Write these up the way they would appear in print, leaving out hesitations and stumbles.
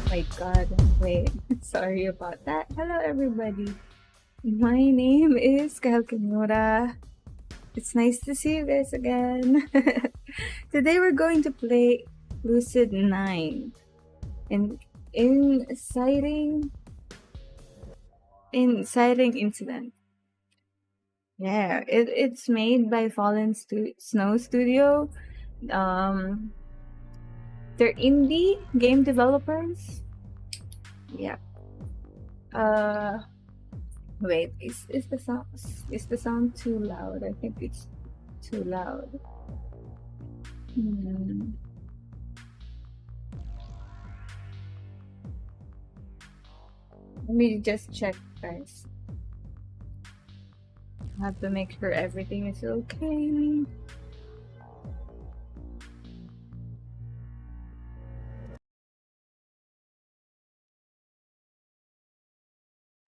My god, wait, sorry about that. Hello everybody, my name is Kyle Kimura. It's nice to see you guys again. Today we're going to play Lucid9 and Inciting Incident. Yeah, it's made by Snow Studio. They're indie game developers. Yeah. Wait, is the sound too loud? I think it's too loud. Let me just check, guys. I have to make sure everything is okay.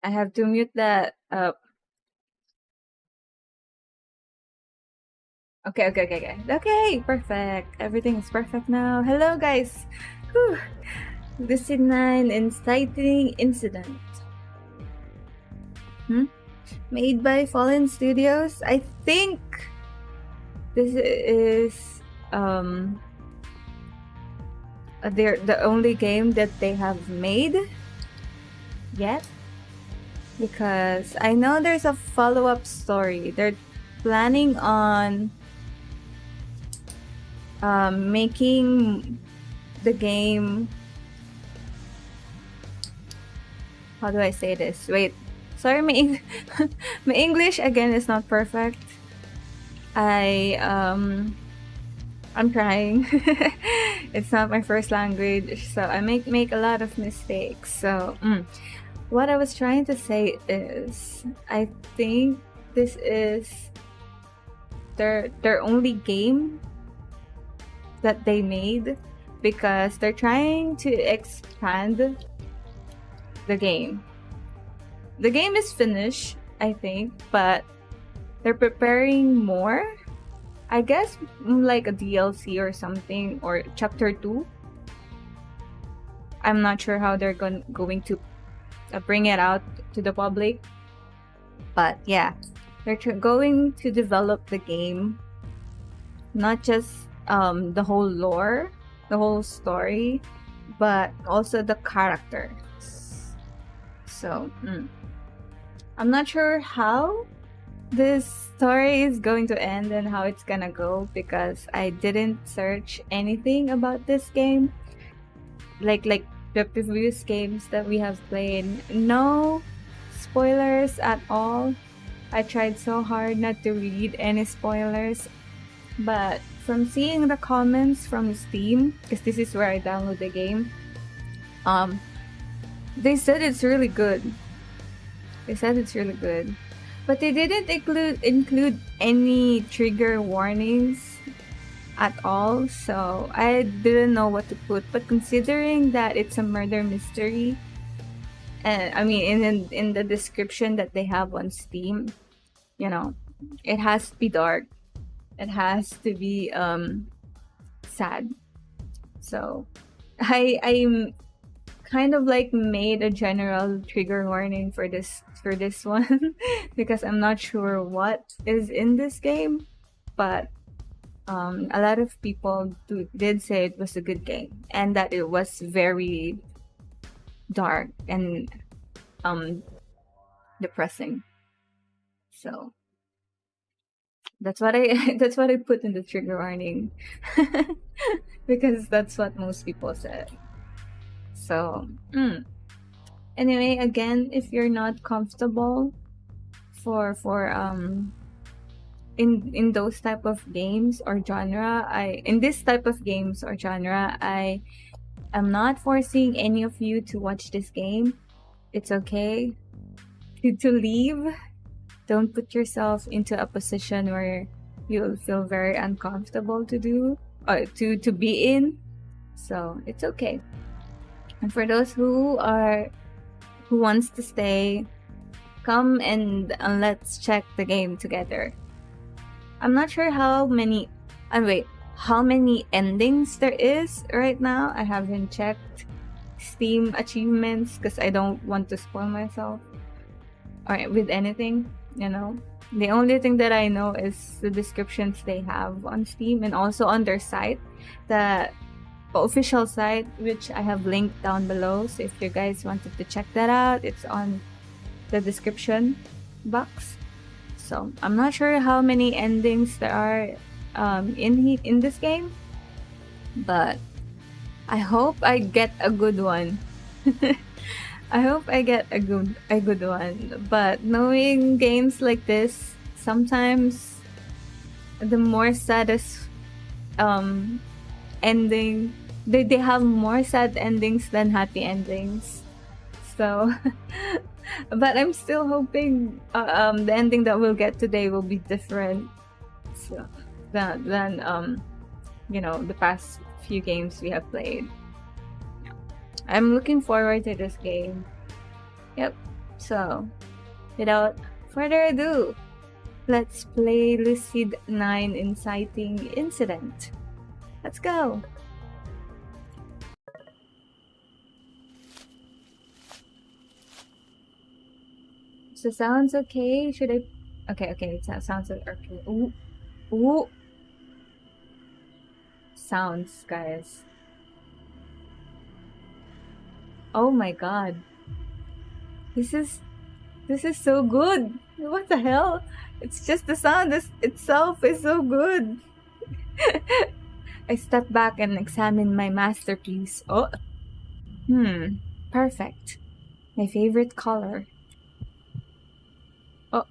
I have to mute that up. Okay, perfect. Everything is perfect now. Hello, guys. Whew. Lucid9 Inciting Incident. Made by Fallen Studios. I think this is they're the only game that they have made yet, because I know there's a follow-up story. They're planning on making the game. How do I say this? Wait, sorry, my English again is not perfect. I'm trying. It's not my first language, so I make a lot of mistakes. So what I was trying to say is, I think this is their only game that they made, because they're trying to expand the game. The game is finished, I think, but they're preparing more. I guess like a DLC or something, or chapter 2. I'm not sure how they're going to bring it out to the public, but yeah, they're going to develop the game, not just the whole lore, the whole story, but also the characters. So I'm not sure how this story is going to end and how it's gonna go, because I didn't search anything about this game, like the previous games that we have played. No spoilers at all. I tried so hard not to read any spoilers, but from seeing the comments from Steam, because this is where I download the game, they said it's really good. But they didn't include any trigger warnings at all, so I didn't know what to put. But considering that it's a murder mystery, and I mean in the description that they have on Steam, you know, it has to be dark, it has to be sad. So I'm kind of like made a general trigger warning for this one because I'm not sure what is in this game, but a lot of people did say it was a good game and that it was very dark and um depressing. So that's what I that's what I put in the trigger warning because that's what most people said. So anyway, again, if you're not comfortable for in those type of games or genre, I in this type of games or genre, I am not forcing any of you to watch this game. It's okay to leave. Don't put yourself into a position where you'll feel very uncomfortable to do or to be in. So it's okay. And for those who wants to stay, come and let's check the game together. I'm not sure how many how many endings there is right now. I haven't checked Steam achievements because I don't want to spoil myself or with anything, you know. The only thing that I know is the descriptions they have on Steam and also on their site, the official site, which I have linked down below. So if you guys wanted to check that out, it's on the description box. So I'm not sure how many endings there are in this game, but I hope I get a good one. I hope I get a good one. But knowing games like this, sometimes the more saddest ending, they have more sad endings than happy endings. So but I'm still hoping the ending that we'll get today will be different so, than you know, the past few games we have played. I'm looking forward to this game. Yep. So without further ado, let's play Lucid9 Inciting Incident. Let's go. So sounds okay? Should I? Okay, it sounds okay. Ooh. Sounds, guys. Oh my god. This is so good. What the hell? It's just the sound itself is so good. I step back and examine my masterpiece. Oh. Perfect. My favorite color. Oh.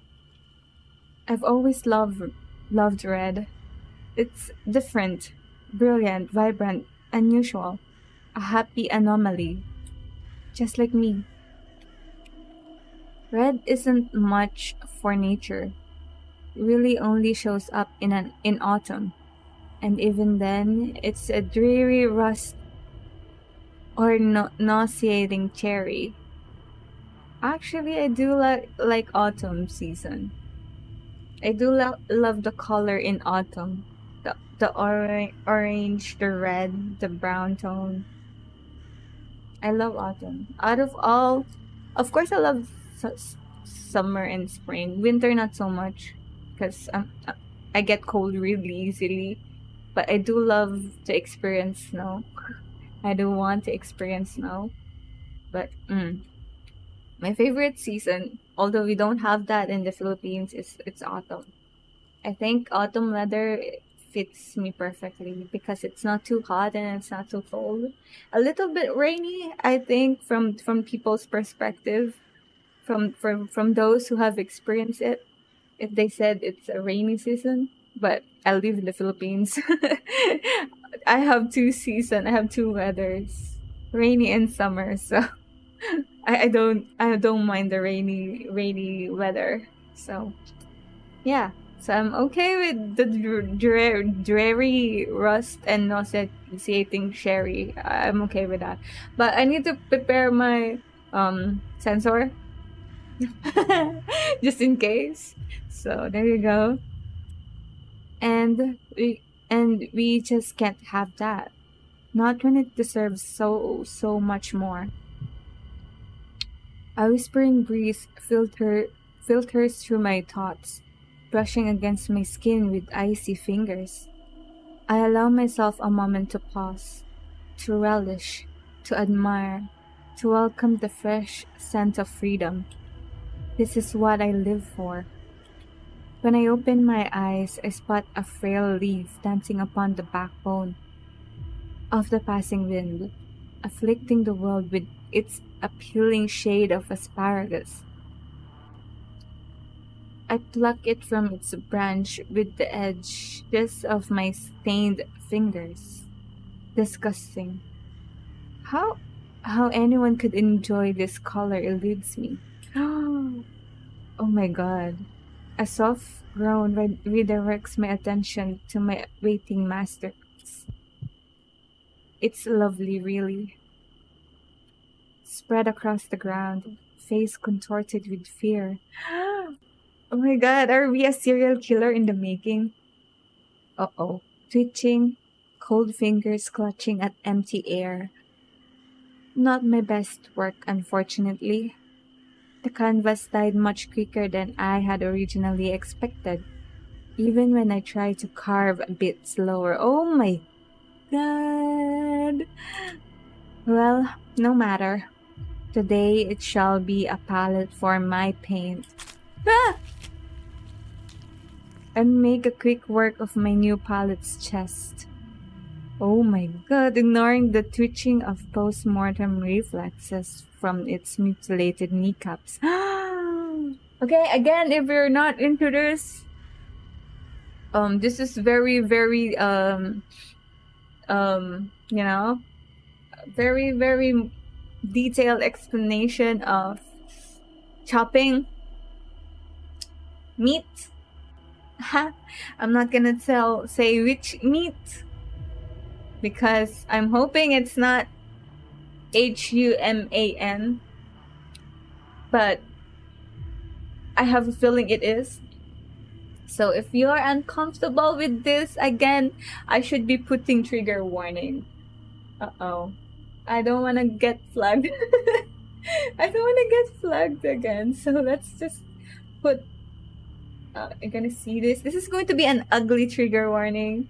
I've always loved red. It's different, brilliant, vibrant, unusual. A happy anomaly. Just like me. Red isn't much for nature. Really only shows up in autumn. And even then, it's a dreary rust or nauseating cherry. Actually, I do like autumn season. I do love the color in autumn. The orange, the red, the brown tone. I love autumn. Out of all, of course, I love summer and spring. Winter, not so much, because I get cold really easily. But I do love to experience snow. I do want to experience snow. But my favorite season, although we don't have that in the Philippines, it's autumn. I think autumn weather fits me perfectly because it's not too hot and it's not too cold. A little bit rainy, I think, from people's perspective, from those who have experienced it. If they said it's a rainy season, but I live in the Philippines. I have two seasons. I have two weathers, rainy and summer. So I don't mind the rainy weather. So yeah. So I'm okay with the dreary rust and nauseating sherry. I'm okay with that. But I need to prepare my sensor just in case. So there you go. And we just can't have that. Not when it deserves so much more. A whispering breeze filters through my thoughts, brushing against my skin with icy fingers. I allow myself a moment to pause, to relish, to admire, to welcome the fresh scent of freedom. This is what I live for. When I open my eyes, I spot a frail leaf dancing upon the backbone of the passing wind, afflicting the world with its appealing shade of asparagus. I pluck it from its branch with the edges of my stained fingers. Disgusting. How how anyone could enjoy this color eludes me. Oh my god. A soft groan redirects my attention to my waiting masterpiece. It's lovely, really. Spread across the ground, face contorted with fear. Oh my god, are we a serial killer in the making? Uh oh. Twitching, cold fingers clutching at empty air. Not my best work, unfortunately. The canvas died much quicker than I had originally expected, even when I tried to carve a bit slower. Oh my god! Well, no matter. Today it shall be a palette for my paint. Ah! And make a quick work of my new palette's chest. Oh my god, ignoring the twitching of post-mortem reflexes from its mutilated kneecaps. Okay, again, if you're not into this is very, very, you know, very, very detailed explanation of chopping meat. I'm not gonna say which meat because I'm hoping it's not HUMAN, but I have a feeling it is. So if you're uncomfortable with this, again, I should be putting trigger warning. Uh-oh. I don't want to get flagged. I don't want to get flagged again. So let's just put... you're gonna see this. This is going to be an ugly trigger warning.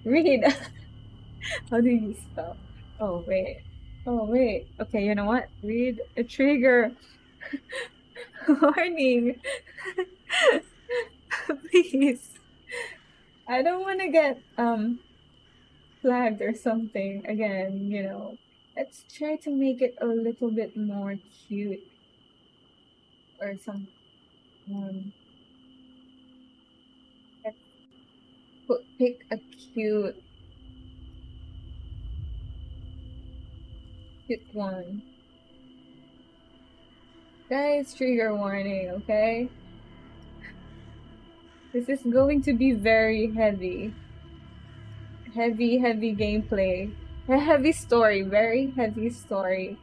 Read. How do you spell? Oh, wait. Oh, wait. Okay, you know what? Read a trigger warning. Please. I don't want to get flagged or something again, you know. Let's try to make it a little bit more cute or some let's pick a cute one. Guys, trigger warning, okay? This is going to be very heavy. Heavy gameplay. A heavy story, very heavy story.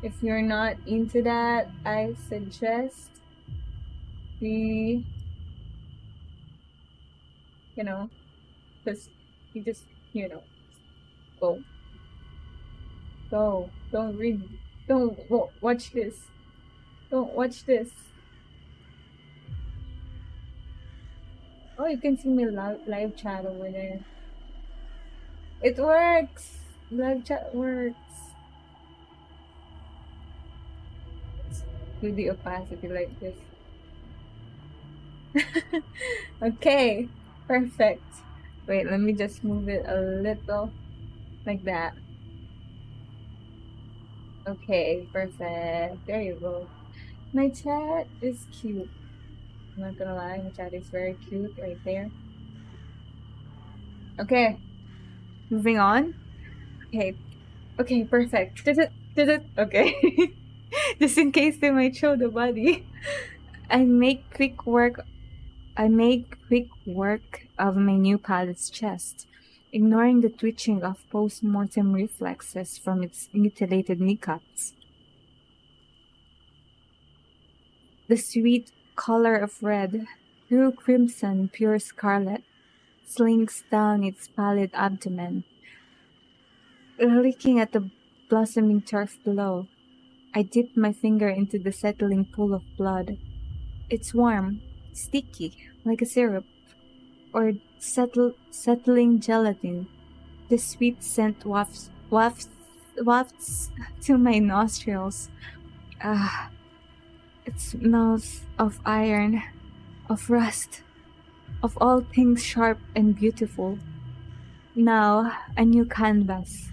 If you're not into that, I suggest we, you know, just go. Don't read. Don't watch this. Don't watch this. Oh, you can see my live chat over there. It works. Live chat works. Let's do the opacity like this. Okay, perfect. Wait, let me just move it a little like that. Okay, perfect. There you go. My chat is cute. I'm not gonna lie, my chat is very cute right there. Okay, moving on. Okay, perfect. Okay. Just in case they might show the body. I make quick work of my new palette's chest, ignoring the twitching of post-mortem reflexes from its mutilated kneecaps. The sweet color of red, through crimson, pure scarlet, slinks down its pallid abdomen, licking at the blossoming turf below. I dip my finger into the settling pool of blood. It's warm, sticky, like a syrup, or settling gelatin. The sweet scent wafts to my nostrils. Ah, it smells of iron, of rust, of all things sharp and beautiful. Now, a new canvas.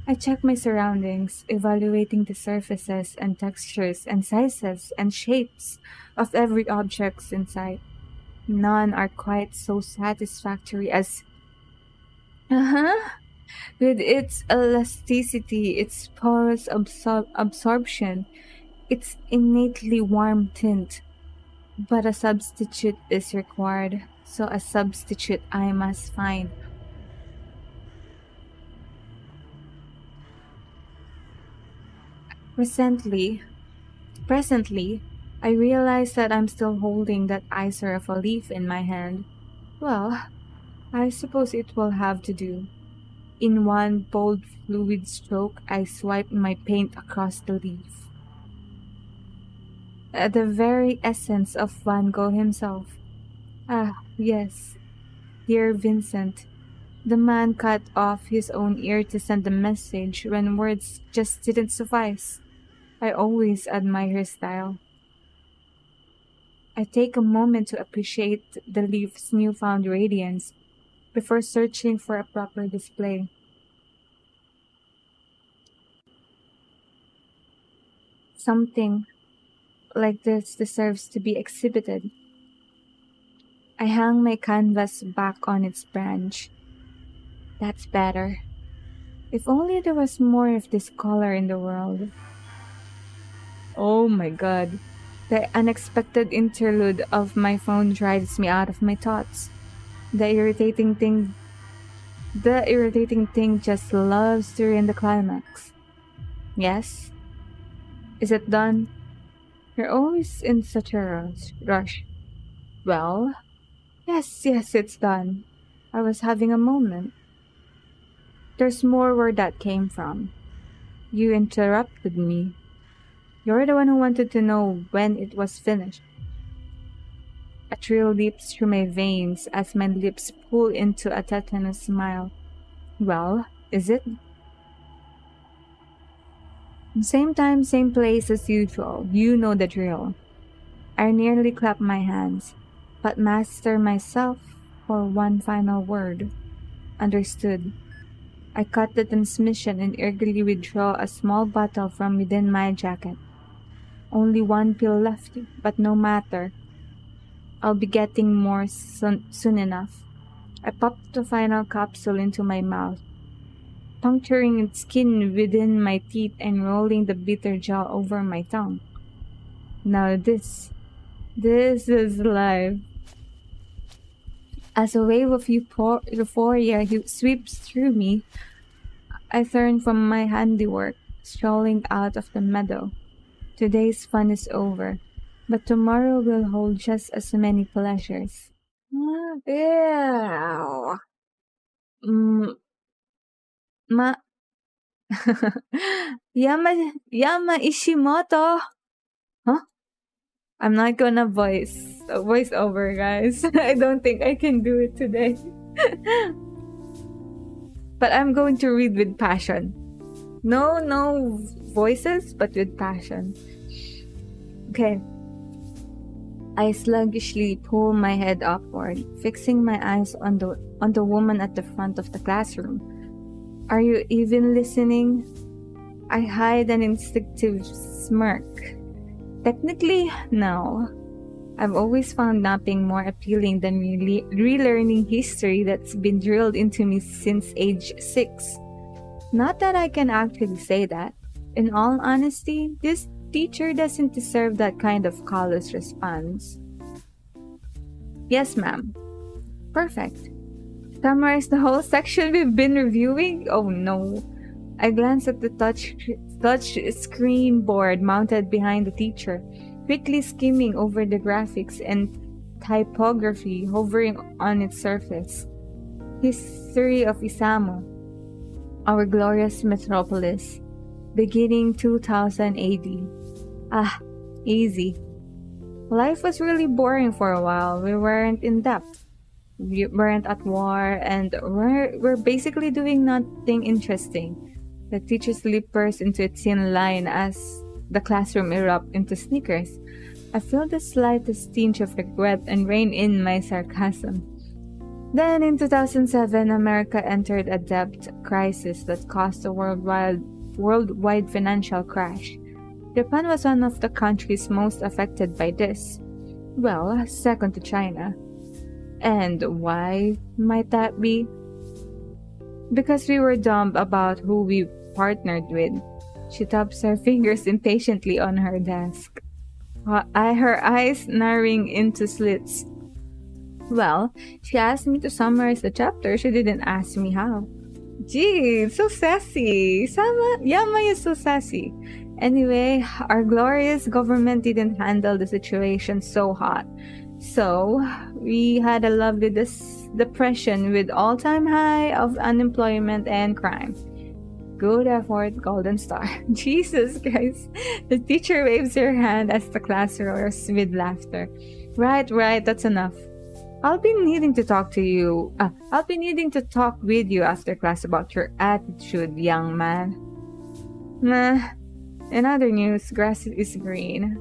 I check my surroundings, evaluating the surfaces and textures and sizes and shapes of every object in sight. None are quite so satisfactory as uh-huh, with its elasticity, its porous absorption, its innately warm tint. But a substitute is required, so a substitute I must find. Presently, presently, I realize that I'm still holding that icer of a leaf in my hand. Well, I suppose it will have to do. In one bold fluid stroke, I swipe my paint across the leaf. The very essence of Van Gogh himself. Ah, yes, dear Vincent. The man cut off his own ear to send a message when words just didn't suffice. I always admire his style. I take a moment to appreciate the leaf's newfound radiance before searching for a proper display. Something like this deserves to be exhibited. I hang my canvas back on its branch. That's better. If only there was more of this color in the world. Oh my god. The unexpected interlude of my phone drives me out of my thoughts. The irritating thing the irritating thing just loves to ruin the climax. Yes? Is it done? You're always in such a rush. Well, yes, it's done. I was having a moment. There's more where that came from. You interrupted me. You're the one who wanted to know when it was finished. A thrill leaps through my veins as my lips pull into a tetanus smile. Well, is it? Same time, same place as usual. You know the drill. I nearly clap my hands, but master myself for one final word. Understood. I cut the transmission and eagerly withdraw a small bottle from within my jacket. Only one pill left, but no matter. I'll be getting more soon enough. I popped the final capsule into my mouth, puncturing its skin within my teeth and rolling the bitter gel over my tongue. Now this is life. As a wave of euphoria sweeps through me, I turn from my handiwork, strolling out of the meadow. Today's fun is over, but tomorrow will hold just as many pleasures. Ew. Mm, ma Yama Ishimoto. Huh? I'm not gonna voice over, guys. I don't think I can do it today. But I'm going to read with passion. No voices, but with passion. Okay. I sluggishly pull my head upward, fixing my eyes on the woman at the front of the classroom. Are you even listening? I hide an instinctive smirk. Technically, no. I've always found napping more appealing than relearning history that's been drilled into me since age 6. Not that I can actually say that. In all honesty, this teacher doesn't deserve that kind of callous response. Yes, ma'am. Perfect. Summarize the whole section we've been reviewing? Oh no. I glance at the touch screen board mounted behind the teacher, quickly skimming over the graphics and typography hovering on its surface. History of Isamo, our glorious metropolis. beginning 2000 AD. Ah, easy. Life was really boring for a while. We weren't in debt. We weren't at war, and we're basically doing nothing interesting. The teacher's lip burst into a thin line as the classroom erupted into sneakers. I feel the slightest tinge of regret and rein in my sarcasm. Then in 2007, America entered a debt crisis that caused a worldwide financial crash. Japan was one of the countries most affected by this. Well, second to China. And why might that be? Because we were dumb about who we partnered with. She taps her fingers impatiently on her desk, her eyes narrowing into slits. Well, she asked me to summarize the chapter. She didn't ask me how. Gee, so sassy. Yama is so sassy. Anyway, our glorious government didn't handle the situation so hot. So, we had a lovely depression with all-time high of unemployment and crime. Good effort, Golden Star. Jesus Christ. The teacher waves her hand as the class roars with laughter. Right, that's enough. I'll be needing to talk with you after class about your attitude, young man. Nah. In other news, grass is green.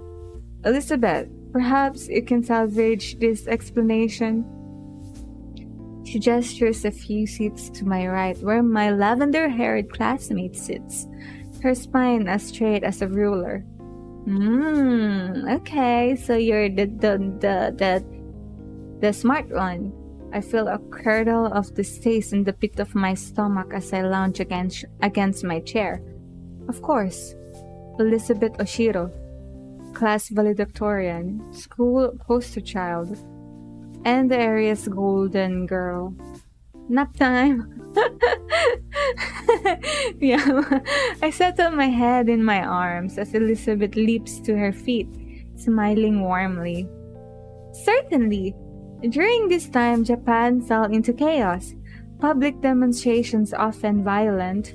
Elizabeth, perhaps you can salvage this explanation. She gestures a few seats to my right, where my lavender-haired classmate sits, her spine as straight as a ruler. Okay, so you're the smart one. I feel a curdle of distaste in the pit of my stomach as I lounge against my chair. Of course, Elizabeth Oshiro, class valedictorian, school poster child, and the area's golden girl. Nap time! Yeah, I settle my head in my arms as Elizabeth leaps to her feet, smiling warmly. Certainly! During this time, Japan fell into chaos. Public demonstrations, often violent,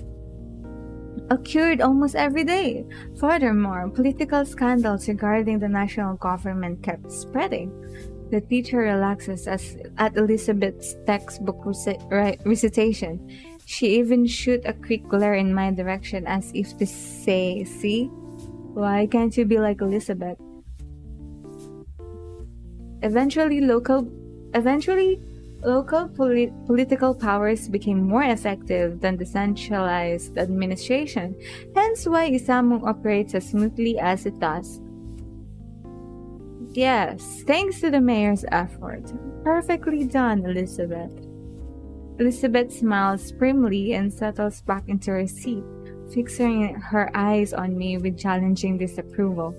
occurred almost every day. Furthermore, political scandals regarding the national government kept spreading. The teacher relaxes at Elizabeth's textbook recitation. She even shot a quick glare in my direction as if to say, "See? Why can't you be like Elizabeth?" Eventually, local political powers became more effective than the centralized administration, hence why Isamu operates as smoothly as it does. Yes, thanks to the mayor's effort. Perfectly done, Elizabeth. Elizabeth smiles primly and settles back into her seat, fixing her eyes on me with challenging disapproval.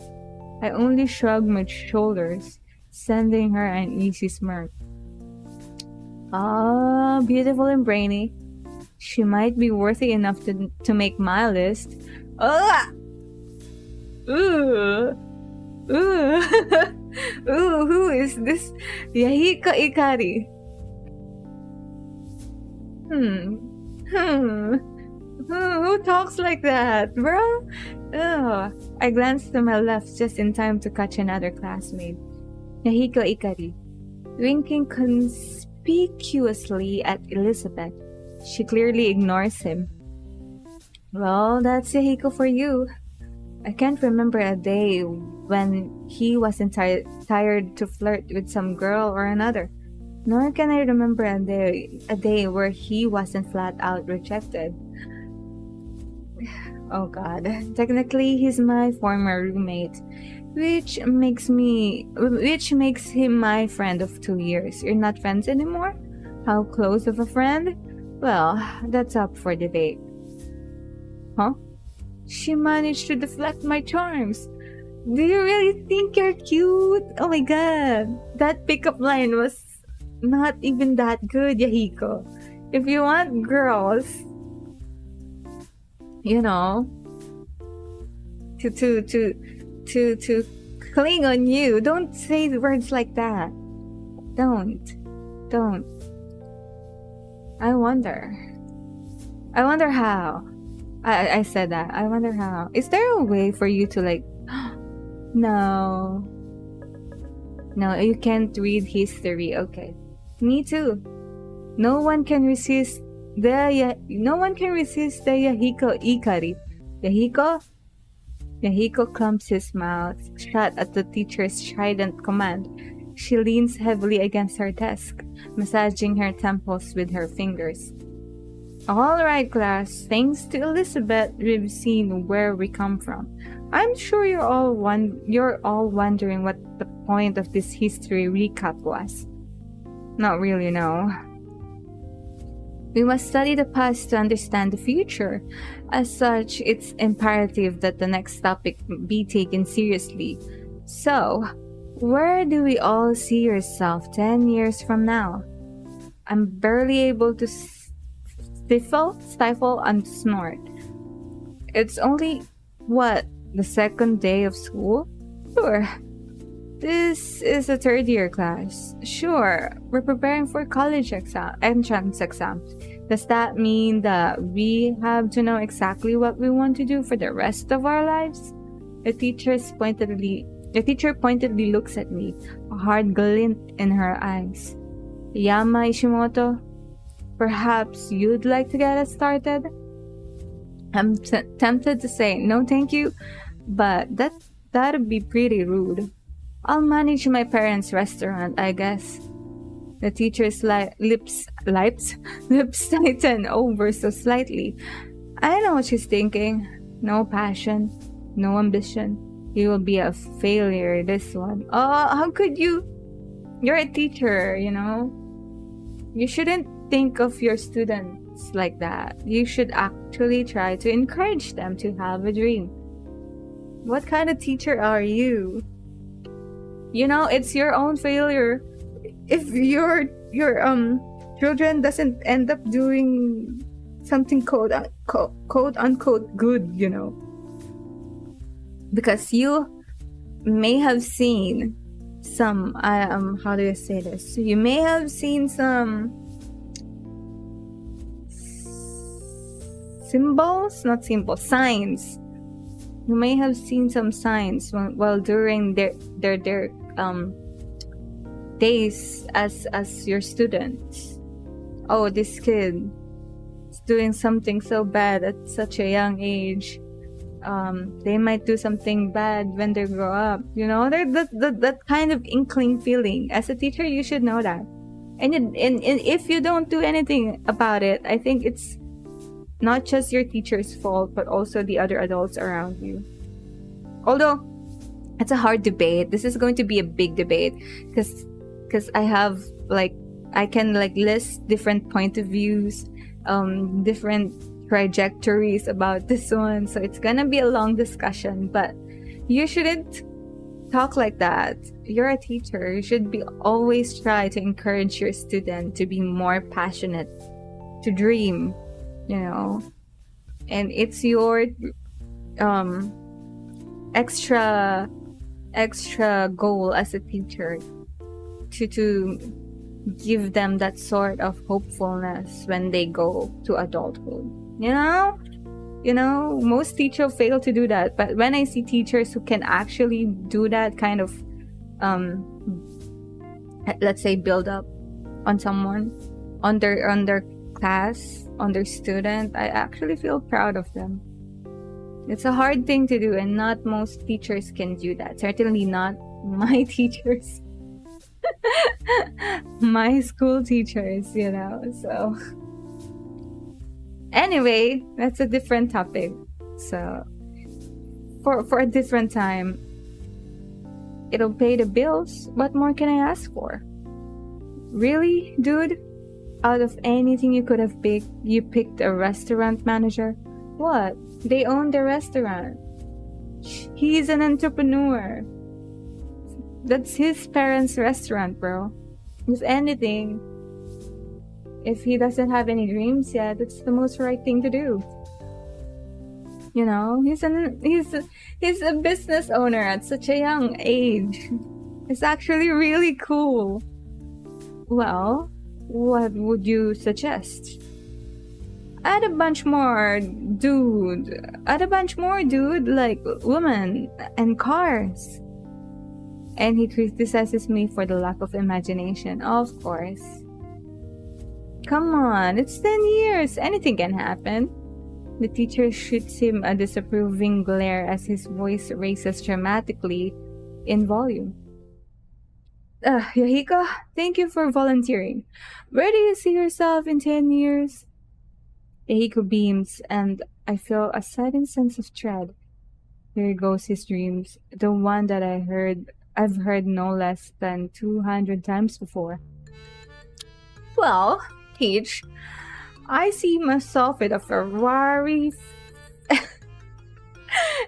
I only shrug my shoulders, sending her an easy smirk. Ah, beautiful and brainy. She might be worthy enough to make my list. Ah! Ooh! Ooh! Ooh, who is this? Yahiko Ikari. Who talks like that, bro? Ugh. I glanced to my left just in time to catch another classmate, Yahiko Ikari, winking conspicuously at Elizabeth. She clearly ignores him. Well, that's Yahiko for you. I can't remember a day when he wasn't tired to flirt with some girl or another. Nor can I remember a day where he wasn't flat out rejected. Oh god. Technically, he's my former roommate, which makes him my friend of 2 years. You're not friends anymore? How close of a friend? Well, that's up for debate. Huh? She managed to deflect my charms. Do you really think you're cute? Oh my god. That pickup line was not even that good, Yahiko. If you want girls, you know, to cling on you, don't say words like that. Don't. I wonder how. I said that. I wonder how. Is there a way for you to like, no, no, you can't read history. Okay. Me too. No one can resist no one can resist the Yahiko Ikari. Yahiko clumps his mouth shut at the teacher's strident command. She leans heavily against her desk, massaging her temples with her fingers. All right, class. Thanks to Elizabeth, we've seen where we come from. I'm sure you're all wondering what the point of this history recap was. Not really, no. We must study the past to understand the future. As such, it's imperative that the next topic be taken seriously. So, where do we all see yourself 10 years from now? I'm barely able to stifle and snort. It's only, the second day of school? Sure. This is a third year class. Sure, we're preparing for college entrance exams. Does that mean that we have to know exactly what we want to do for the rest of our lives? The teacher pointedly looks at me, a hard glint in her eyes. Yama Ishimoto, perhaps you'd like to get us started? I'm tempted to say no thank you, but that'd be pretty rude. I'll manage my parents' restaurant, I guess. The teacher's lips tighten over so slightly. I know what she's thinking. No passion, no ambition. You will be a failure, this one. Oh, how could you? You're a teacher, you know? You shouldn't think of your students like that. You should actually try to encourage them to have a dream. What kind of teacher are you? You know, it's your own failure if your children doesn't end up doing something quote unquote good, you know. Because you may have seen some how do you say this? You may have seen some signs. You may have seen some signs while during their days as your students. Oh, this kid is doing something so bad at such a young age. They might do something bad when they grow up. You know, that kind of inkling feeling. As a teacher, you should know that. And if you don't do anything about it, I think it's not just your teacher's fault, but also the other adults around you. Although, it's a hard debate. This is going to be a big debate because I can list different point of views, different trajectories about this one. So it's gonna be a long discussion, but you shouldn't talk like that. You're a teacher. You should always try to encourage your student to be more passionate, to dream, you know. And it's your extra goal as a teacher to give them that sort of hopefulness when they go to adulthood. You know, most teachers fail to do that. But when I see teachers who can actually do that kind of, let's say, build up on someone, on their class, on their student, I actually feel proud of them. It's a hard thing to do, and not most teachers can do that. Certainly not my teachers. My school teachers, you know, so anyway, that's a different topic. So for a different time, it'll pay the bills. What more can I ask for? Really, dude? Out of anything you could have picked, you picked a restaurant manager? What? They own the restaurant. He's an entrepreneur. That's his parents' restaurant, bro. If anything, if he doesn't have any dreams yet, it's the most right thing to do. You know, he's a business owner at such a young age. It's actually really cool. Well, what would you suggest? Add a bunch more, dude. Add a bunch more, dude. Like women and cars. And he criticizes me for the lack of imagination. Of course. Come on, it's 10 years. Anything can happen. The teacher shoots him a disapproving glare as his voice raises dramatically in volume. Yahiko, thank you for volunteering. Where do you see yourself in 10 years? Yahiko beams, and I feel a sudden sense of dread. Here goes his dreams, the one that I've heard no less than 200 times before. Well, Teach, I see myself with a Ferrari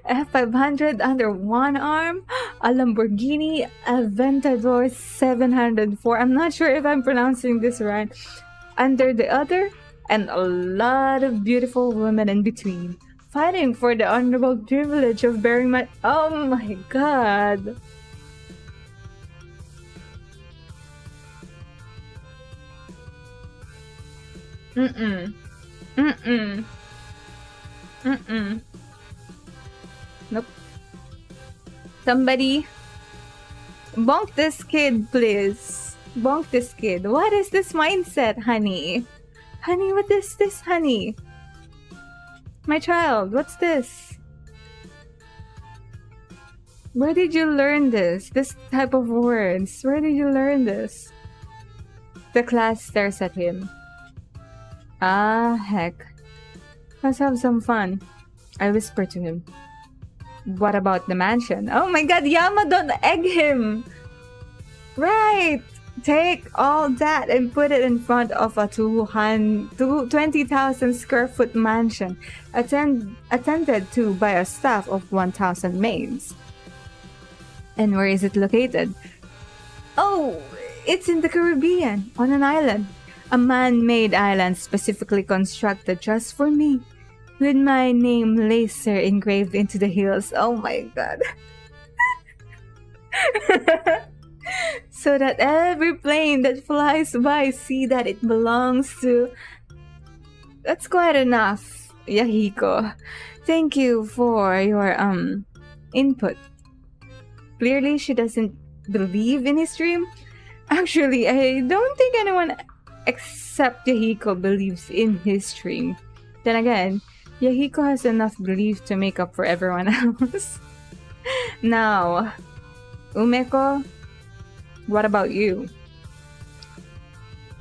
F500 under one arm, a Lamborghini Aventador 704, I'm not sure if I'm pronouncing this right, under the other, and a lot of beautiful women in between, fighting for the honorable privilege of bearing my... Oh my god. Nope. Somebody bonk this kid, please. Bonk this kid. What is this mindset, honey? Honey, what is this, honey? My child, what's this? Where did you learn this? This type of words. Where did you learn this? The class stares at him. Ah, heck. Let's have some fun. I whisper to him. What about the mansion? Oh my god, Yama, don't egg him! Right! Take all that and put it in front of a 20,000 square foot mansion attended to by a staff of 1,000 maids. And where is it located? Oh, it's in the Caribbean, on an island. A man-made island specifically constructed just for me, with my name laser engraved into the hills. Oh my god. So that every plane that flies by see that it belongs to... That's quite enough, Yahiko. Thank you for your input. Clearly she doesn't believe in his dream. Actually, I don't think anyone except Yahiko believes in his dream. Then again, Yahiko has enough belief to make up for everyone else. Now, Umeko, what about you?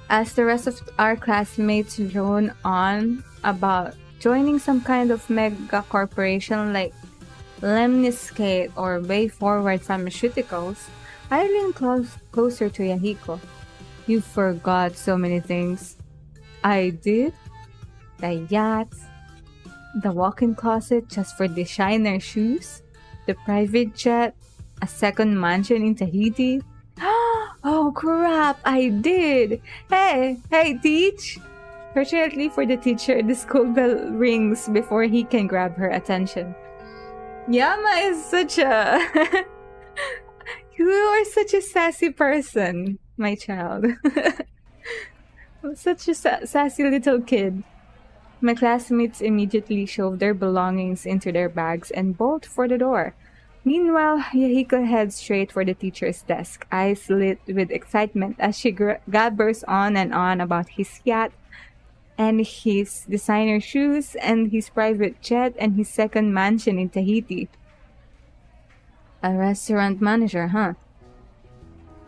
As the rest of our classmates drone on about joining some kind of mega corporation like Lemniscate or Way Forward Pharmaceuticals, I lean closer to Yahiko. You forgot so many things. I did? The yacht, the walk-in closet just for designer shoes, the private jet, a second mansion in Tahiti. Oh crap, I did! Hey, Teach! Fortunately for the teacher, the school bell rings before he can grab her attention. Yama is such a... You are such a sassy person, my child. Such a sassy little kid. My classmates immediately shove their belongings into their bags and bolt for the door. Meanwhile, Yahiko heads straight for the teacher's desk, eyes lit with excitement as she gabbers on and on about his yacht and his designer shoes and his private jet and his second mansion in Tahiti. A restaurant manager, huh?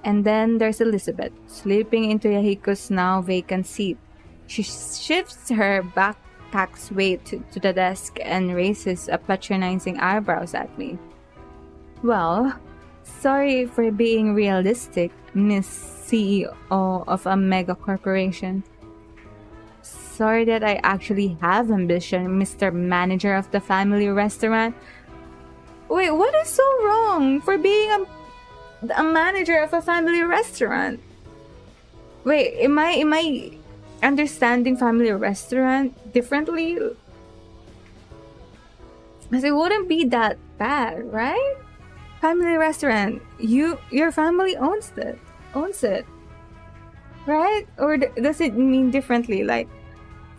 And then there's Elizabeth, slipping into Yahiko's now vacant seat. She shifts her backpack's weight to the desk and raises a patronizing eyebrows at me. Well, sorry for being realistic, Miss CEO of a mega corporation. Sorry that I actually have ambition, Mr. Manager of the family restaurant. Wait, what is so wrong for being a manager of a family restaurant? Wait, am I understanding family restaurant differently? Because it wouldn't be that bad, right? Family restaurant, your family owns it, right? Or does it mean differently? Like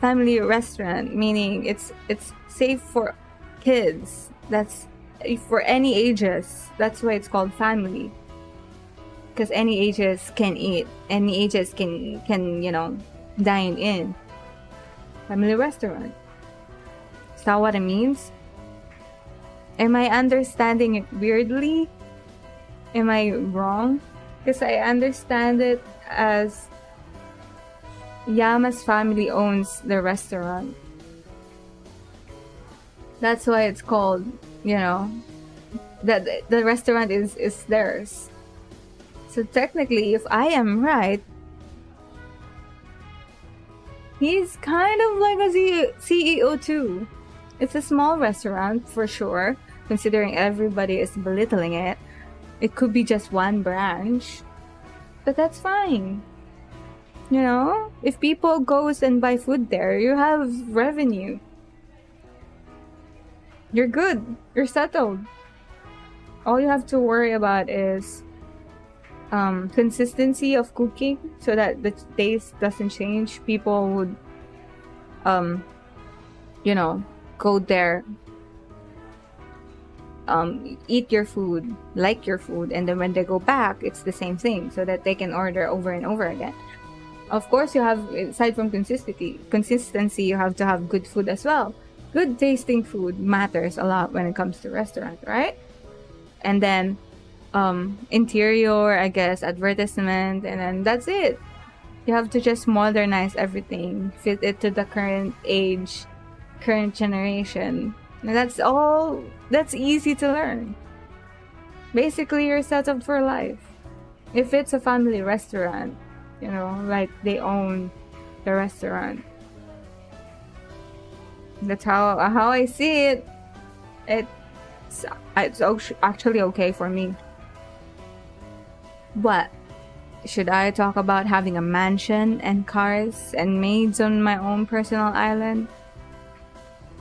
family restaurant, meaning it's safe for kids. That's for any ages. That's why it's called family. Because any ages can eat. Any ages can dine in. Family restaurant. Is that what it means? Am I understanding it weirdly? Am I wrong? Because I understand it as Yama's family owns the restaurant. That's why it's called, that the restaurant is theirs. So technically, if I am right, he's kind of like a CEO too. It's a small restaurant for sure, considering everybody is belittling it. It could be just one branch, but that's fine. If people goes and buy food there, you have revenue. You're good. You're settled. All you have to worry about is consistency of cooking, so that the taste doesn't change. People would go there, eat your food, like your food, and then when they go back, it's the same thing, so that they can order over and over again. Of course, you have, aside from consistency, you have to have good food as well. Good tasting food matters a lot when it comes to restaurants, right? And then interior, I guess, advertisement, and then that's it. You have to just modernize everything, fit it to the current age, current generation. And that's all. That's easy to learn. Basically, you're settled for life. If it's a family restaurant, like they own the restaurant. That's how I see it. It's actually okay for me. But should I talk about having a mansion and cars and maids on my own personal island?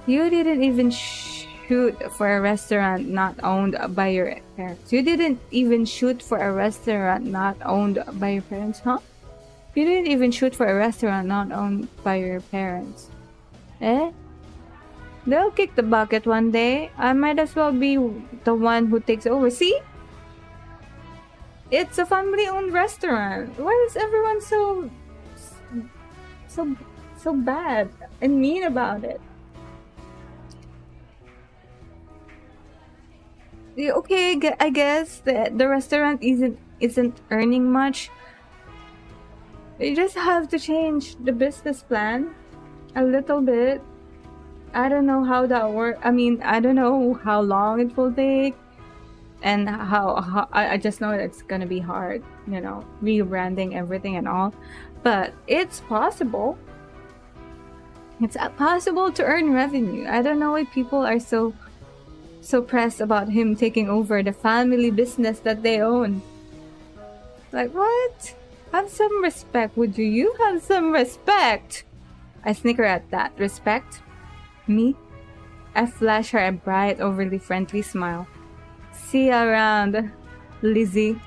You didn't even shoot for a restaurant not owned by your parents. You didn't even shoot for a restaurant not owned by your parents, huh? You didn't even shoot for a restaurant not owned by your parents. Eh? They'll kick the bucket one day. I might as well be the one who takes over. See? It's a family-owned restaurant. Why is everyone so bad and mean about it? Okay, I guess the restaurant isn't earning much. You just have to change the business plan a little bit. I don't know how that works. I mean, I don't know how long it will take, and how I just know that it's gonna be hard, rebranding everything and all. But it's possible. It's possible to earn revenue. I don't know why people are so pressed about him taking over the family business that they own. Like, what? Have some respect, would you? You have some respect. I snicker at that. Respect? Me? I flash her a bright, overly friendly smile. See you around, Lizzie.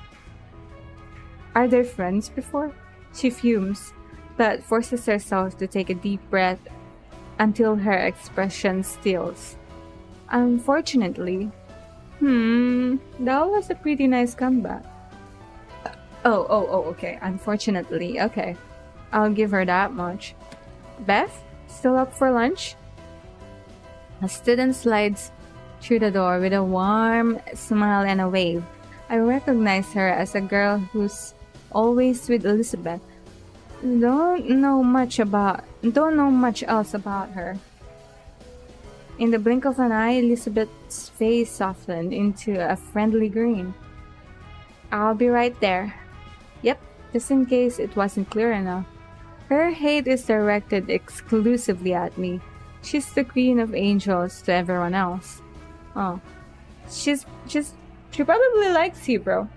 Are they friends before? She fumes, but forces herself to take a deep breath until her expression stills. Unfortunately. That was a pretty nice comeback. Oh, okay. Unfortunately, okay. I'll give her that much. Beth, still up for lunch? A student slides through the door with a warm smile and a wave. I recognize her as a girl who's always with Elizabeth. Don't know much else about her. In the blink of an eye, Elizabeth's face softened into a friendly grin. I'll be right there. Yep, just in case it wasn't clear enough. Her hate is directed exclusively at me. She's the queen of angels to everyone else. Oh. She probably likes you, bro.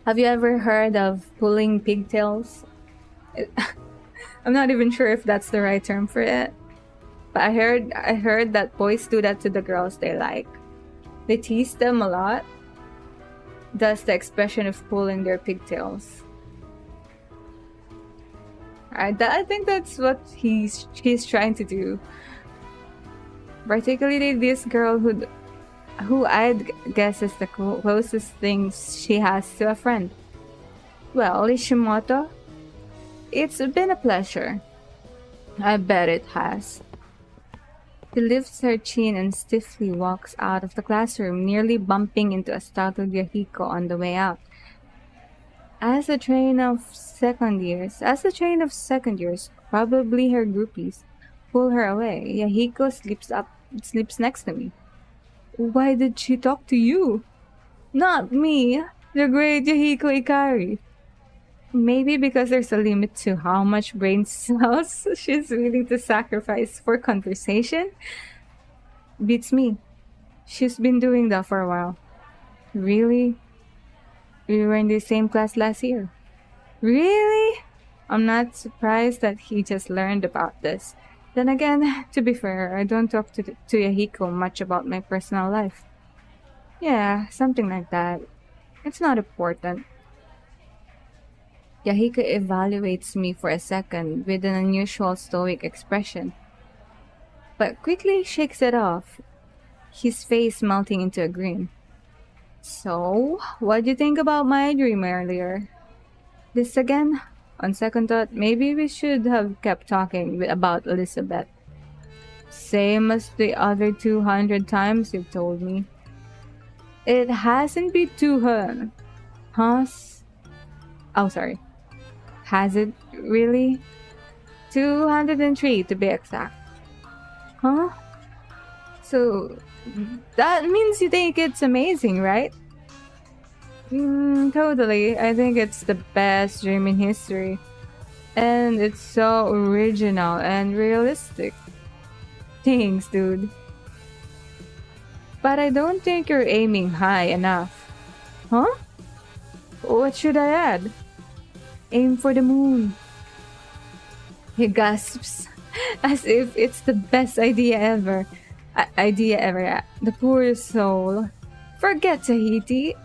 Have you ever heard of pulling pigtails? I'm not even sure if that's the right term for it. But I heard that boys do that to the girls they like. They tease them a lot. That's the expression of pulling their pigtails. I think that's what she's trying to do. Particularly this girl who I'd guess is the closest thing she has to a friend. Well, Ishimoto, it's been a pleasure. I bet it has. She lifts her chin and stiffly walks out of the classroom, nearly bumping into a startled Yahiko on the way out. As a train of second years, probably her groupies, pull her away, Yahiko sleeps next to me. Why did she talk to you? Not me, the great Yahiko Ikari. Maybe because there's a limit to how much brain cells she's willing to sacrifice for conversation. Beats me. She's been doing that for a while. Really? We were in the same class last year. Really? I'm not surprised that he just learned about this. Then again, to be fair, I don't talk to Yahiko much about my personal life. Yeah, something like that. It's not important. Yahiko evaluates me for a second with an unusual stoic expression, but quickly shakes it off, his face melting into a grin. So, what'd you think about my dream earlier? This again? On second thought, maybe we should have kept talking about Elizabeth. Same as the other 200 times you've told me. It hasn't been 200. Huh? Oh, sorry. Has it really? 203 to be exact. Huh? So, that means you think it's amazing, right? Totally. I think it's the best dream in history. And it's so original and realistic. Thanks, dude. But I don't think you're aiming high enough. Huh? What should I add? Aim for the moon. He gasps, as if it's the best idea ever. The poor soul. Forget Tahiti.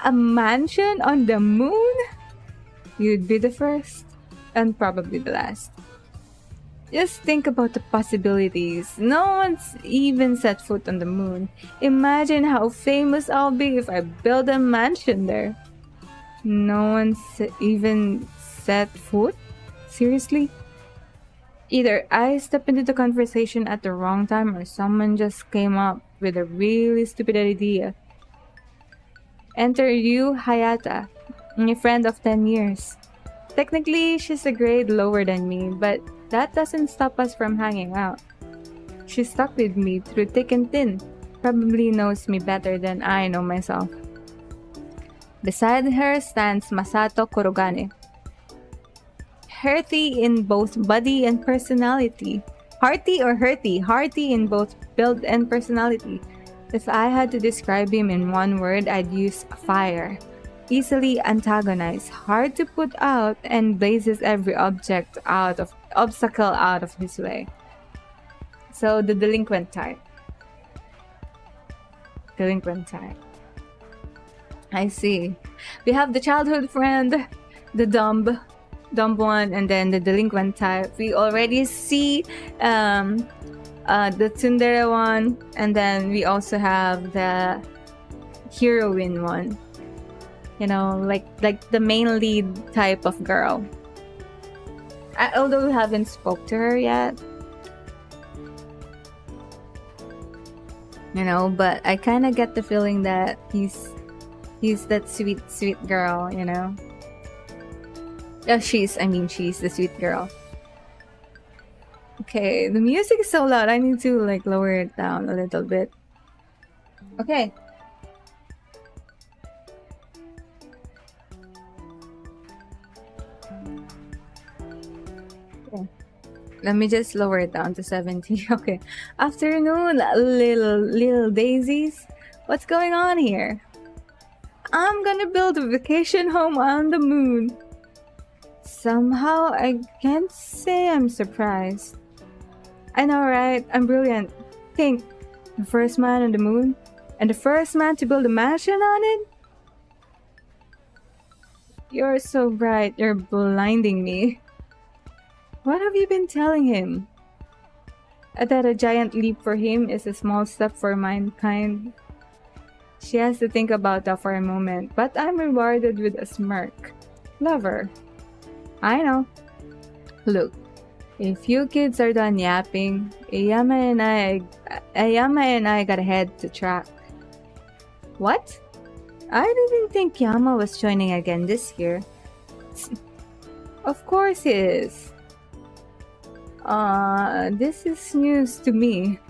A mansion on the moon? You'd be the first, and probably the last. Just think about the possibilities. No one's even set foot on the moon. Imagine how famous I'll be if I build a mansion there. No one's even set foot? Seriously? Either I stepped into the conversation at the wrong time or someone just came up with a really stupid idea. Enter Yu Hayata, a friend of 10 years. Technically, she's a grade lower than me, but that doesn't stop us from hanging out. She stuck with me through thick and thin, probably knows me better than I know myself. Beside her stands Masato Kurogane. Hearty in both body and personality. Hearty in both build and personality. If I had to describe him in one word, I'd use fire. Easily antagonized, hard to put out, and blazes every obstacle out of his way. So the delinquent type. I see. We have the childhood friend, the dumb one, and then the delinquent type. We already see the tsundere one, and then we also have the heroine one. You know, like the main lead type of girl. Although we haven't spoke to her yet. You know, but I kind of get the feeling that he's that sweet girl, you know. She's the sweet girl. Okay, the music is so loud. I need to like lower it down a little bit. Okay. Let me just lower it down to 70. Okay. Afternoon, little daisies. What's going on here? I'm gonna build a vacation home on the moon. Somehow, I can't say I'm surprised. I know, right? I'm brilliant. Think, the first man on the moon, and the first man to build a mansion on it? You're so bright, you're blinding me. What have you been telling him? That a giant leap for him is a small step for mankind. She has to think about that for a moment, but I'm rewarded with a smirk. Lover. I know. Look, if you kids are done yapping, Ayama and I gotta head to track. What? I didn't think Yama was joining again this year. Of course he is. This is news to me.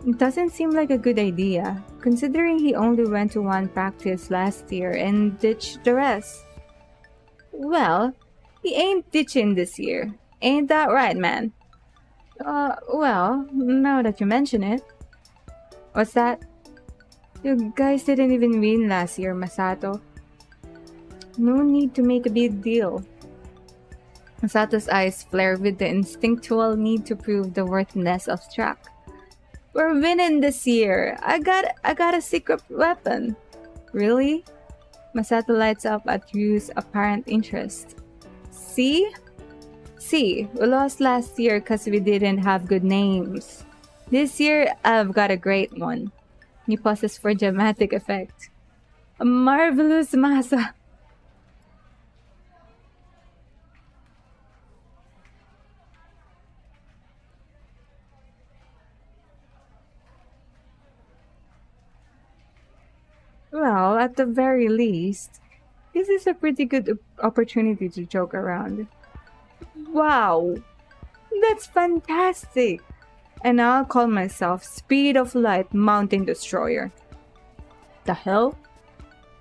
It doesn't seem like a good idea, considering he only went to one practice last year and ditched the rest. Well, he ain't ditching this year. Ain't that right, man? Well, now that you mention it. What's that? You guys didn't even win last year, Masato. No need to make a big deal. Masato's eyes flare with the instinctual need to prove the worthiness of track. We're winning this year. I got a secret weapon. Really? Masato lights up at Ryu's apparent interest. See? We lost last year because we didn't have good names. This year, I've got a great one. He pauses for dramatic effect. A marvelous Masa. Well, at the very least, this is a pretty good opportunity to joke around. Wow, that's fantastic! And I'll call myself Speed of Light Mountain Destroyer. The hell?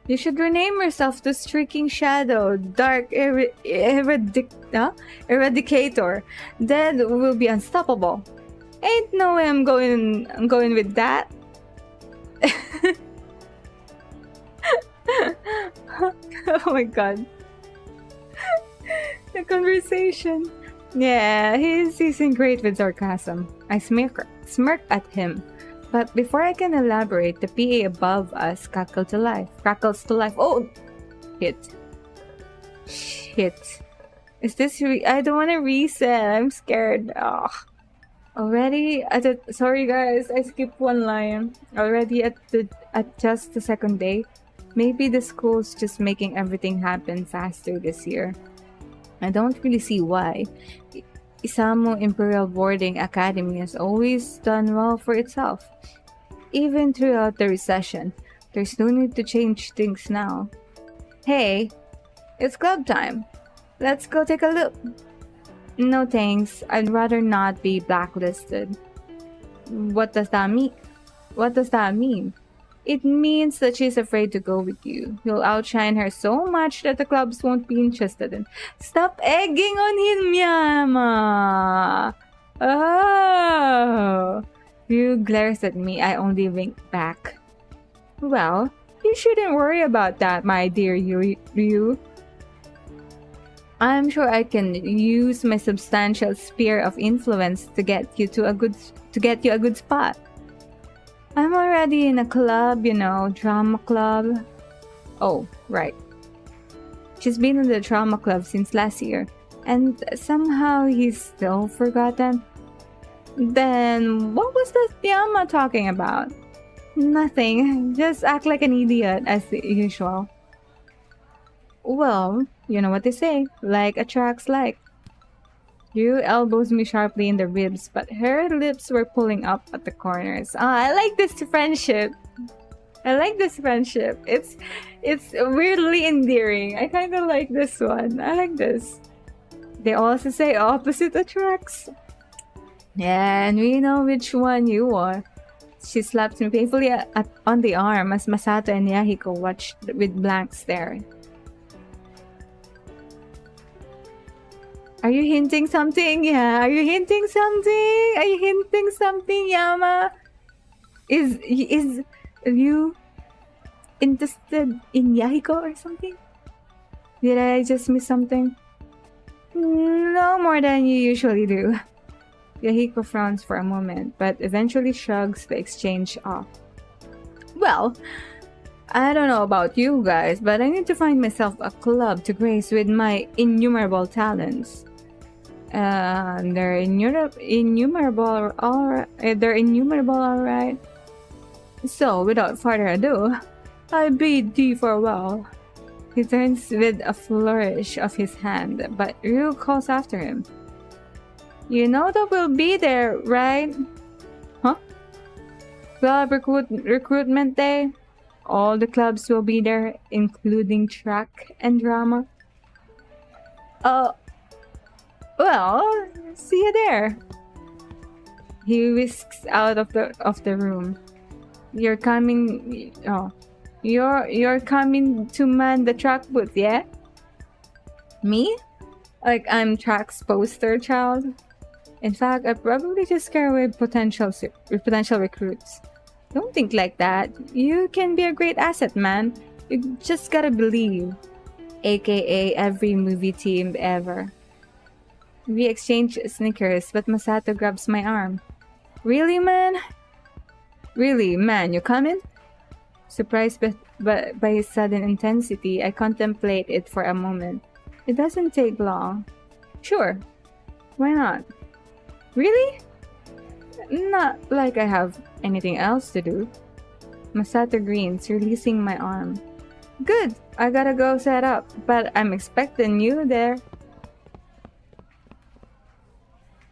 You should rename yourself to Streaking Shadow Dark Eradicator. Then we'll be unstoppable. Ain't no way I'm going with that. Oh my god. The conversation. Yeah, he's seasoned great with sarcasm. I smirk at him. But before I can elaborate, the PA above us crackles to life. Oh! Shit. Is this I don't want to reset. I'm scared. Ugh. Already sorry guys, I skipped one line. Already at just the second day. Maybe the school's just making everything happen faster this year. I don't really see why. Isamu Imperial Boarding Academy has always done well for itself. Even throughout the recession, there's no need to change things now. Hey, it's club time. Let's go take a look. No thanks, I'd rather not be blacklisted. What does that mean? It means that she's afraid to go with you. You'll outshine her so much that the clubs won't be interested in. Stop egging on him, Yama! Oh! Ryu glares at me. I only wink back. Well, you shouldn't worry about that, my dear Ryu. I'm sure I can use my substantial sphere of influence to get you a good spot. I'm already in a club, drama club. Oh, right. She's been in the drama club since last year, and somehow he's still forgotten. Then, what was that Yama talking about? Nothing, just act like an idiot as usual. Well, you know what they say, like attracts like. Ryu elbows me sharply in the ribs, but her lips were pulling up at the corners. I like this friendship. It's weirdly endearing. I kind of like this one. I like this. They also say opposite attracts. Yeah, and we know which one you are. She slaps me painfully on the arm as Masato and Yahiko watched with blank stare. Are you hinting something? Yeah, are you hinting something, Yama? Is you interested in Yahiko or something? Did I just miss something? No more than you usually do. Yahiko frowns for a moment, but eventually shrugs the exchange off. Well, I don't know about you guys, but I need to find myself a club to grace with my innumerable talents. They're innumerable. They're innumerable, all right. So, without further ado, I bid thee farewell. He turns with a flourish of his hand, but Ryu calls after him. You know that we'll be there, right? Huh? Club recruitment day? All the clubs will be there, including track and drama. Well, see you there. He whisks out of the room. You're coming. Oh, you're coming to man the track booth, yeah? Me? Like I'm track's poster child? In fact, I probably just scare away potential recruits. Don't think like that. You can be a great asset, man. You just gotta believe. AKA every movie team ever. We exchange sneakers, but Masato grabs my arm. Really, man? Really, man, you coming? Surprised by his sudden intensity, I contemplate it for a moment. It doesn't take long. Sure. Why not? Really? Not like I have anything else to do. Masato grins, releasing my arm. Good. I gotta go set up, but I'm expecting you there.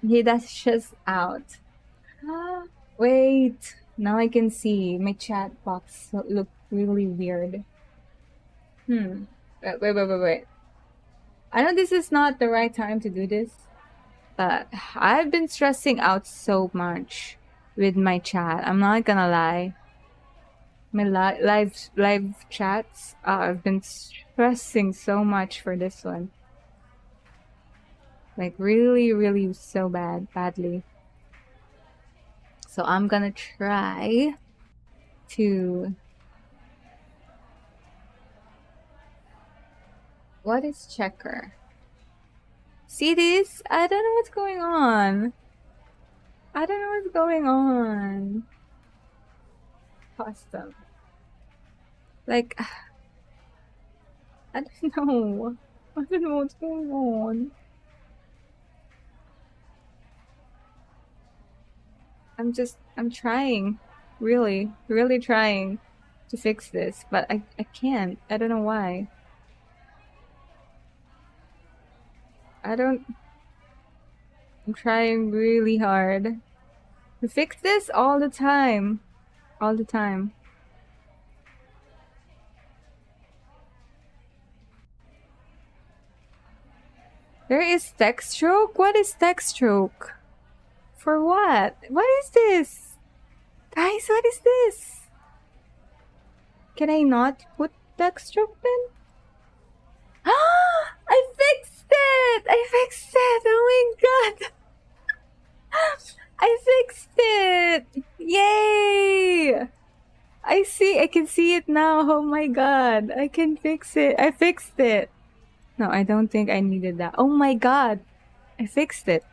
He dashes out. Wait. Now I can see. My chat box look really weird. Wait. I know this is not the right time to do this, but I've been stressing out so much with my chat. I'm not gonna lie. My live chats, I've been stressing so much for this one. Like really so badly. So I'm gonna try to... What is checker? See this? I don't know what's going on. Custom. Like, I don't know. I don't know what's going on. I'm trying. Really trying to fix this, but I can't. I don't know why. I'm trying really hard to fix this all the time. There is text stroke? What is text stroke? For what? What is this? Guys, what is this? Can I not put text stroke then? I fixed it! Oh my god! I fixed it! Yay! I can see it now. Oh my god. I can fix it. I fixed it. No, I don't think I needed that. Oh my god. I fixed it.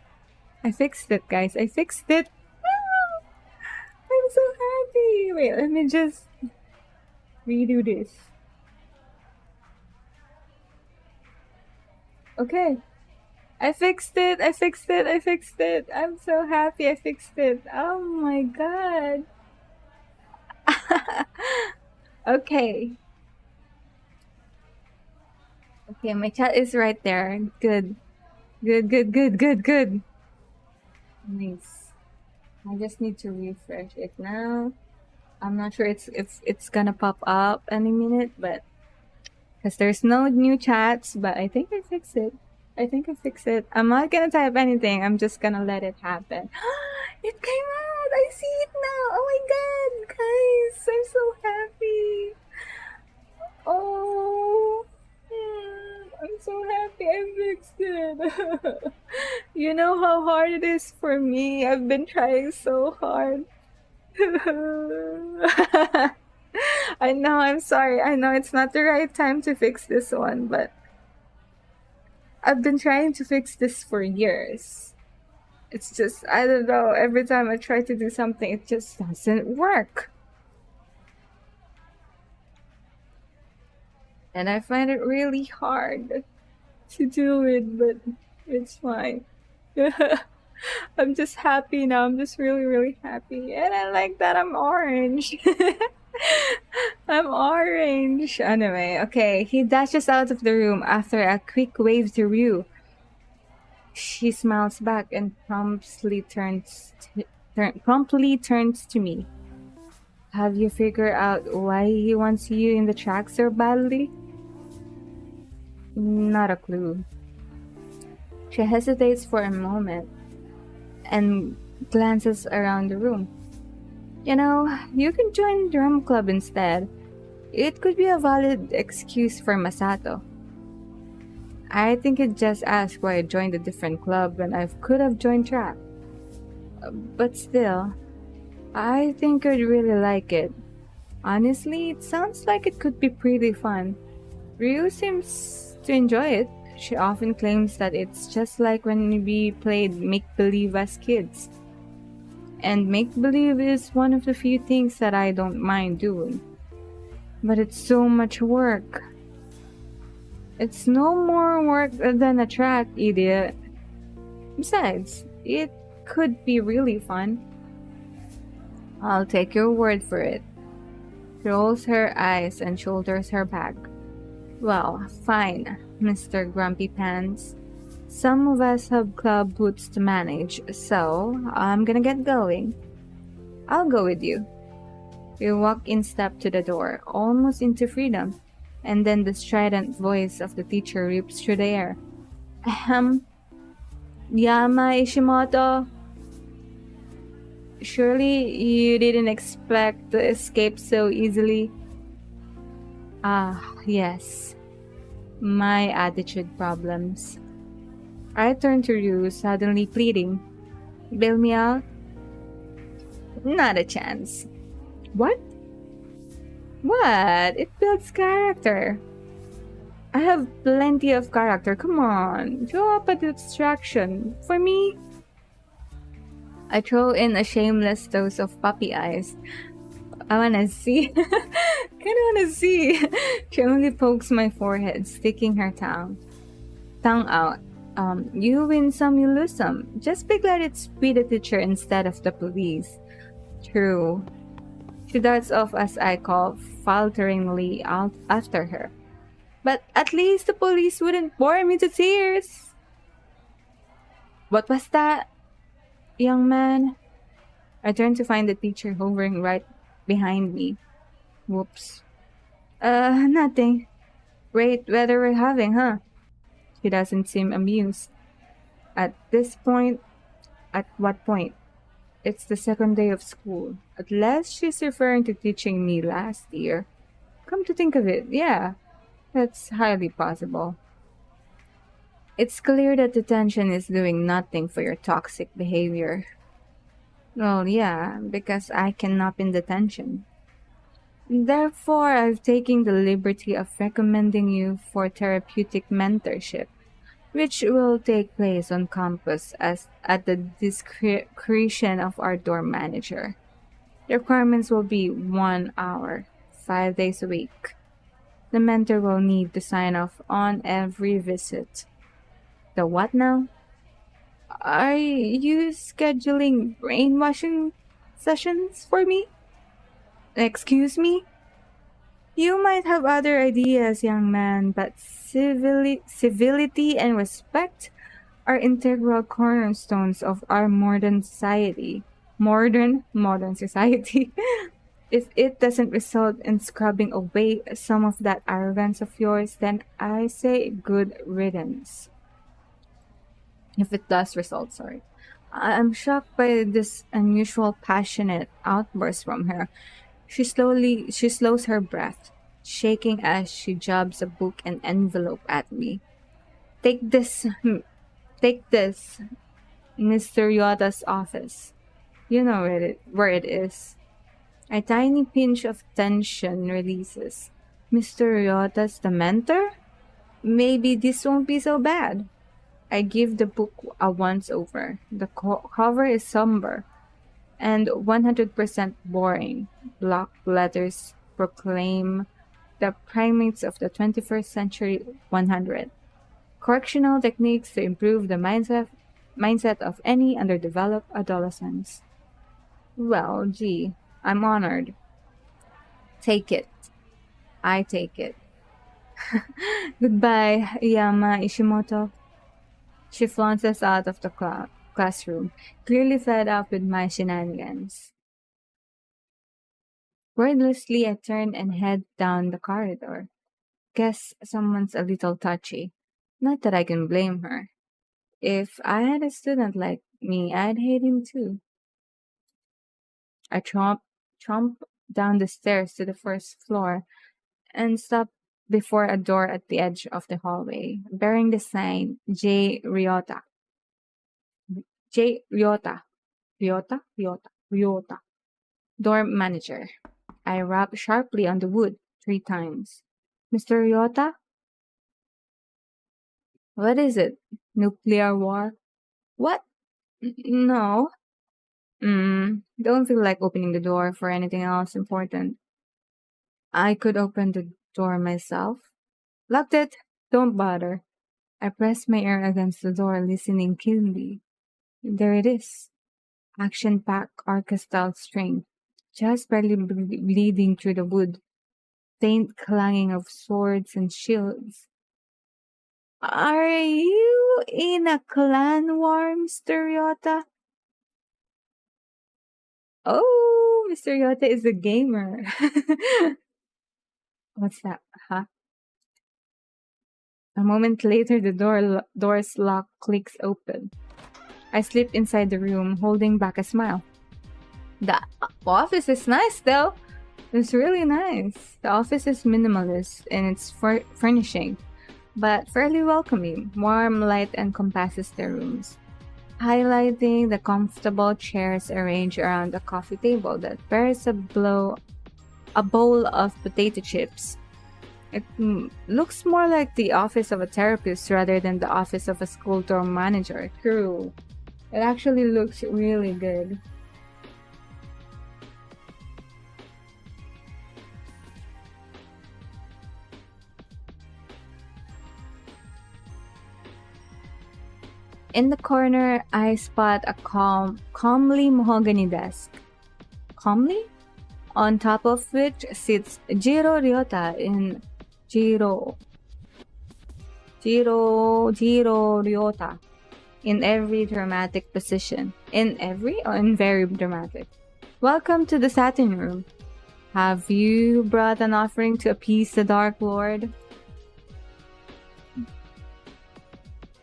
Guys. I fixed it. I'm so happy. Wait, let me just redo this. Okay. I fixed it. I'm so happy I fixed it. Oh my god. Okay. Okay, my chat is right there. Good. Nice. I just need to refresh it now. I'm not sure it's gonna pop up any minute, but because there's no new chats, but I think I fixed it. I'm not gonna type anything. I'm just gonna let it happen. It came out! I see it now! Oh my god! Guys, I'm so happy! Oh! I'm so happy I fixed it! You know how hard it is for me. I've been trying so hard. I know, I'm sorry. I know it's not the right time to fix this one, but I've been trying to fix this for years. It's just, I don't know, every time I try to do something, it just doesn't work. And I find it really hard to do it, but it's fine. I'm just happy now. I'm just really, really happy. And I like that I'm orange. I'm orange. Anyway, okay. He dashes out of the room after a quick wave to Ryu. She smiles back and promptly turns to me. Have you figured out why he wants you in the track so badly? Not a clue. She hesitates for a moment and glances around the room. You know, you can join drum club instead. It could be a valid excuse for Masato. I think it just asked why I joined a different club when I could have joined track. But still, I think I'd really like it. Honestly, it sounds like it could be pretty fun. Ryu seems to enjoy it. She often claims that it's just like when we played make-believe as kids. And make-believe is one of the few things that I don't mind doing. But it's so much work. It's no more work than a track, idiot. Besides, it could be really fun. I'll take your word for it. She rolls her eyes and shoulders her bag. Well, fine, Mr. Grumpy Pants. Some of us have club boots to manage, so I'm gonna get going. I'll go with you. We walk in step to the door, almost into freedom, and then the strident voice of the teacher rips through the air. Ahem. Yama Ishimoto. Surely you didn't expect to escape so easily. Ah, yes. My attitude problems. I turn to Ryu, suddenly pleading. Bail me out? Not a chance. What? What? It builds character. I have plenty of character. Come on. Show up a distraction. For me, I throw in a shameless dose of puppy eyes. I wanna see. Kinda wanna see. She only pokes my forehead, sticking her tongue out. You win some, you lose some. Just be glad it's be the teacher instead of the police. True. She darts off as I call falteringly out after her. But at least the police wouldn't bore me to tears. What was that, young man? I turn to find the teacher hovering right behind me. Whoops. Nothing. Great weather we're having, huh? She doesn't seem amused. At what point? It's the second day of school. Unless she's referring to teaching me last year. Come to think of it, yeah, that's highly possible. It's clear that detention is doing nothing for your toxic behavior. Well, yeah, because I can nap in detention. Therefore, I've taken the liberty of recommending you for therapeutic mentorship, which will take place on campus as at the discretion of our dorm manager. The requirements will be 1 hour, 5 days a week. The mentor will need to sign off on every visit. The what now? Are you scheduling brainwashing sessions for me? Excuse me? You might have other ideas, young man, but civility and respect are integral cornerstones of our modern society. Modern society. If it doesn't result in scrubbing away some of that arrogance of yours, then I say good riddance. If it does result, sorry. I'm shocked by this unusual passionate outburst from her. She slows her breath, shaking as she jabs a book and envelope at me. Take this, take this, Mr. Yoda's office. You know where it is. A tiny pinch of tension releases. Mr. Yoda's the mentor? Maybe this won't be so bad. I give the book a once over. The cover is somber and 100% boring. Block letters proclaim the primates of the 21st century 100. Correctional techniques to improve the mindset of any underdeveloped adolescents. Well, gee, I'm honored. Take it. I take it. Goodbye, Yama Ishimoto. She flaunches out of the classroom, clearly fed up with my shenanigans. Wordlessly, I turn and head down the corridor. Guess someone's a little touchy. Not that I can blame her. If I had a student like me, I'd hate him too. I tromp down the stairs to the first floor and stop before a door at the edge of the hallway, bearing the sign J. Ryota. J. Ryota. Ryota? Ryota. Ryota. Dorm manager. I rap sharply on the wood 3 times. Mr. Ryota? What is it? Nuclear war? What? No. Don't feel like opening the door for anything else important. I could open the door myself. Locked it. Don't bother. I press my ear against the door, listening keenly. There it is. Action-packed orchestral string, just barely bleeding through the wood. Faint clanging of swords and shields. Are you in a clan war, Mr. Ryota? Oh, Mr. Ryota is a gamer. What's that? Huh? A moment later, the door's lock clicks open. I slip inside the room, holding back a smile. The office is nice, though. It's really nice. The office is minimalist in its furnishing, but fairly welcoming. Warm light encompasses the rooms, highlighting the comfortable chairs arranged around the coffee table that bears a bowl of potato chips. It looks more like the office of a therapist rather than the office of a school dorm manager. True. It actually looks really good. In the corner, I spot a calmly mahogany desk. Calmly? On top of which sits Jiro Ryota in Jiro Ryota in every dramatic position. In every or in very dramatic. Welcome to the Satin Room. Have you brought an offering to appease the Dark Lord?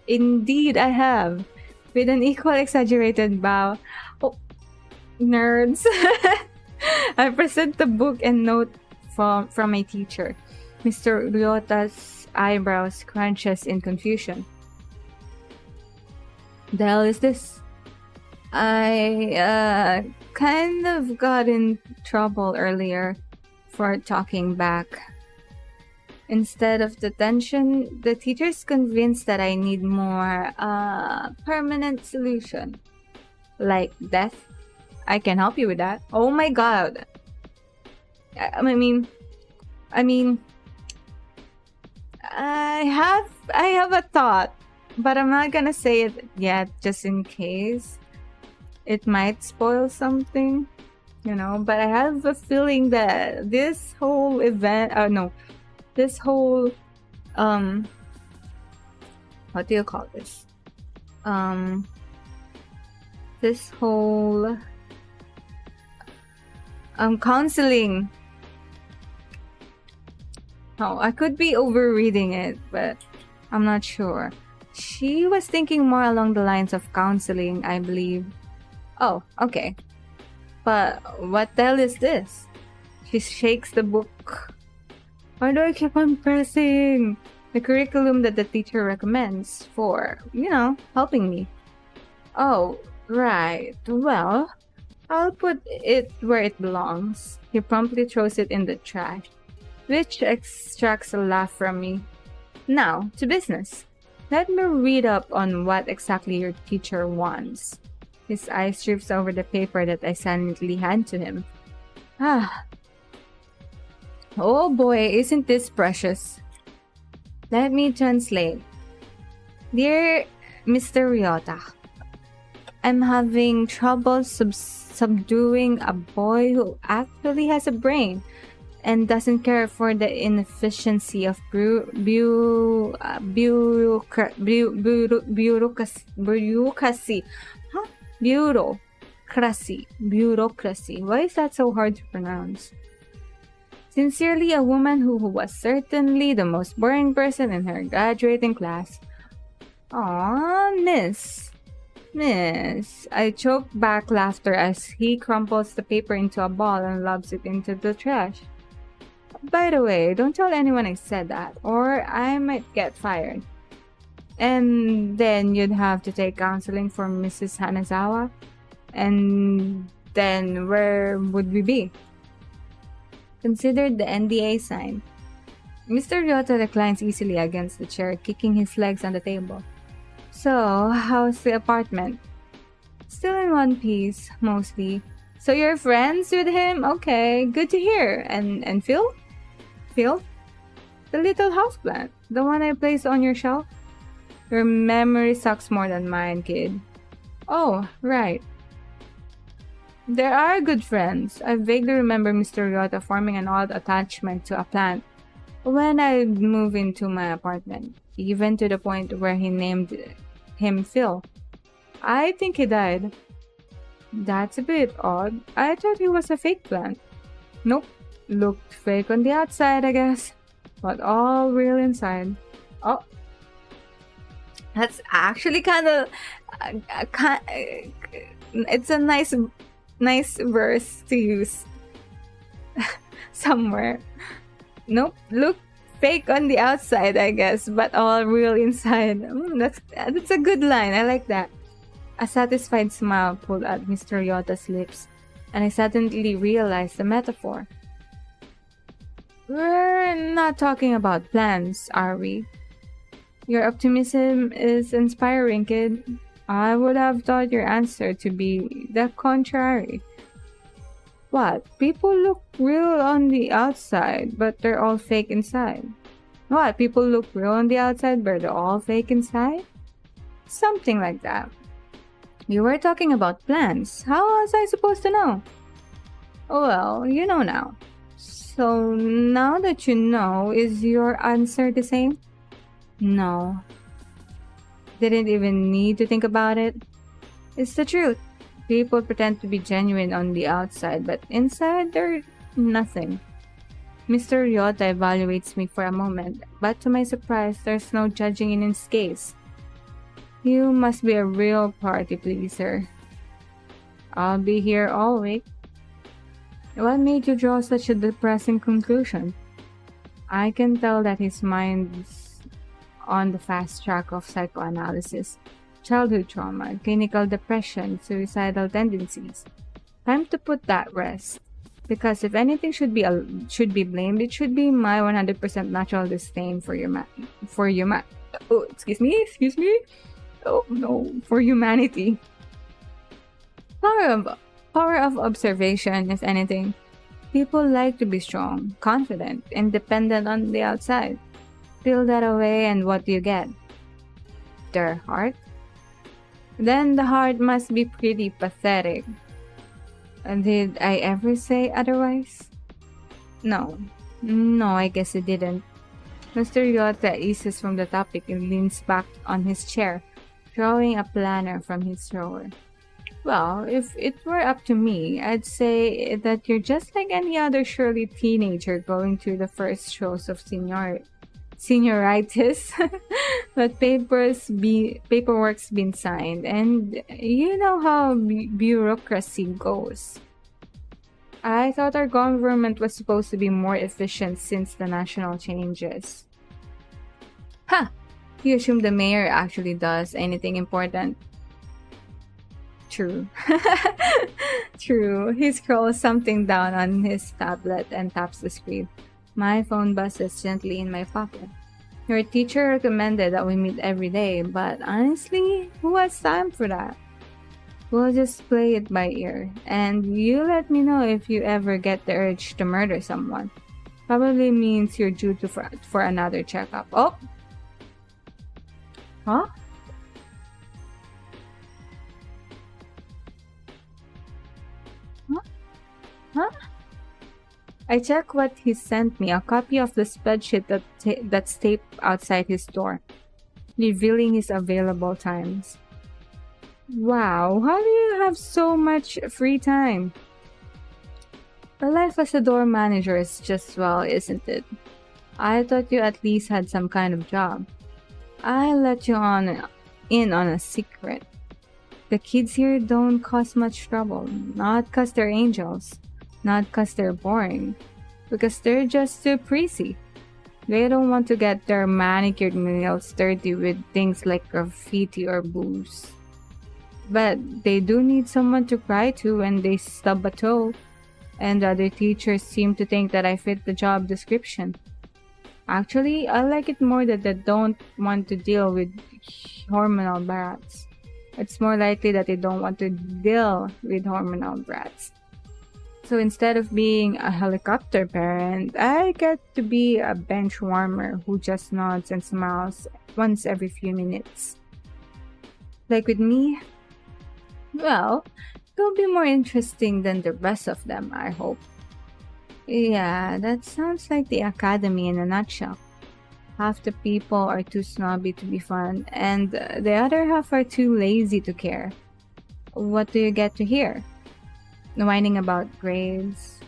Indeed, I have. With an equal exaggerated bow. Oh, nerds. I present the book and note from my teacher. Mr. Ryota's eyebrows crunches in confusion. The hell is this? I kind of got in trouble earlier for talking back. Instead of detention, the teacher's convinced that I need more permanent solution. Like death. I can help you with that. Oh my god. I mean I have a thought, but I'm not gonna say it yet just in case. It might spoil something, but I have a feeling that this whole event this whole what do you call this? This whole counseling. Oh, I could be overreading it, but I'm not sure. She was thinking more along the lines of counseling, I believe. Oh, okay. But what the hell is this? She shakes the book. Why do I keep on pressing? The curriculum that the teacher recommends for, helping me. Oh, right. Well, I'll put it where it belongs. He promptly throws it in the trash, which extracts a laugh from me. Now, to business. Let me read up on what exactly your teacher wants. His eyes drifts over the paper that I silently hand to him. Oh boy, isn't this precious? Let me translate. Dear Mr. Ryota, I'm having trouble subduing a boy who actually has a brain and doesn't care for the inefficiency of bureaucracy. Huh? Bureaucracy. Why is that so hard to pronounce? Sincerely, a woman who was certainly the most boring person in her graduating class. Aw, Miss. I choke back laughter as he crumples the paper into a ball and lobs it into the trash. By the way, don't tell anyone I said that, or I might get fired. And then you'd have to take counseling for Mrs. Hanazawa. And then where would we be? Considered the NDA sign. Mr. Ryota reclines easily against the chair, kicking his legs on the table. So, how's the apartment? Still in one piece, mostly. So you're friends with him? Okay, good to hear. And Phil? Phil? The little houseplant. The one I placed on your shelf? Your memory sucks more than mine, kid. Oh, right. There are good friends. I vaguely remember Mr. Ryota forming an odd attachment to a plant when I moved into my apartment, even to the point where he named him Phil. I think he died. That's a bit odd. I thought he was a fake plant. Nope. Looked fake on the outside, I guess, but all real inside. Oh, that's actually kind of it's a nice verse to use somewhere. Nope, look fake on the outside, I guess, but all real inside. That's a good line. I like that. A satisfied smile pulled at Mr. Yota's lips, and I suddenly realized the metaphor. We're not talking about plans, are we? Your optimism is inspiring, kid. I would have thought your answer to be the contrary. What? People look real on the outside, but they're all fake inside. What? People look real on the outside, but they're all fake inside? Something like that. You were talking about plans. How was I supposed to know? Well, you know now. So now that you know, is your answer the same? No. Didn't even need to think about it. It's the truth. People pretend to be genuine on the outside, but inside they're nothing. Mr. Ryota evaluates me for a moment, but to my surprise, there's no judging in his gaze. You must be a real party pleaser. I'll be here all week. What made you draw such a depressing conclusion? I can tell that his mind's on the fast track of psychoanalysis, childhood trauma, clinical depression, suicidal tendencies. Time to put that rest. Because if anything should be blamed, it should be my 100% natural disdain for humanity. Power of observation, if anything. People like to be strong, confident, independent on the outside. Peel that away and what do you get? Their heart? Then the heart must be pretty pathetic. Did I ever say otherwise? No, I guess it didn't. Mr. Ryota eases from the topic and leans back on his chair, drawing a planner from his drawer. Well, if it were up to me, I'd say that you're just like any other Shirley teenager going through the first shows of senioritis. But paperwork's been signed, and you know how bureaucracy goes. I thought our government was supposed to be more efficient since the national changes. Ha! You assume the mayor actually does anything important. True. True. He scrolls something down on his tablet and taps the screen. My phone buzzes gently in my pocket. Your teacher recommended that we meet every day, but honestly, who has time for that? We'll just play it by ear, and you let me know if you ever get the urge to murder someone. Probably means you're due for another checkup. Oh! Huh? Huh? I check what he sent me, a copy of the spreadsheet that's taped outside his door, revealing his available times. Wow, how do you have so much free time? The life as a door manager is just swell, isn't it? I thought you at least had some kind of job. I let you on in on a secret. The kids here don't cause much trouble. Not 'cause they're angels. Not 'cause they're boring. Because they're just too prissy. They don't want to get their manicured nails dirty with things like graffiti or booze. But they do need someone to cry to when they stub a toe. And other teachers seem to think that I fit the job description. Actually, I like it more that they don't want to deal with hormonal brats. It's more likely that they don't want to deal with hormonal brats. So instead of being a helicopter parent, I get to be a bench warmer who just nods and smiles once every few minutes. Like with me, well, it'll be more interesting than the rest of them, I hope. Yeah, that sounds like the academy in a nutshell. Half the people are too snobby to be fun, and the other half are too lazy to care. What do you get to hear? Whining about grades,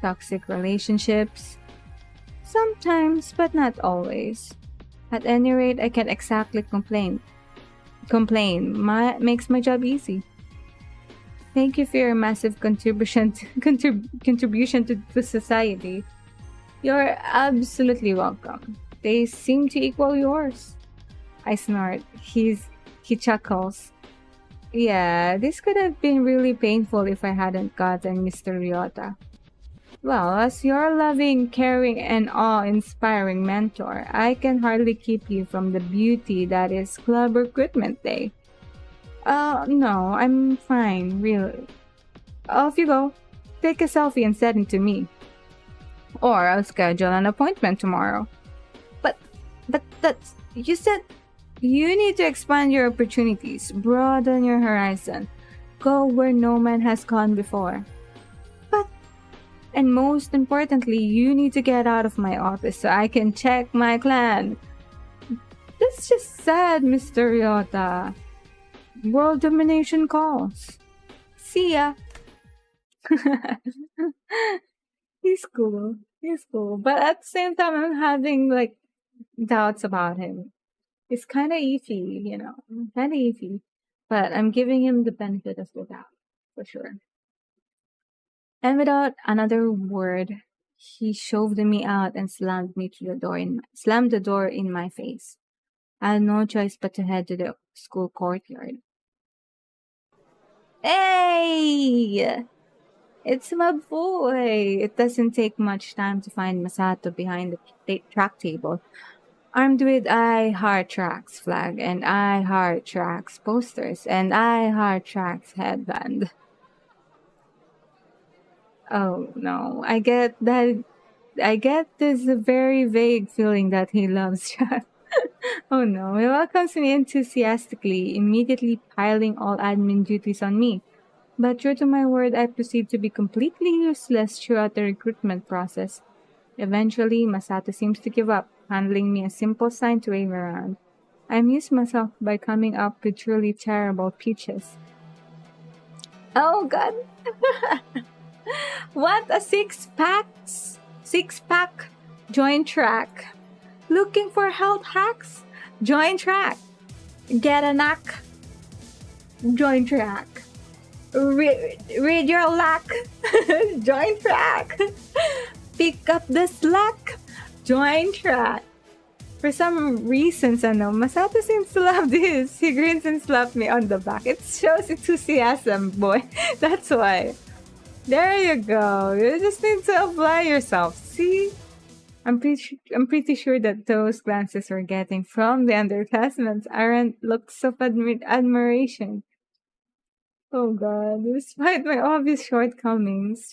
toxic relationships. Sometimes, but not always. At any rate, I can exactly complain. Makes my job easy. Thank you for your massive contribution to society. You're absolutely welcome. They seem to equal yours. I snort. He chuckles. Yeah, this could have been really painful if I hadn't gotten Mr. Ryota. Well, as your loving, caring, and awe-inspiring mentor, I can hardly keep you from the beauty that is Club Recruitment Day. No, I'm fine, really. Off you go. Take a selfie and send it to me. Or I'll schedule an appointment tomorrow. But, you said you need to expand your opportunities, broaden your horizon, go where no man has gone before. But, and most importantly, you need to get out of my office so I can check my clan. That's just sad, Mr. Ryota. World domination calls. See ya. He's cool. He's cool. But at the same time, I'm having like doubts about him. He's kind of iffy, kind of iffy. But I'm giving him the benefit of the doubt, for sure. And without another word, he shoved me out and slammed the door in my face. I had no choice but to head to the school courtyard. Hey! It's my boy! It doesn't take much time to find Masato behind the track table, armed with I Heart Tracks flag and I Heart Tracks posters and I Heart Tracks headband. Oh no, I get this very vague feeling that he loves track. Oh no, he welcomes me enthusiastically, immediately piling all admin duties on me. But true to my word, I proceed to be completely useless throughout the recruitment process. Eventually, Masato seems to give up, handling me a simple sign to wave around. I amuse myself by coming up with truly terrible pitches. Oh god! What a six-pack? Join track. Looking for health hacks? Join track. Get a knack? Join track. Read your lack? Join track. Pick up the slack? Join track. For some reasons, Masato seems to love this. He grins and slaps me on the back. It shows enthusiasm, boy. That's why. There you go. You just need to apply yourself. See? I'm pretty sure that those glances we're getting from the underclassmen aren't looks of admiration. Oh god, despite my obvious shortcomings,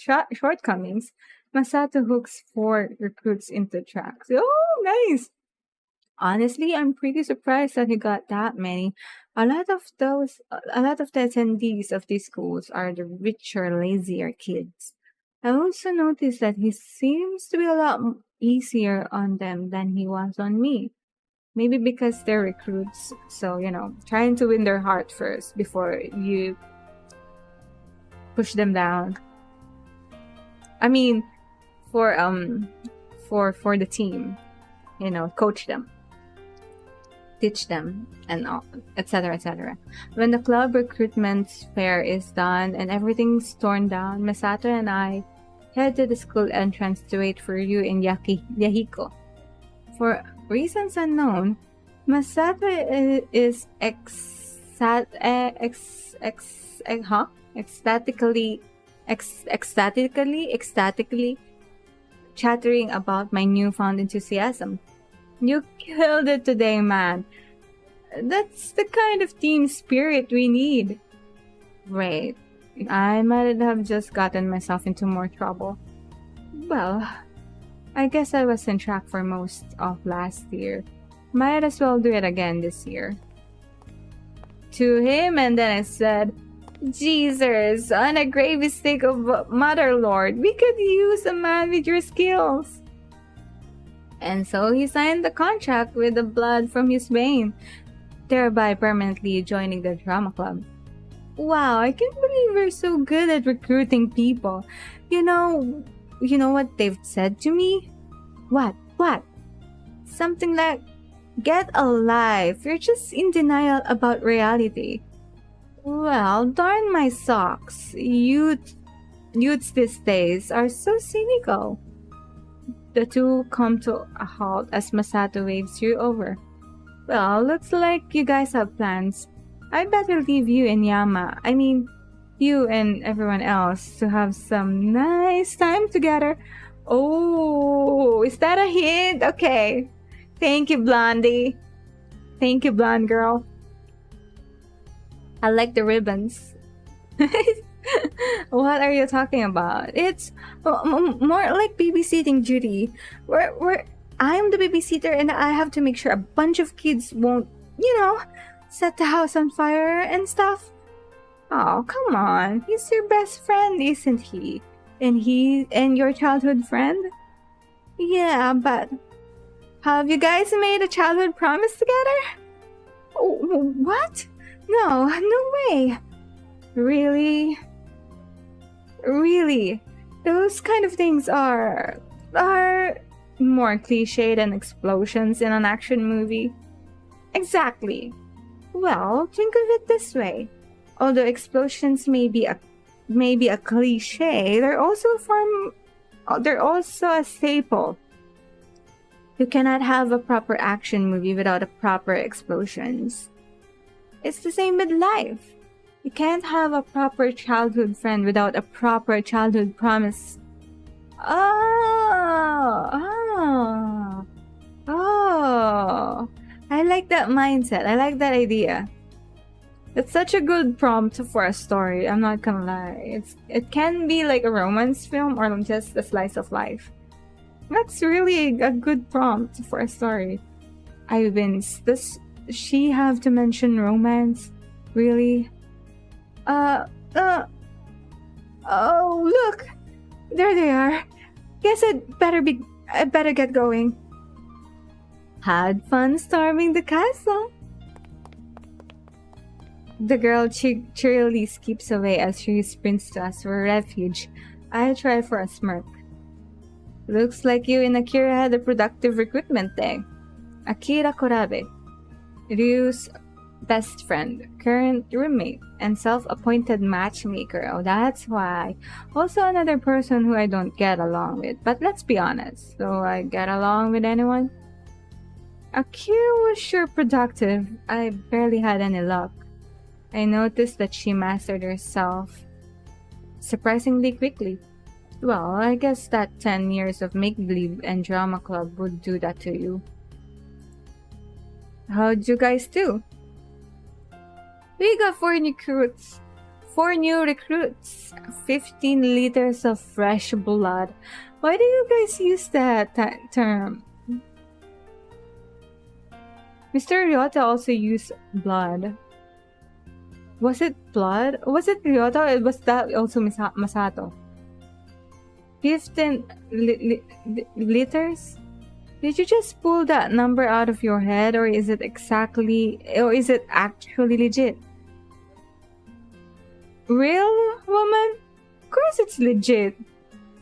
Masato hooks 4 recruits into tracks. Oh, nice! Honestly, I'm pretty surprised that he got that many. A lot of the attendees of these schools are the richer, lazier kids. I also noticed that he seems to be a lot easier on them than he was on me. Maybe because they're recruits, so trying to win their heart first before you push them down. I mean, for the team, coach them, teach them, and all, etc., etc. When the club recruitment fair is done and everything's torn down, Masato and I head to the school entrance to wait for you in Yahiko. For reasons unknown, Masato is ecstatically chattering about my newfound enthusiasm. You killed it today, man. That's the kind of team spirit we need. Wait, I might have just gotten myself into more trouble. Well, I guess I was in track for most of last year. Might as well do it again this year. To him, and then I said, Jesus, on a gravy stick of Mother Lord, we could use a man with your skills. And so he signed the contract with the blood from his vein, thereby permanently joining the drama club. Wow, I can't believe we're so good at recruiting people. You know what they've said to me? What? Something like, get a life, you're just in denial about reality. Well, darn my socks. Youths these days are so cynical. The two come to a halt as Masato waves you over. Well, looks like you guys have plans. I better leave you and you and everyone else to have some nice time together. Oh, is that a hint? Okay. Thank you, Blondie. Thank you, blonde girl. I like the ribbons. What are you talking about? It's more like babysitting duty. Where I'm the babysitter and I have to make sure a bunch of kids won't, set the house on fire and stuff. Oh, come on. He's your best friend, isn't he? And your childhood friend? Yeah, but have you guys made a childhood promise together? Oh, what? No way. Really? Those kind of things are more cliche than explosions in an action movie. Exactly. Well, think of it this way. Although explosions may be a cliche, they're also a staple. You cannot have a proper action movie without a proper explosions. It's the same with life. You can't have a proper childhood friend without a proper childhood promise. Oh. I like that mindset. I like that idea. It's such a good prompt for a story, I'm not gonna lie. It can be like a romance film or just a slice of life. That's really a good prompt for a story. Does she have to mention romance? Really? Oh, look! There they are. Guess I better get going. Had fun storming the castle. The girl cheerily skips away as she sprints to us for refuge. I try for a smirk. Looks like you and Akira had a productive recruitment day. Akira Korabe, Ryu's best friend, current roommate, and self-appointed matchmaker. Oh, that's why. Also another person who I don't get along with. But let's be honest, do I get along with anyone? Akira was sure productive. I barely had any luck. I noticed that she mastered herself surprisingly quickly. Well, I guess that 10 years of make-believe and drama club would do that to you. How'd you guys do? We got 4 new recruits. 15 liters of fresh blood. Why do you guys use that term? Mr. Ryota also used blood. Was it blood? Was it Ryota or was that also Masato? 15 liters? Did you just pull that number out of your head, or is it actually legit? Real, woman? Of course it's legit.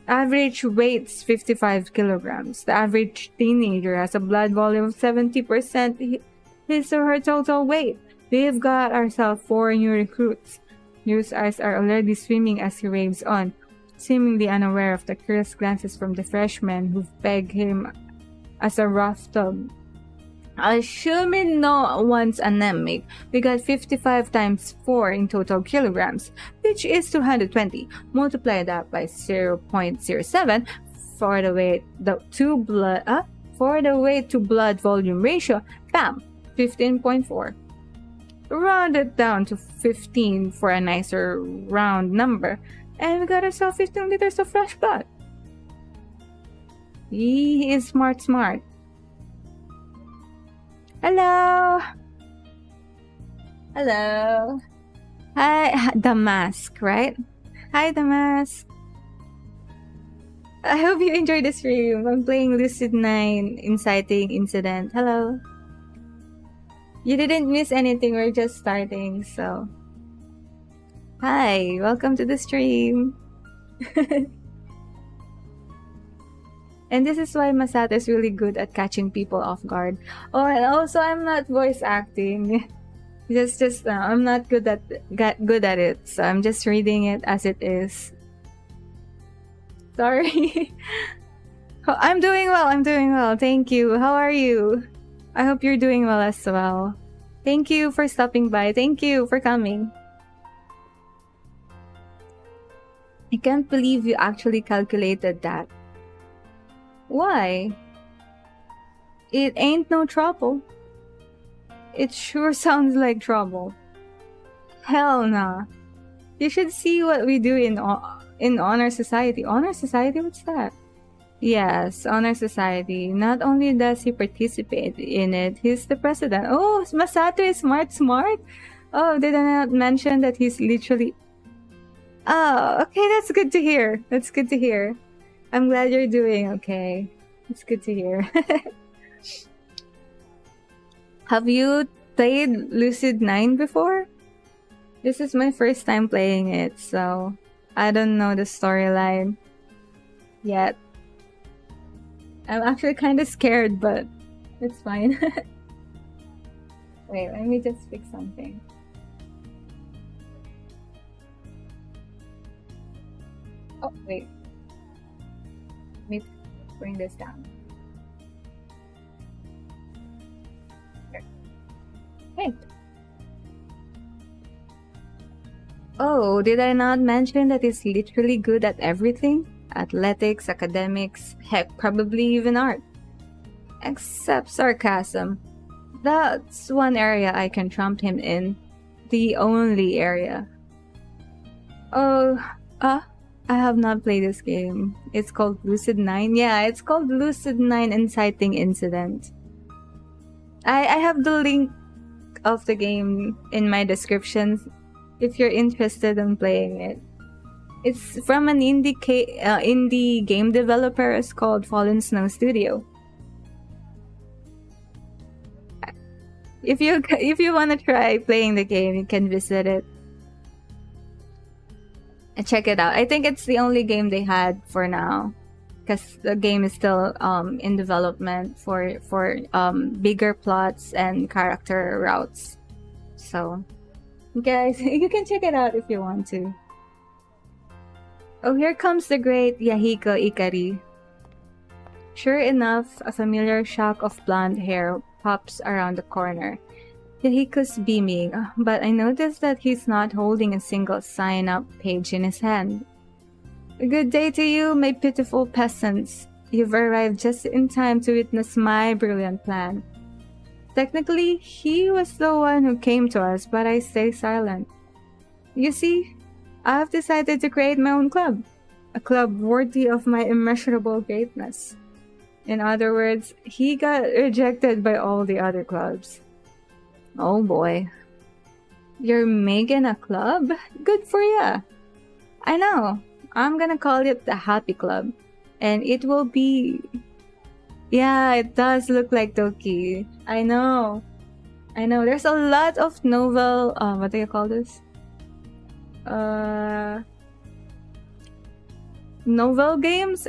Average weight's 55 kilograms. The average teenager has a blood volume of 70% his or her total weight. We've got ourselves 4 new recruits. News eyes are already swimming as he raves on, seemingly unaware of the curious glances from the freshmen who've pegged him as a rough tub. Assuming no one's anemic, we got 55 times 4 in total kilograms, which is 220. Multiply that by 0.07 for the weight to blood volume ratio. Bam, 15.4. Round it down to 15 for a nicer round number, and we got ourselves 15 liters of fresh blood. He is smart. Hello. Hi, Damask, right? Hi, Damask. I hope you enjoyed the stream. I'm playing Lucid9, Inciting Incident. Hello. You didn't miss anything, we're just starting, so... Hi, welcome to the stream. And this is why Masato is really good at catching people off guard. Oh, and also I'm not voice acting. I'm not good at it, so I'm just reading it as it is. Sorry. I'm doing well. Thank you. How are you? I hope you're doing well as well. Thank you for stopping by. Thank you for coming. I can't believe you actually calculated that. Why? It ain't no trouble. It sure sounds like trouble. Hell nah. You should see what we do in Honor Society. Honor Society? What's that? Yes, Honor Society. Not only does he participate in it, he's the president. Oh, Masato is smart. Oh, did I not mention that he's literally... Oh, okay, that's good to hear. I'm glad you're doing okay. It's good to hear. Have you played Lucid9 before? This is my first time playing it, so I don't know the storyline yet. I'm actually kind of scared, but it's fine. Wait, let me just fix something. Oh, wait. Let me bring this down. Hey. Oh, did I not mention that he's literally good at everything? Athletics, academics, heck, probably even art. Except sarcasm. That's one area I can trump him in. The only area. Oh, I have not played this game. It's called Lucid9. Yeah, it's called Lucid9 Inciting Incident. I have the link of the game in my description if you're interested in playing it. It's from an indie game developer. It's called Fallen Snow Studio. If you want to try playing the game, you can visit it and check it out. I think it's the only game they had for now, because the game is still in development for bigger plots and character routes. So, guys, you can check it out if you want to. Oh, here comes the great Yahiko Ikari. Sure enough, a familiar shock of blonde hair pops around the corner. Yahiko's beaming, but I notice that he's not holding a single sign-up page in his hand. Good day to you, my pitiful peasants. You've arrived just in time to witness my brilliant plan. Technically, he was the one who came to us, but I stay silent. You see, I've decided to create my own club. A club worthy of my immeasurable greatness. In other words, he got rejected by all the other clubs. Oh boy. You're making a club? Good for ya. I know. I'm gonna call it the Happy Club. And it will be... Yeah, it does look like Doki. I know. There's a lot of novel... what do you call this? Novel games?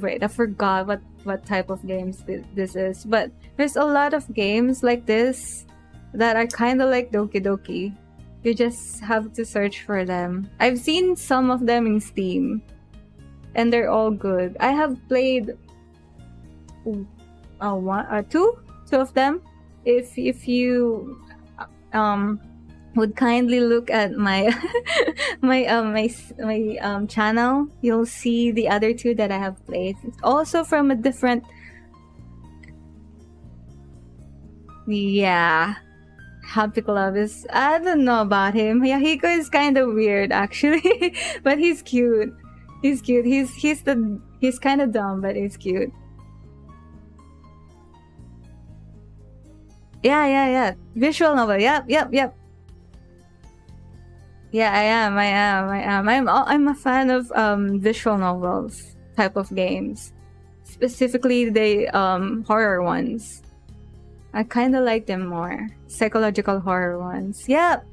Wait, I forgot what type of games this is. But there's a lot of games like this that are kind of like Doki Doki. You just have to search for them. I've seen some of them in Steam, and they're all good. I have played two of them. If you would kindly look at my my channel, you'll see the other two that I have played. It's also from a different... Yeah. Happy Club is... I don't know about him. Yahiko is kind of weird, actually. But he's cute. He's cute. He's kind of dumb, but he's cute. Yeah. Visual novel. Yep. Yeah, I am. I'm a fan of visual novels type of games. Specifically the horror ones. I kind of like them more. Psychological horror ones. Yep.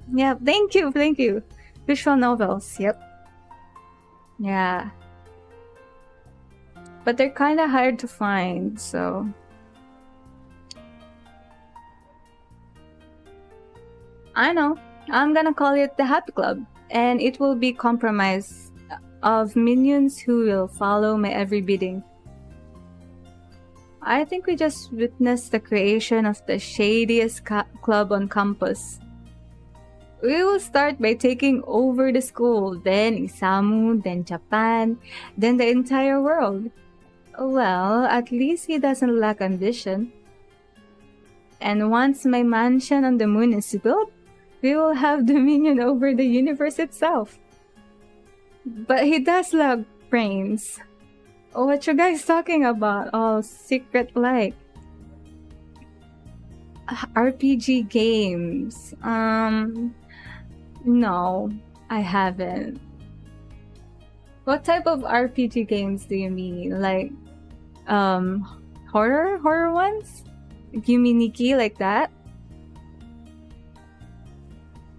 Thank you. Visual novels. Yep. Yeah. But they're kind of hard to find, so... I know. I'm gonna call it the Happy Club. And it will be comprised of minions who will follow my every bidding. I think we just witnessed the creation of the shadiest club on campus. We will start by taking over the school, then Isamu, then Japan, then the entire world. Well, at least he doesn't lack ambition. And once my mansion on the moon is built, we will have dominion over the universe itself. But he does lack brains. What you guys talking about? All secret like RPG games? No, I haven't. What type of RPG games do you mean? Like horror ones? You mean Nikki like that?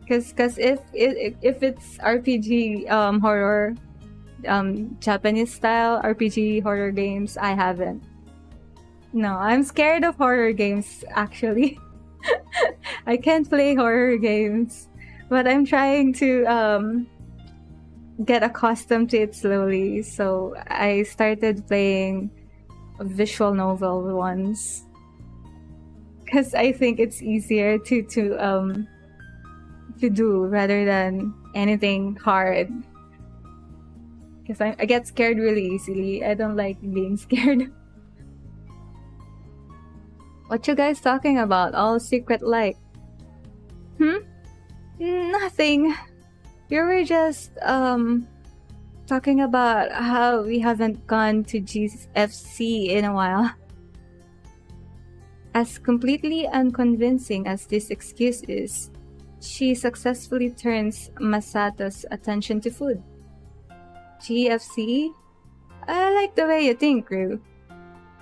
Cause if it's RPG horror, Japanese style RPG horror games, I haven't. No, I'm scared of horror games actually. I can't play horror games, but I'm trying to get accustomed to it slowly. So I started playing visual novel ones because I think it's easier to do rather than anything hard. Because I get scared really easily. I don't like being scared. What you guys talking about? All secret like? Nothing. You were just talking about how we haven't gone to GFC in a while. As completely unconvincing as this excuse is, she successfully turns Masato's attention to food. GFC? I like the way you think, Rue.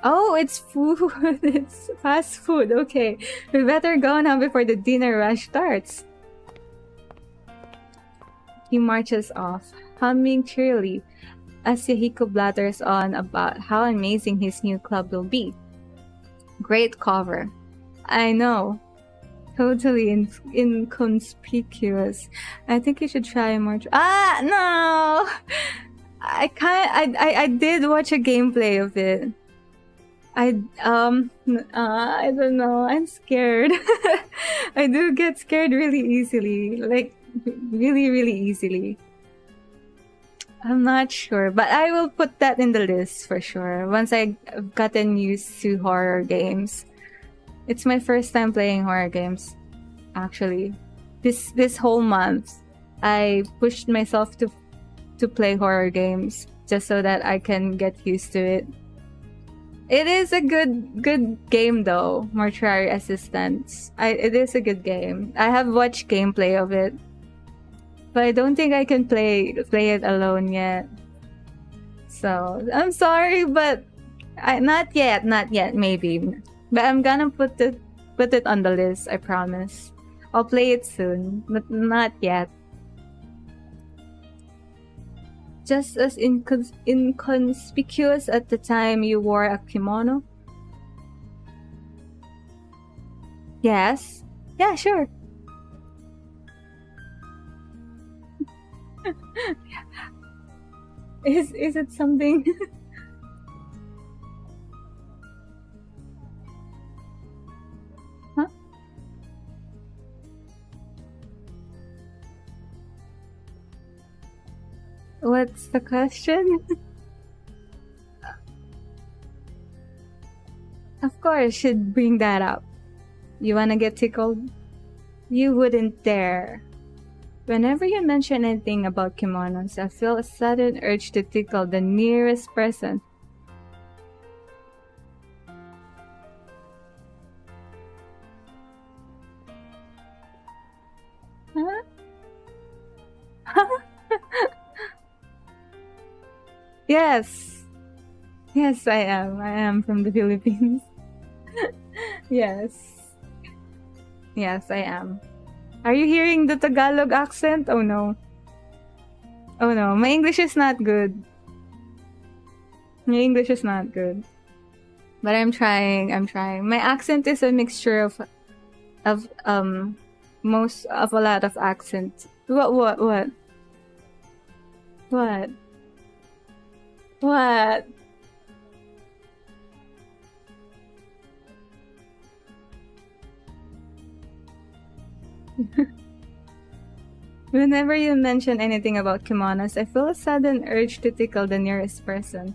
Oh, it's food. It's fast food. Okay, we better go now before the dinner rush starts. He marches off, humming cheerily as Yahiko blathers on about how amazing his new club will be. Great cover. I know. Totally inconspicuous. I think you should try more. No! I did watch a gameplay of it. I don't know. I'm scared. I do get scared really easily. Like, really easily. I'm not sure, but I will put that in the list for sure. Once I've gotten used to horror games. It's my first time playing horror games, actually. This whole month, I pushed myself to play horror games just so that I can get used to it. It is a good game though, Mortuary Assistants. It is a good game. I have watched gameplay of it, but I don't think I can play it alone yet. So I'm sorry, but not yet, maybe. But I'm gonna put it on the list. I promise. I'll play it soon, but not yet. Just as inconspicuous at the time you wore a kimono? Yes. Yeah, sure. Is it something? Huh? What's the question? Of course, should bring that up. You wanna get tickled? You wouldn't dare. Whenever you mention anything about kimonos, I feel a sudden urge to tickle the nearest person. Huh? Yes. Yes, I am. I am from the Philippines. Yes. Yes, I am. Are you hearing the Tagalog accent? Oh no. Oh no, my English is not good. My English is not good. But I'm trying. My accent is a mixture of most of a lot of accents. What? What? Whenever you mention anything about kimonos, I feel a sudden urge to tickle the nearest person.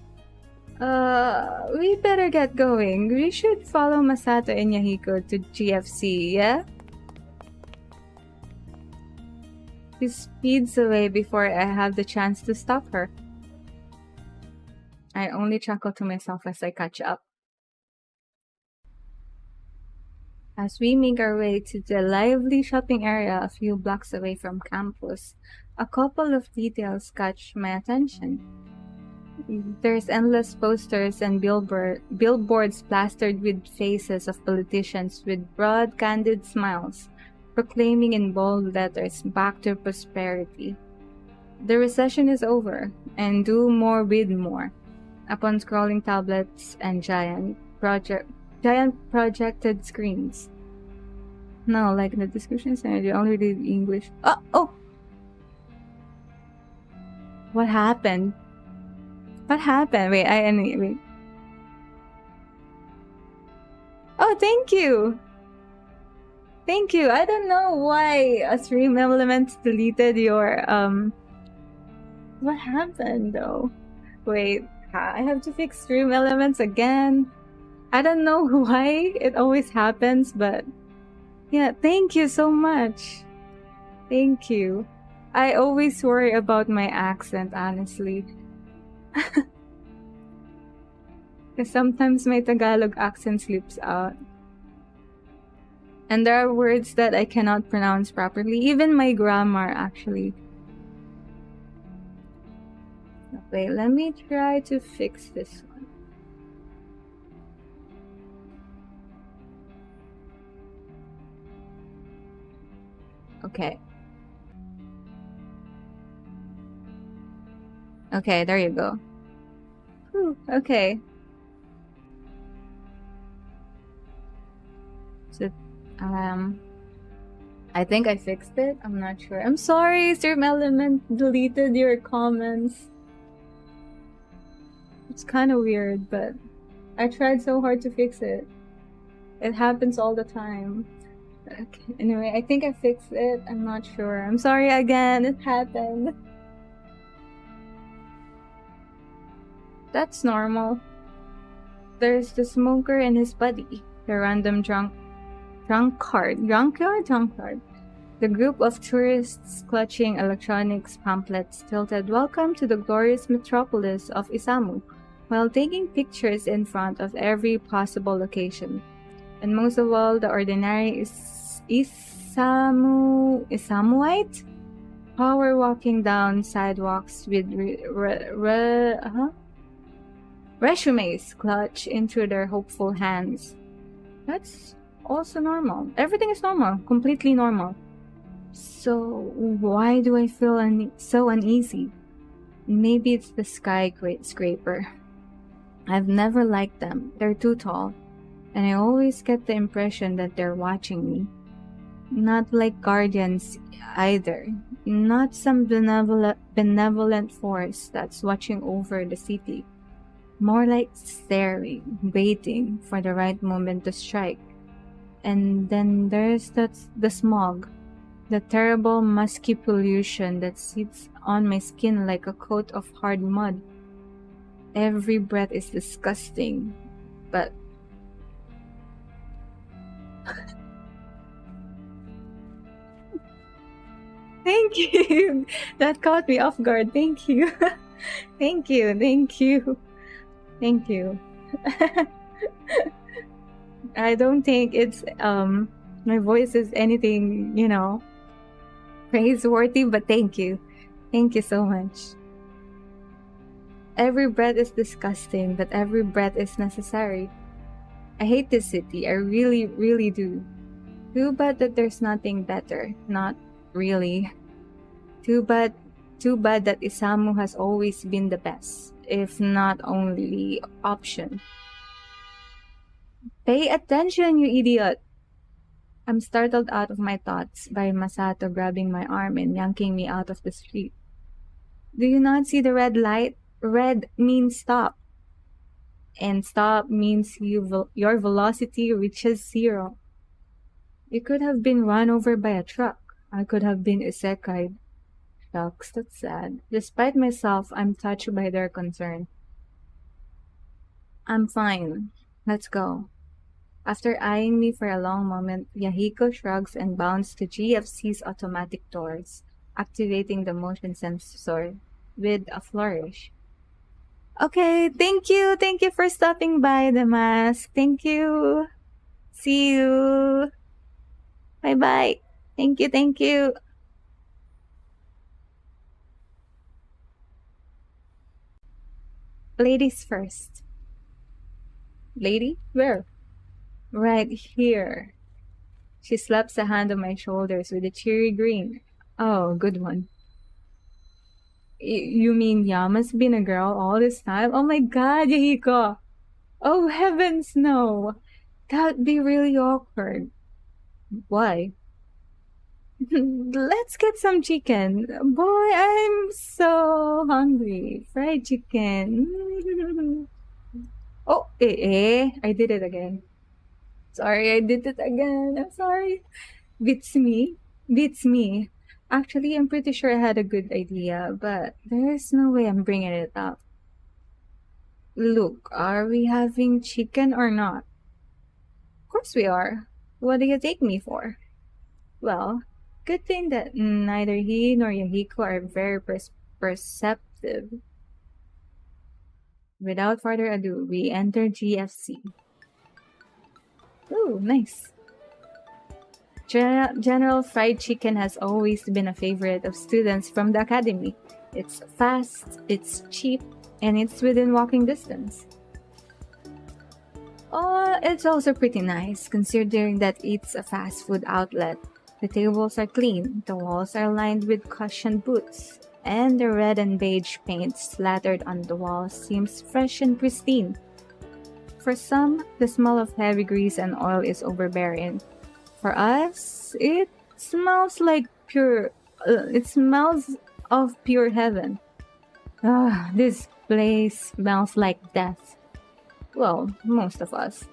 We better get going. We should follow Masato and Yahiko to GFC, yeah? She speeds away before I have the chance to stop her. I only chuckle to myself as I catch up. As we make our way to the lively shopping area a few blocks away from campus, a couple of details catch my attention. There's endless posters and billboards plastered with faces of politicians with broad, candid smiles, proclaiming in bold letters, "Back to prosperity." The recession is over, and do more with more. Upon scrolling tablets and giant projected screens. No, like the description said, you only read English. Oh! What happened? What happened? Wait. Oh, thank you! Thank you! I don't know why a Stream Elements deleted your, What happened, though? Wait, I have to fix Stream Elements again? I don't know why it always happens, but yeah, thank you so much. Thank you. I always worry about my accent, honestly. Because sometimes my Tagalog accent slips out. And there are words that I cannot pronounce properly, even my grammar, actually. Wait, let me try to fix this one. Okay. Okay, there you go. Whew, okay. So, I think I fixed it. I'm not sure. I'm sorry, Stream Element deleted your comments. It's kind of weird, but I tried so hard to fix it. It happens all the time. Okay. Anyway, I think I fixed it. I'm not sure. I'm sorry again. It happened. That's normal. There's the smoker and his buddy, the random drunkard. The group of tourists clutching electronics pamphlets tilted "Welcome to the glorious metropolis of Isamu," while taking pictures in front of every possible location. And most of all, the ordinary Isamuite power walking down sidewalks with Resumes clutch into their hopeful hands. That's also normal. Everything is normal, completely normal. So why do I feel so uneasy? Maybe it's the skyscraper. I've never liked them. They're too tall. And I always get the impression that they're watching me. Not like guardians either. Not some benevolent force that's watching over the city. More like staring, waiting for the right moment to strike. And then there's the smog. The terrible musky pollution that sits on my skin like a coat of hard mud. Every breath is disgusting, but thank you. That caught me off guard. Thank you. Thank you. Thank you. Thank you. I don't think it's my voice is anything, praiseworthy, but thank you. Thank you so much. Every breath is disgusting, but every breath is necessary. I hate this city. I really, really do. Too bad that there's nothing better. Not really. Too bad that Isamu has always been the best, if not only option. Pay attention, you idiot! I'm startled out of my thoughts by Masato grabbing my arm and yanking me out of the street. Do you not see the red light? Red means stop. And stop means your velocity reaches 0. You could have been run over by a truck. I could have been isekai'd. Shucks, that's sad. Despite myself, I'm touched by their concern. I'm fine. Let's go. After eyeing me for a long moment, Yahiko shrugs and bounds to GFC's automatic doors, activating the motion sensor with a flourish. Okay, thank you. Thank you for stopping by, the mask. Thank you. See you. Bye-bye. Thank you, thank you. Ladies first. Lady? Where? Right here. She slaps a hand on my shoulders with a cheery grin. Oh, good one. You mean Yama's been a girl all this time? Oh my god, Yahiko! Oh heavens, no! That'd be really awkward. Why? Let's get some chicken. Boy, I'm so hungry. Fried chicken. Oh, I did it again. Sorry, I did it again. I'm sorry. Beats me. Beats me. Actually, I'm pretty sure I had a good idea, but there's no way I'm bringing it up. Look, are we having chicken or not? Of course we are. What do you take me for? Well, good thing that neither he nor Yahiko are very perceptive. Without further ado, we enter GFC. Ooh, nice. General Fried Chicken has always been a favorite of students from the academy. It's fast, it's cheap, and it's within walking distance. Oh, it's also pretty nice, considering that it's a fast food outlet. The tables are clean, the walls are lined with cushioned booths, and the red and beige paint splattered on the walls seems fresh and pristine. For some, the smell of heavy grease and oil is overbearing. For us, it smells like it smells of pure heaven. This place smells like death. Well, most of us.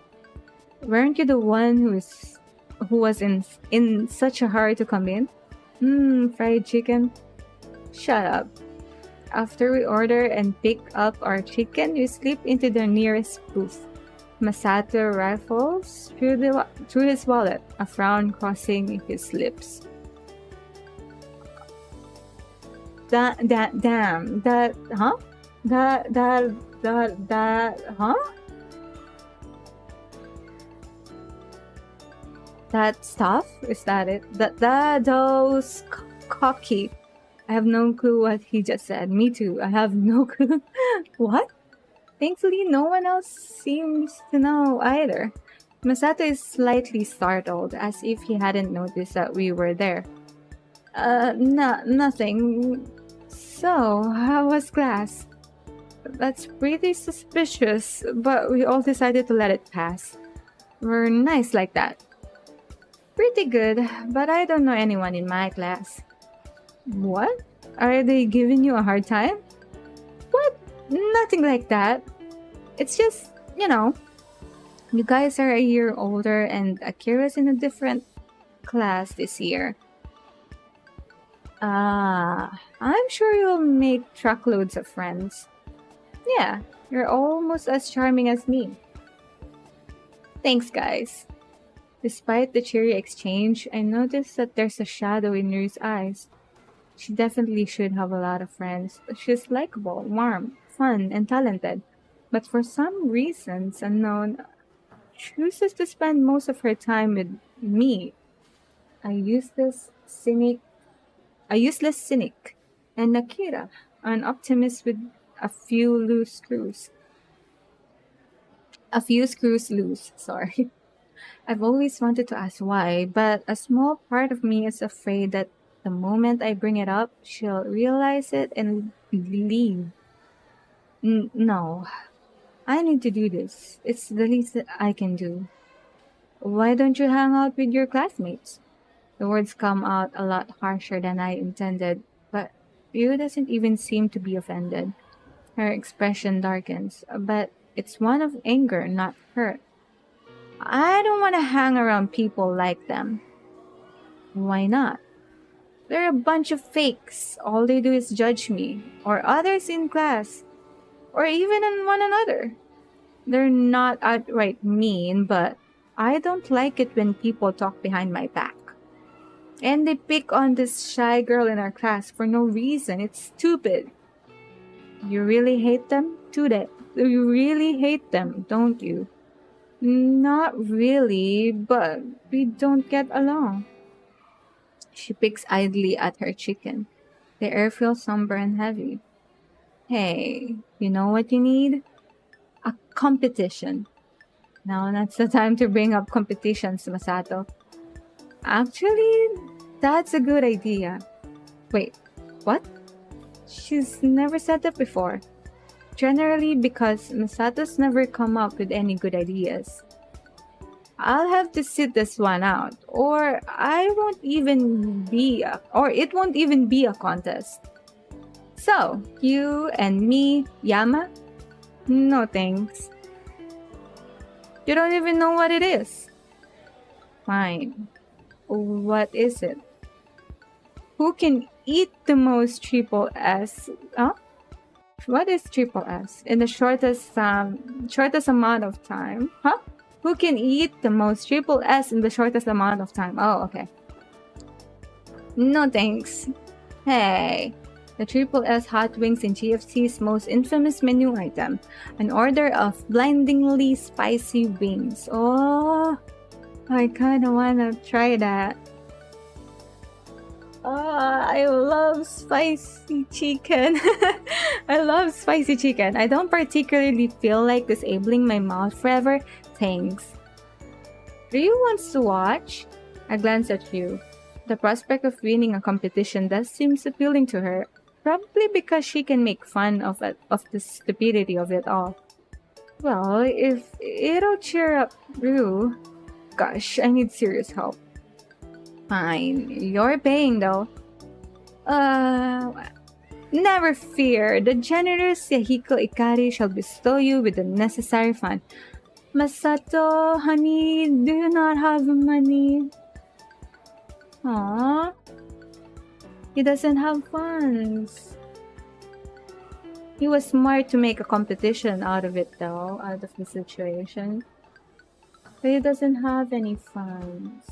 Weren't you the one who was in such a hurry to come in? Fried chicken. Shut up. After we order and pick up our chicken, we slip into the nearest booth. Masato rifles through his wallet, a frown crossing his lips. Damn, huh? Huh? That stuff? Is that it? Those cocky. I have no clue what he just said. Me too. I have no clue. What? Thankfully, no one else seems to know either. Masato is slightly startled, as if he hadn't noticed that we were there. Nothing. So, how was class? That's pretty suspicious, but we all decided to let it pass. We're nice like that. Pretty good, but I don't know anyone in my class. What? Are they giving you a hard time? What? Nothing like that. It's just, you guys are a year older and Akira's in a different class this year. I'm sure you'll make truckloads of friends. Yeah, you're almost as charming as me. Thanks, guys. Despite the cheery exchange, I noticed that there's a shadow in Rue's eyes. She definitely should have a lot of friends. She's likable, warm, fun, and talented. But for some reasons unknown, chooses to spend most of her time with me, a useless cynic, and Akira, an optimist with a few loose screws. A few screws loose, sorry. I've always wanted to ask why, but a small part of me is afraid that the moment I bring it up, she'll realize it and leave. No, I need to do this. It's the least that I can do. Why don't you hang out with your classmates? The words come out a lot harsher than I intended, but Ryu doesn't even seem to be offended. Her expression darkens, but it's one of anger, not hurt. I don't want to hang around people like them. Why not? They're a bunch of fakes. All they do is judge me, or others in class, or even in one another. They're not outright mean, but I don't like it when people talk behind my back. And they pick on this shy girl in our class for no reason. It's stupid. You really hate them? You really hate them, don't you? Not really, but we don't get along. She picks idly at her chicken. The air feels somber and heavy. Hey, you know what you need? A competition. Now that's the time to bring up competitions, Masato. Actually, that's a good idea. Wait, what? She's never said that before. Generally because Masato's never come up with any good ideas. I'll have to sit this one out, or it won't even be a contest. So, you and me, Yama? No thanks. You don't even know what it is. Fine. What is it? Who can eat the most triple S? Huh? What is triple S? In the shortest amount of time? Huh? Who can eat the most triple S in the shortest amount of time? Oh, okay. No thanks. Hey, the triple S hot wings in GFC's most infamous menu item. An order of blindingly spicy wings. Oh, I kinda wanna try that. I love spicy chicken. I love spicy chicken. I don't particularly feel like disabling my mouth forever. Thanks. Ryu wants to watch? I glance at Ryu. The prospect of winning a competition does seem appealing to her, probably because she can make fun of the stupidity of it all. Well, if it'll cheer up Ryu, gosh, I need serious help. Fine, you're paying though. Never fear. The generous Yahiko Ikari shall bestow you with the necessary fund. Masato, honey, do you not have money? Aww. He doesn't have funds. He was smart to make a competition out of it though, out of the situation. But he doesn't have any funds.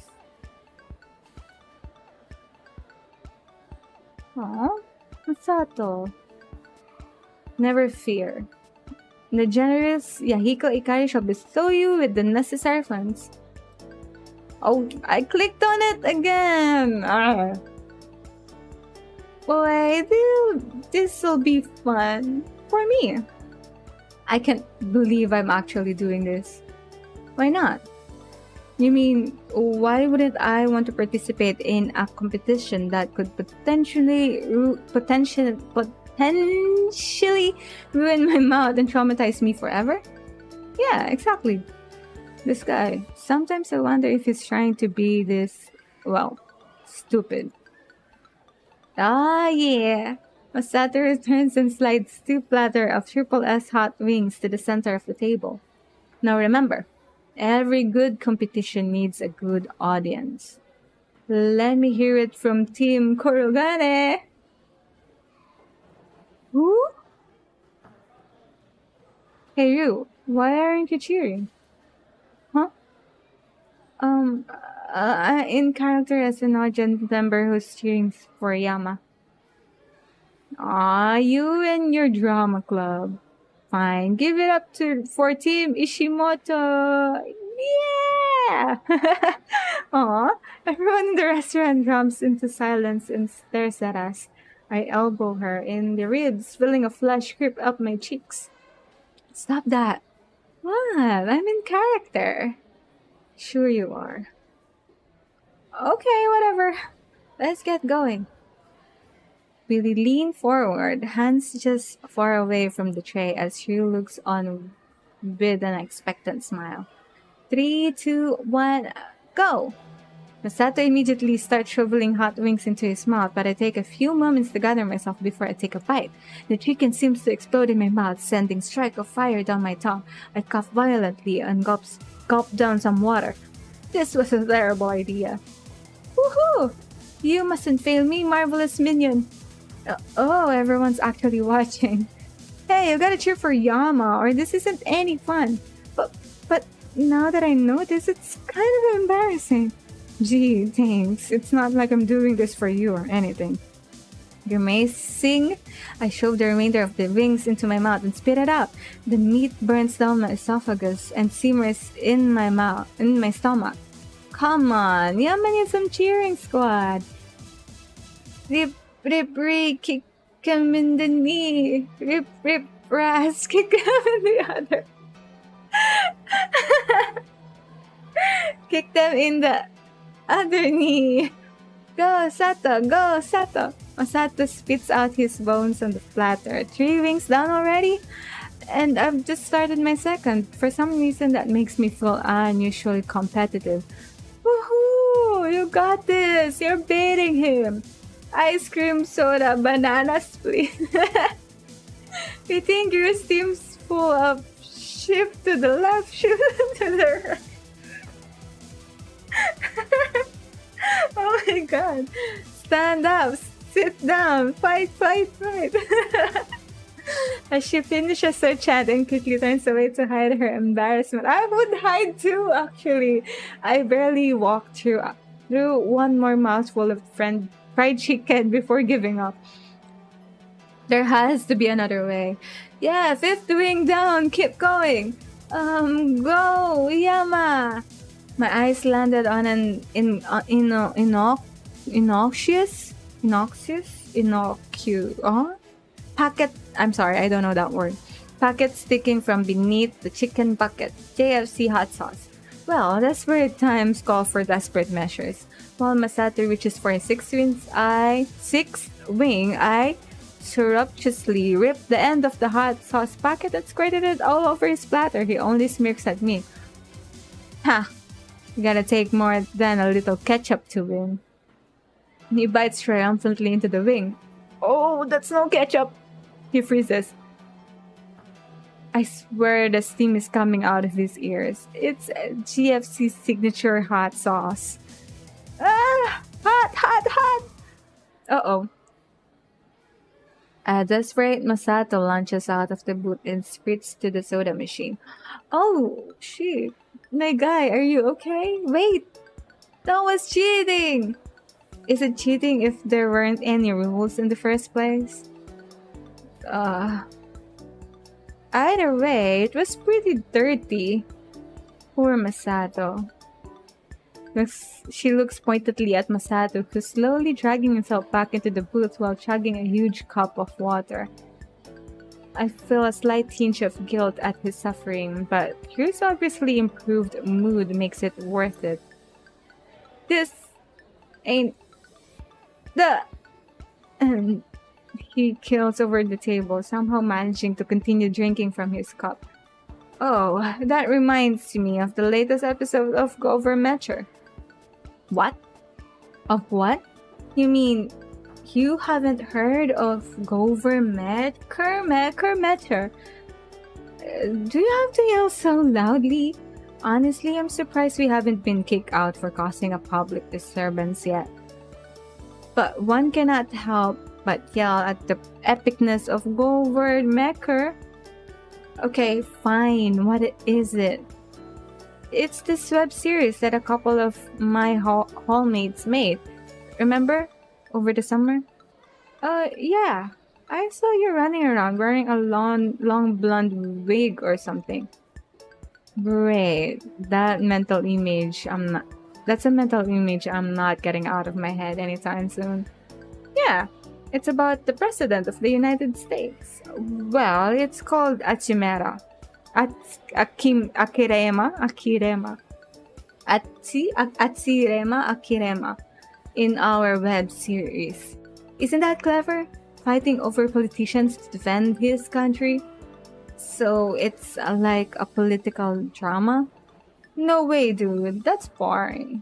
Aww, Masato. Never fear. The generous Yahiko Ikari shall bestow you with the necessary funds. Oh, I clicked on it again! Boy, this'll be fun. For me. I can't believe I'm actually doing this. Why not? You mean, why wouldn't I want to participate in a competition that could potentially ruin my mouth and traumatize me forever? Yeah, exactly. This guy. Sometimes I wonder if he's trying to be this, well, stupid. Ah, yeah. Masato returns and slides 2 platter of triple S hot wings to the center of the table. Now remember, every good competition needs a good audience. Let me hear it from Team Korogane. Who? Hey you, why aren't you cheering? Huh? Um, in character as an audience member who's cheering for Yama. Ah, you and your drama club. Fine, give it up for Team Ishimoto. Yeah! Aw, everyone in the restaurant drops into silence and stares at us. I elbow her in the ribs, feeling a flush creep up my cheeks. Stop that. What? I'm in character. Sure you are. Okay, whatever. Let's get going. We lean forward, hands just far away from the tray as she looks on with an expectant smile. 3, 2, 1, go! Masato immediately starts shoveling hot wings into his mouth, but I take a few moments to gather myself before I take a bite. The chicken seems to explode in my mouth, sending strike of fire down my tongue. I cough violently and gulp down some water. This was a terrible idea. Woohoo! You mustn't fail me, marvelous minion. Oh, everyone's actually watching. Hey, you gotta cheer for Yama, or this isn't any fun. But now that I know this, it's kind of embarrassing. Gee, thanks. It's not like I'm doing this for you or anything. Grimacing, I shove the remainder of the wings into my mouth and spit it out. The meat burns down my esophagus and simmers in my stomach. Come on, Yama needs some cheering, squad. Rip, kick him in the knee. Rip, ras, kick him in the other. Kick them in the other knee. Go, Sato, go, Sato. Masato spits out his bones on the platter. 3 wings down already? And I've just started my second. For some reason, that makes me feel unusually competitive. Woohoo! You got this! You're baiting him! Ice cream, soda, bananas, please. You think your steam's full of shift to the left, shoot to the right. Oh my god. Stand up, sit down, fight. As she finishes her chant and quickly turns away to hide her embarrassment. I would hide too, actually. I barely walked through one more mouthful of fried chicken before giving up. There has to be another way. Yeah, 5th wing down, keep going. Go, Yama. My eyes landed on an innocuous packet. I'm sorry, I don't know that word. Packet sticking from beneath the chicken bucket. JFC hot sauce. Well, desperate times call for desperate measures. While Masato reaches for his 6th wing, I surreptitiously ripped the end of the hot sauce packet and squirted it all over his platter. He only smirks at me. Ha! You gotta take more than a little ketchup to win. He bites triumphantly into the wing. Oh, that's no ketchup! He freezes. I swear the steam is coming out of his ears. It's GFC's signature hot sauce. Ah! Hot! Uh-oh. A desperate Masato launches out of the booth and sprints to the soda machine. Oh, shit. My guy, are you okay? Wait! That was cheating! Is it cheating if there weren't any rules in the first place? Either way, it was pretty dirty. Poor Masato. She looks pointedly at Masato, who's slowly dragging himself back into the booth while chugging a huge cup of water. I feel a slight tinge of guilt at his suffering, but his obviously improved mood makes it worth it. This ain't the. And he kills over the table, somehow managing to continue drinking from his cup. Oh, that reminds me of the latest episode of Govermecher. What? Of what? You mean you haven't heard of Govermecher? Do you have to yell so loudly? Honestly, I'm surprised we haven't been kicked out for causing a public disturbance yet. But one cannot help but yell at the epicness of Govermecher. Okay, fine. What is it? It's this web series that a couple of my hallmates made. Remember? Over the summer? Yeah. I saw you running around wearing a long blonde wig or something. Great. That's a mental image I'm not getting out of my head anytime soon. Yeah. It's about the President of the United States. Well, it's called Achimera. Akirema in our web series. Isn't that clever? Fighting over politicians to defend his country? So it's like a political drama? No way, dude. That's boring.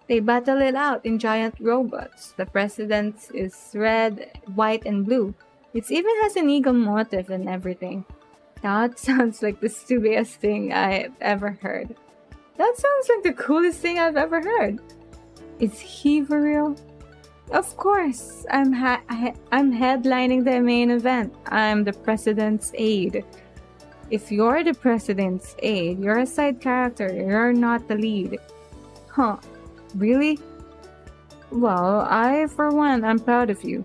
They battle it out in giant robots. The president is red, white, and blue. It even has an eagle motif and everything. That sounds like the stupidest thing I've ever heard. That sounds like the coolest thing I've ever heard. Is he for real? Of course. I'm headlining the main event. I'm the president's aide. If you're the president's aide, you're a side character. You're not the lead. Huh. Really? Well, for one, I'm proud of you.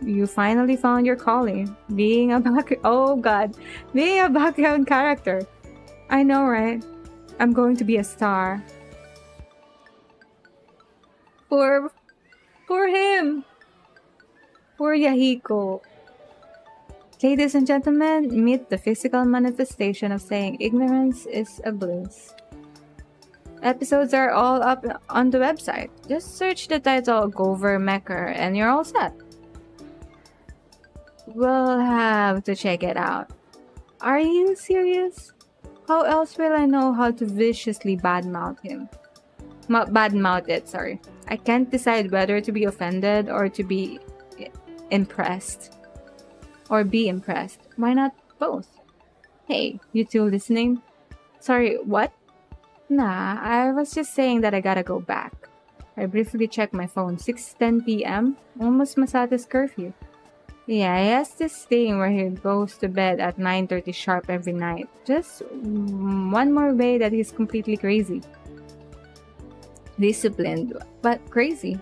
You finally found your calling. Being a background character. I know, right? I'm going to be a star. Poor him. Poor Yahiko. Ladies and gentlemen, meet the physical manifestation of saying ignorance is a bliss. Episodes are all up on the website. Just search the title Govermecher and you're all set. We'll have to check it out. Are you serious? How else will I know how to viciously badmouth him? Badmouth it, sorry. I can't decide whether to be offended or to be impressed. Or be impressed. Why not both? Hey, you two listening? Sorry, what? Nah, I was just saying that I gotta go back. I briefly checked my phone. 6:10 p.m. Almost Masata's curfew. Yeah, he has this thing where he goes to bed at 9:30 sharp every night. Just one more way that he's completely crazy. Disciplined, but crazy.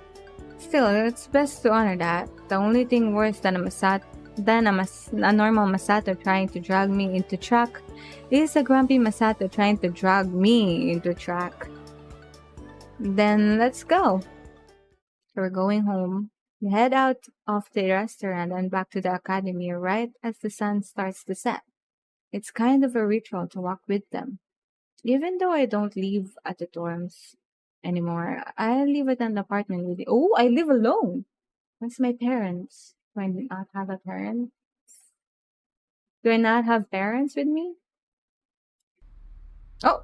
Still, it's best to honor that. The only thing worse than a normal Masato trying to drag me into track is a grumpy Masato trying to drag me into track. Then let's go. We're going home. We head out of the restaurant and back to the academy right as the sun starts to set. It's kind of a ritual to walk with them. Even though I don't live at the dorms anymore, I live at an apartment with. Oh, I live alone. Where's my parents? Do I not have a parent? Do I not have parents with me? Oh,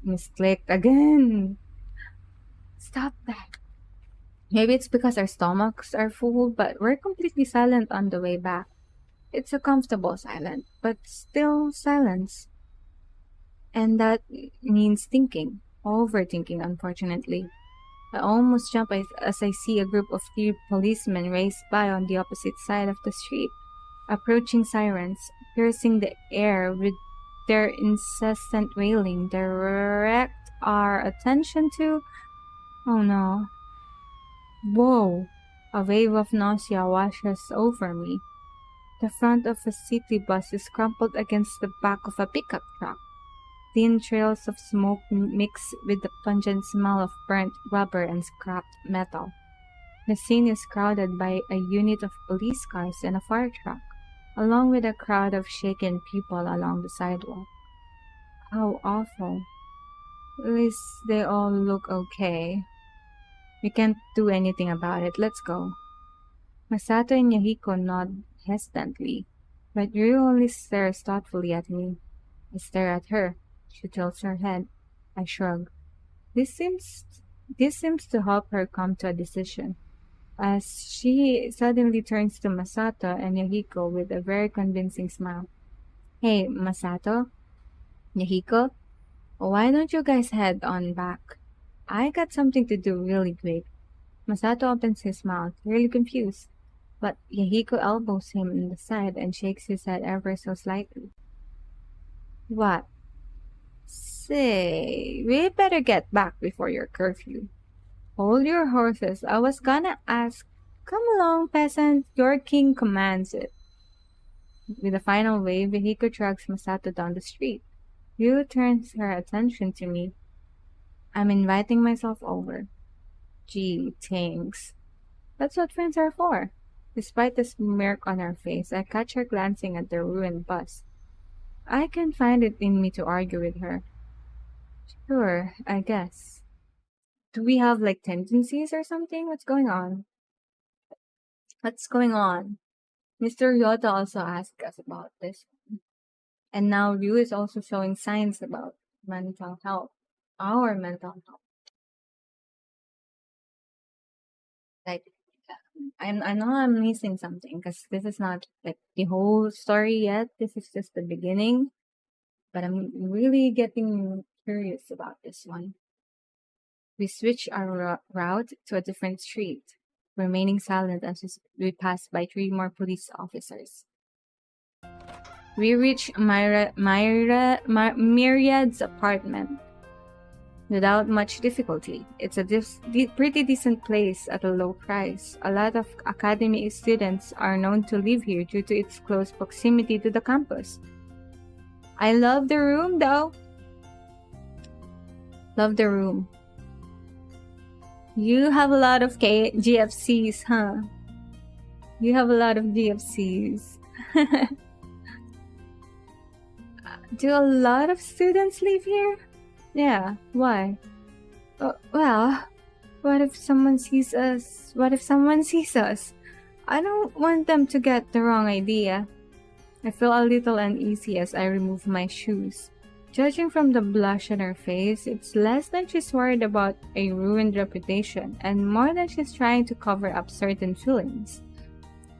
misclicked again. Stop that. Maybe it's because our stomachs are full, but we're completely silent on the way back. It's a comfortable silence, but still silence. And that means thinking. Overthinking, unfortunately. I almost jump as I see a group of three policemen race by on the opposite side of the street, approaching sirens, piercing the air with their incessant wailing, direct our attention to. Oh no. Whoa! A wave of nausea washes over me. The front of a city bus is crumpled against the back of a pickup truck. Thin trails of smoke mix with the pungent smell of burnt rubber and scrapped metal. The scene is crowded by a unit of police cars and a fire truck. along with a crowd of shaken people along the sidewalk. How awful. At least they all look okay. We can't do anything about it. Let's go. Masato and Yahiko nod hesitantly, but Ryu only stares thoughtfully at me. I stare at her. She tilts her head. I shrug. This seems this seems to help her come to a decision, as she suddenly turns to Masato and Yahiko with a very convincing smile. Hey, Masato, Yahiko, why don't you guys head on back? I got something to do really quick. Masato opens his mouth, really confused, but Yahiko elbows him in the side and shakes his head ever so slightly. What? Say, we better get back before your curfew. Hold your horses. I was gonna ask. Come along, peasant. Your king commands it. With a final wave, Yahiko drags Masato down the street. Ryu turns her attention to me. I'm inviting myself over. Gee, thanks. That's what friends are for. Despite the smirk on her face, I catch her glancing at the ruined bus. I can find it in me to argue with her. Sure, I guess. Do we have like tendencies or something? What's going on? What's going on? Mr. Ryota also asked us about this. And now Ryu is also showing signs about mental health. Our mental health. Like, I know I'm missing something because this is not like the whole story yet. This is just the beginning. But I'm really getting curious about this one. We switch our route to a different street, remaining silent as we pass by 3 more police officers. We reach Myriad's apartment without much difficulty. It's a pretty decent place at a low price. A lot of academy students are known to live here due to its close proximity to the campus. I love the room though. Love the room. You have a lot of GFCs, huh? You have a lot of GFCs. Do a lot of students live here? Yeah, why? Well, what if someone sees us? What if someone sees us? I don't want them to get the wrong idea. I feel a little uneasy as I remove my shoes. Judging from the blush on her face, it's less than she's worried about a ruined reputation and more than she's trying to cover up certain feelings.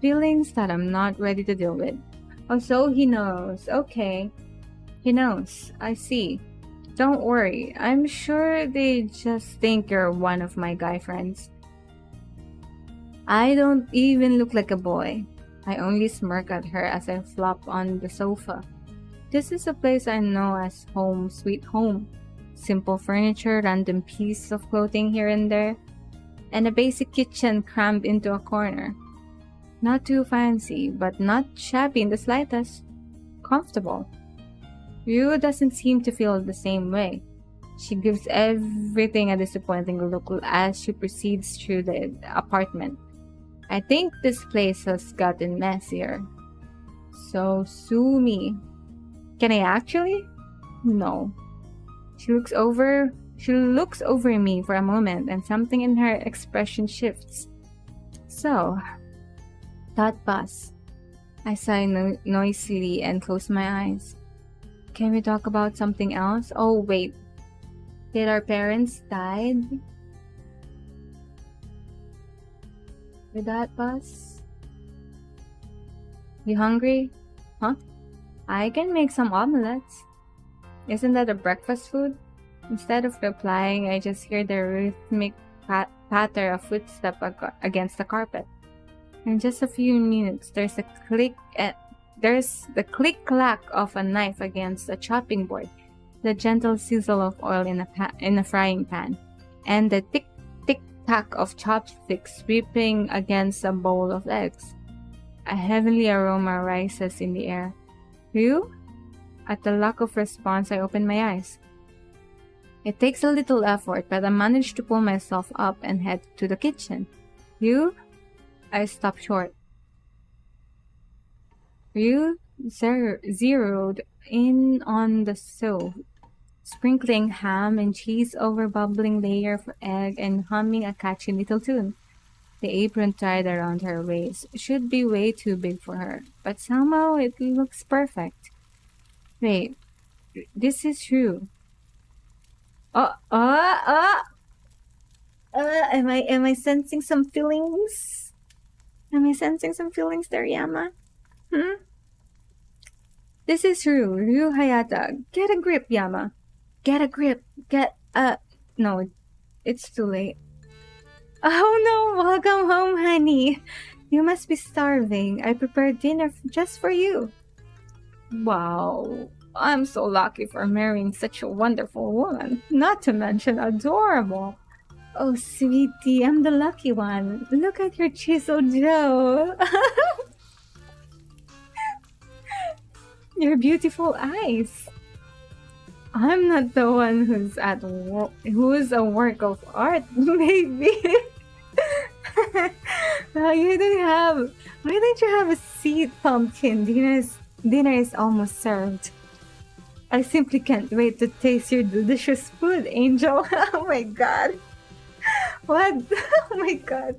Feelings that I'm not ready to deal with. Oh, so he knows. Okay. He knows. I see. Don't worry. I'm sure they just think you're one of my guy friends. I don't even look like a boy. I only smirk at her as I flop on the sofa. This is a place I know as home sweet home. Simple furniture, random pieces of clothing here and there, and a basic kitchen crammed into a corner. Not too fancy, but not shabby in the slightest. Comfortable. Ryu doesn't seem to feel the same way. She gives everything a disappointing look as she proceeds through the apartment. I think this place has gotten messier. So sue me. Can I actually? No. She looks over me for a moment and something in her expression shifts. So, that bus. I sigh noisily and close my eyes. Can we talk about something else? Oh, wait. Did our parents die with that bus? You hungry? Huh? I can make some omelets. Isn't that a breakfast food? Instead of replying, I just hear the rhythmic patter of footsteps against the carpet. In just a few minutes, there's the click-clack of a knife against a chopping board, the gentle sizzle of oil in a frying pan, and the tick-tick-tack of chopsticks sweeping against a bowl of eggs. A heavenly aroma rises in the air. Ryu? At the lack of response, I open my eyes. It takes a little effort, but I manage to pull myself up and head to the kitchen. Ryu? I stop short. Ryu zeroed in on the stove, sprinkling ham and cheese over bubbling layer of egg and humming a catchy little tune. The apron tied around her waist should be way too big for her, but somehow it looks perfect. Wait, this is true. Oh, am I sensing some feelings? Am I sensing some feelings there, Yama? Hmm? This is true. Ryu Hayata. Get a grip, Yama. Get a grip. No, it's too late. Oh no, welcome home, honey. You must be starving. I prepared dinner just for you. Wow. I'm so lucky for marrying such a wonderful woman. Not to mention adorable. Oh, sweetie, I'm the lucky one. Look at your chiseled jaw. Your beautiful eyes. I'm not the one who's a work of art, maybe. You don't have. Why don't you have a seat, pumpkin? Dinner is almost served. I simply can't wait to taste your delicious food, Angel. Oh my god. What? Oh my god.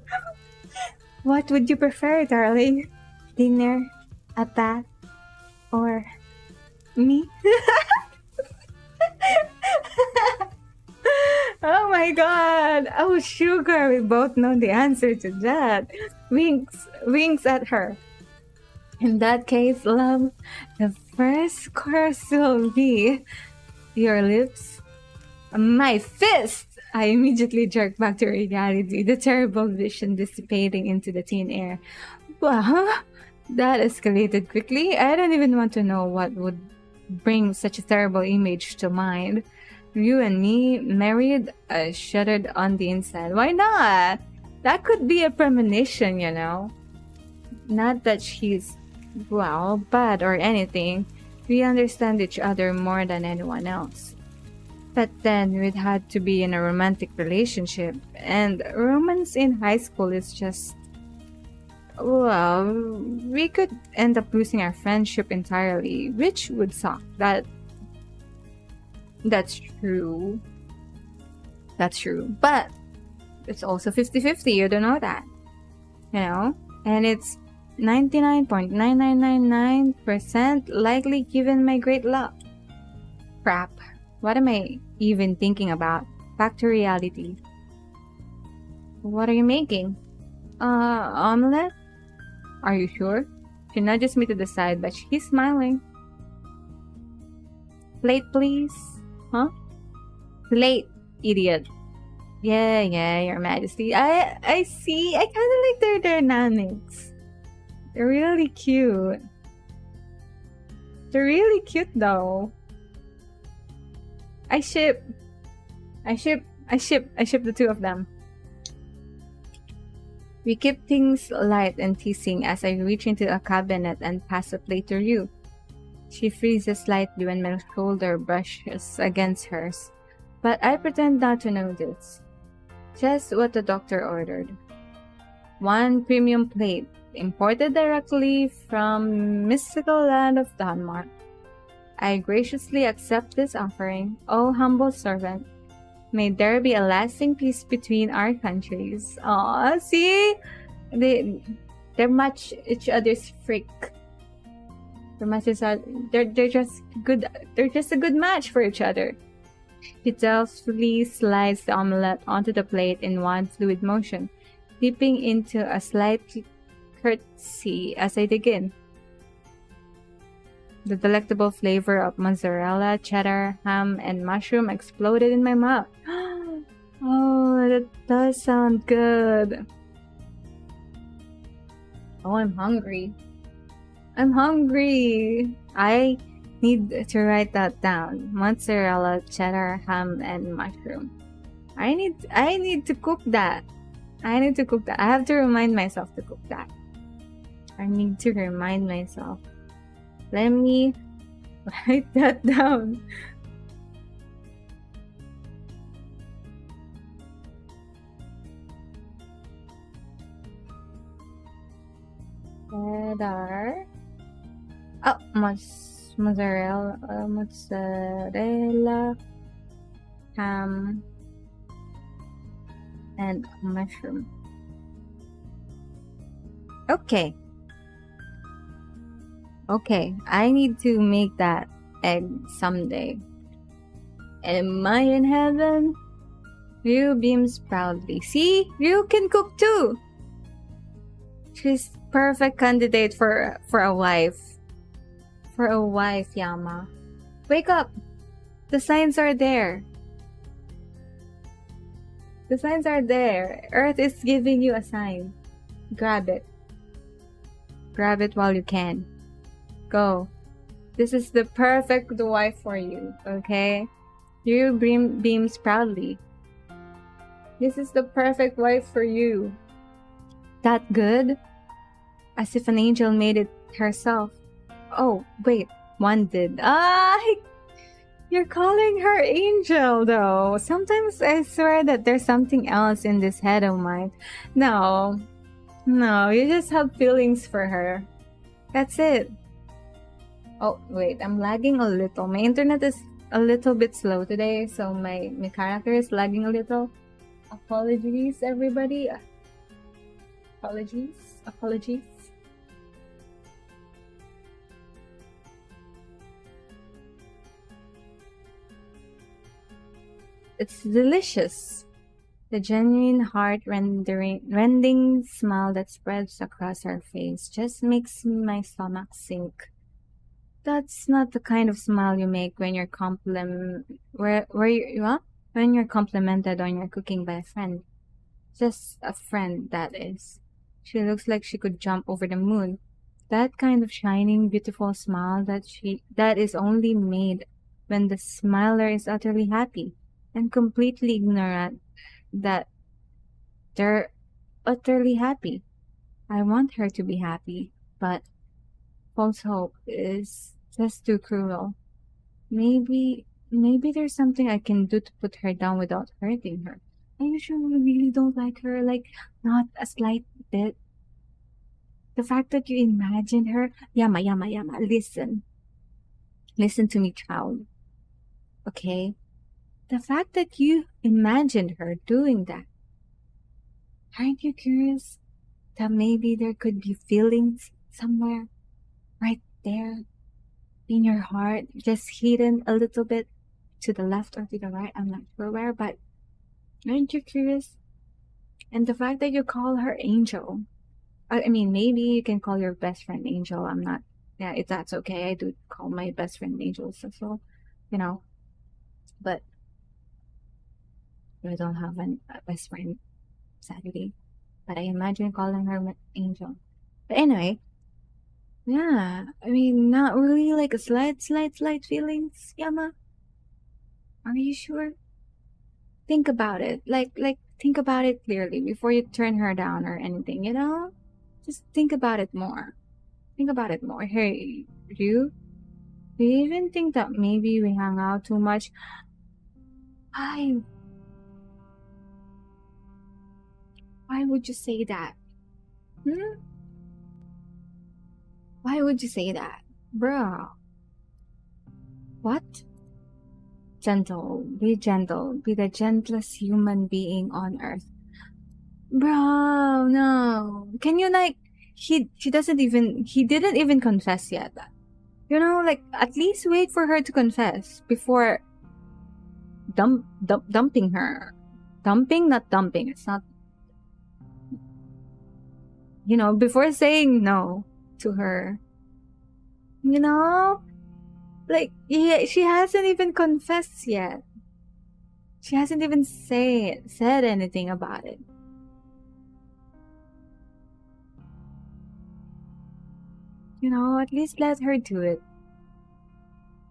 What would you prefer, darling? Dinner, a bath, or me? Oh my god! Oh sugar, we both know the answer to that. Winks at her. In that case, love, the first course will be your lips, my fist. I immediately jerked back to reality, the terrible vision dissipating into the thin air. Well, that escalated quickly. I don't even want to know what would bring such a terrible image to mind. You and me married, I shuddered on the inside. Why not? That could be a premonition, you know. Not that she's, well, bad or anything. We understand each other more than anyone else. But then we'd had to be in a romantic relationship, and romance in high school is just, well, we could end up losing our friendship entirely, which would suck. That's true. That's true. But it's also 50-50, you don't know that. You know? And it's 99.9999% likely given my great luck. Crap. What am I even thinking about? Back to reality. What are you making? Omelette? Are you sure? She nudges me to the side, but she's smiling. Plate, please. Huh? Plate, idiot. Yeah, Your Majesty. I see. I kind of like their dynamics. They're really cute. They're really cute, though. I ship the two of them. We keep things light and teasing as I reach into a cabinet and pass a plate to you. She freezes slightly when my shoulder brushes against hers, but I pretend not to notice. Just what the doctor ordered. One premium plate, imported directly from mystical land of Denmark. I graciously accept this offering, O humble servant. May there be a lasting peace between our countries. Aw, see? They're much each other's freak. They're just good. They're just a good match for each other. She deftly slides the omelette onto the plate in one fluid motion, dipping into a slight curtsy as I dig in. The delectable flavor of mozzarella, cheddar, ham, and mushroom exploded in my mouth. Oh, that does sound good. Oh, I'm hungry. I need to write that down. Mozzarella, cheddar, ham, and mushroom. I need to cook that. I have to remind myself to cook that. Let me write that down. Cheddar, Oh, mozzarella, ham, and mushroom. Okay. Okay. I need to make that egg someday. Am I in heaven? Ryu beams proudly. See? Ryu can cook too! She's perfect candidate for a wife. For a wife, Yama. Wake up! The signs are there. The signs are there. Earth is giving you a sign. Grab it. Grab it while you can. Go. This is the perfect wife for you, okay? Ryu beams proudly. This is the perfect wife for you. That good? As if an angel made it herself. Oh, wait. One did. You're calling her angel, though. Sometimes I swear that there's something else in this head of mine. No, you just have feelings for her. That's it. Oh, wait, I'm lagging a little. My internet is a little bit slow today, so my character is lagging a little. Apologies, everybody. Apologies. It's delicious. The genuine heart-rending smile that spreads across her face just makes my stomach sink. That's not the kind of smile you make when you're when you're complimented on your cooking by a friend. Just a friend, that is. She looks like she could jump over the moon. That kind of shining, beautiful smile that is only made when the smiler is utterly happy and completely ignorant that they're utterly happy. I want her to be happy, but false hope is just too cruel. Maybe there's something I can do to put her down without hurting her. I usually really don't like her, like, not a slight bit. The fact that you imagined her, Yama, listen. Listen to me, child. Okay? The fact that you imagined her doing that. Aren't you curious that maybe there could be feelings somewhere right there in your heart, just hidden a little bit to the left or to the right? I'm not sure where, but aren't you curious? And the fact that you call her Angel. I mean, maybe you can call your best friend Angel. I'm not, yeah, if that's okay. I do call my best friend Angel, so but I don't have a best friend, sadly. But I imagine calling her Angel. But anyway, yeah, I mean, not really like a slight feelings, Yama. Are you sure? Think about it. Think about it clearly before you turn her down or anything, Just think about it more. Think about it more. Hey, do you even think that maybe we hang out too much? Why would you say that? Why would you say that? Bro. What? Gentle. Be gentle. Be the gentlest human being on earth. Bro, no. Can you he didn't even confess yet. At least wait for her to confess before dumping her. Dumping, not dumping. It's not, before saying no to her. She hasn't even confessed yet. She hasn't even said anything about it. At least let her do it.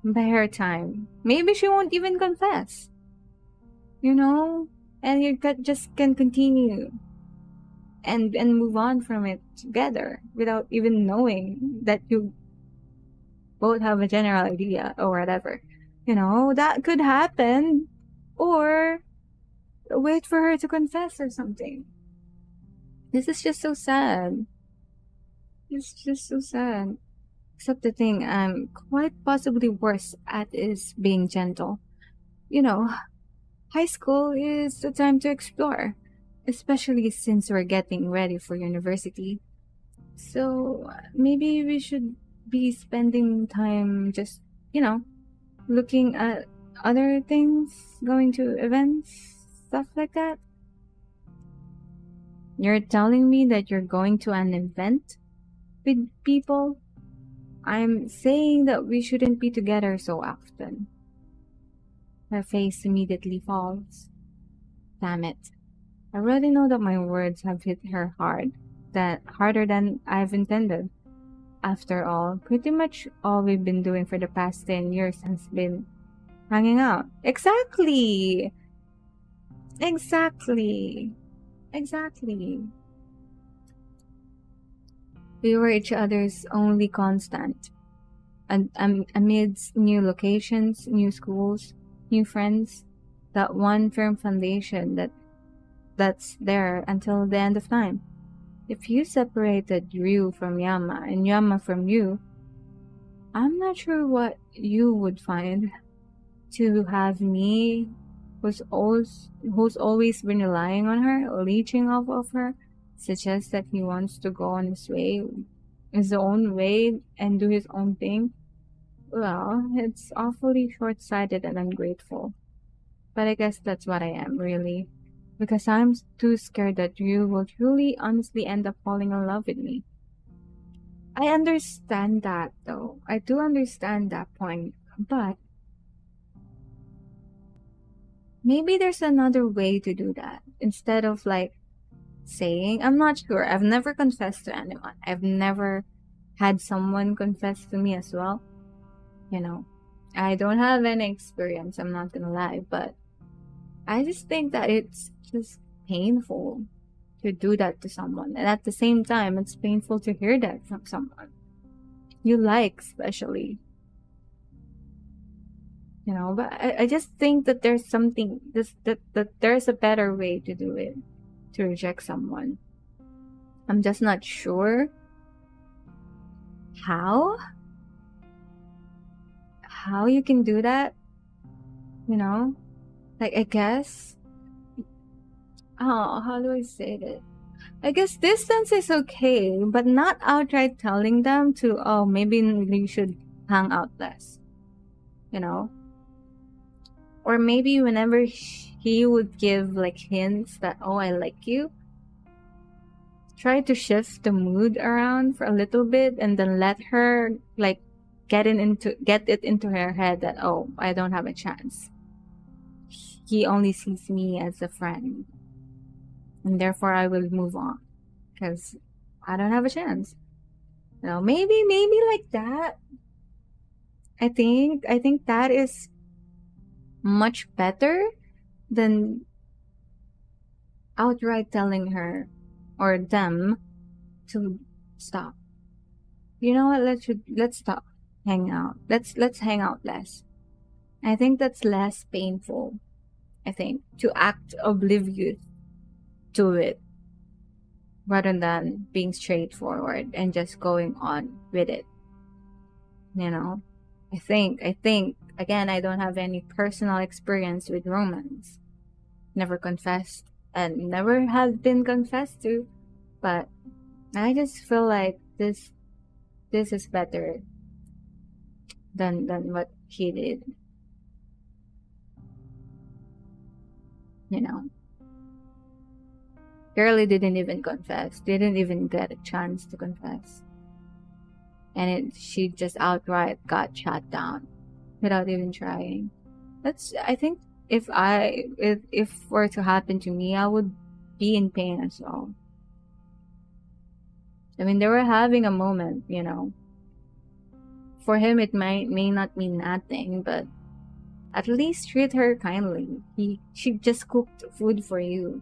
By her time. Maybe she won't even confess. And you just can continue and move on from it together without even knowing that you both have a general idea or whatever. That could happen. Or wait for her to confess or something. This is just so sad. It's just so sad. Except the thing I'm quite possibly worse at is being gentle. You know, high school is the time to explore, especially since we're getting ready for university. So maybe we should be spending time just, you know, looking at other things, going to events, stuff like that. You're telling me that you're going to an event with people? I'm saying that we shouldn't be together so often. Her face immediately falls. Damn it. I already know that my words have hit her hard, that harder than I've intended. After all, pretty much all we've been doing for the past 10 years has been hanging out. Exactly! Exactly! Exactly. We were each other's only constant. And amidst new locations, new schools, new friends, that one firm foundation that's there until the end of time. If you separated Ryu from Yama and Yama from you, I'm not sure what you would find. To have me, who's always been relying on her, leeching off of her, suggests that he wants to go on his own way, and do his own thing. Well, it's awfully short-sighted and ungrateful. But I guess that's what I am, really. Because I'm too scared that you will truly, honestly end up falling in love with me. I understand that, though. I do understand that point. But maybe there's another way to do that. Instead of like saying, I'm not sure. I've never confessed to anyone. I've never had someone confess to me as well. You know, I don't have any experience, I'm not gonna lie, but I just think that it's just painful to do that to someone. And at the same time, it's painful to hear that from someone you like, especially. But I just think that there's something that there's a better way to do it, to reject someone. I'm just not sure how you can do that. Like, I guess, how do I say that? I guess distance is okay, but not outright telling them to, oh, maybe you should hang out less, you know? Or maybe whenever he would give like hints that, oh, I like you, try to shift the mood around for a little bit and then let her like get it into her head that, oh, I don't have a chance. He only sees me as a friend, and therefore I will move on because I don't have a chance. Maybe like that. I think that is much better than outright telling her or them to stop. You know what? Let's stop hanging out. Let's hang out less. I think that's less painful. I think to act oblivious to it rather than being straightforward and just going on with it. I think again, I don't have any personal experience with romance. Never confessed and never have been confessed to, but I just feel like this is better than what he did. Girlie didn't even confess, didn't even get a chance to confess. And she just outright got shot down without even trying. I think if were to happen to me, I would be in pain as well. I mean, they were having a moment, For him, it may not mean nothing, but at least treat her kindly. She just cooked food for you.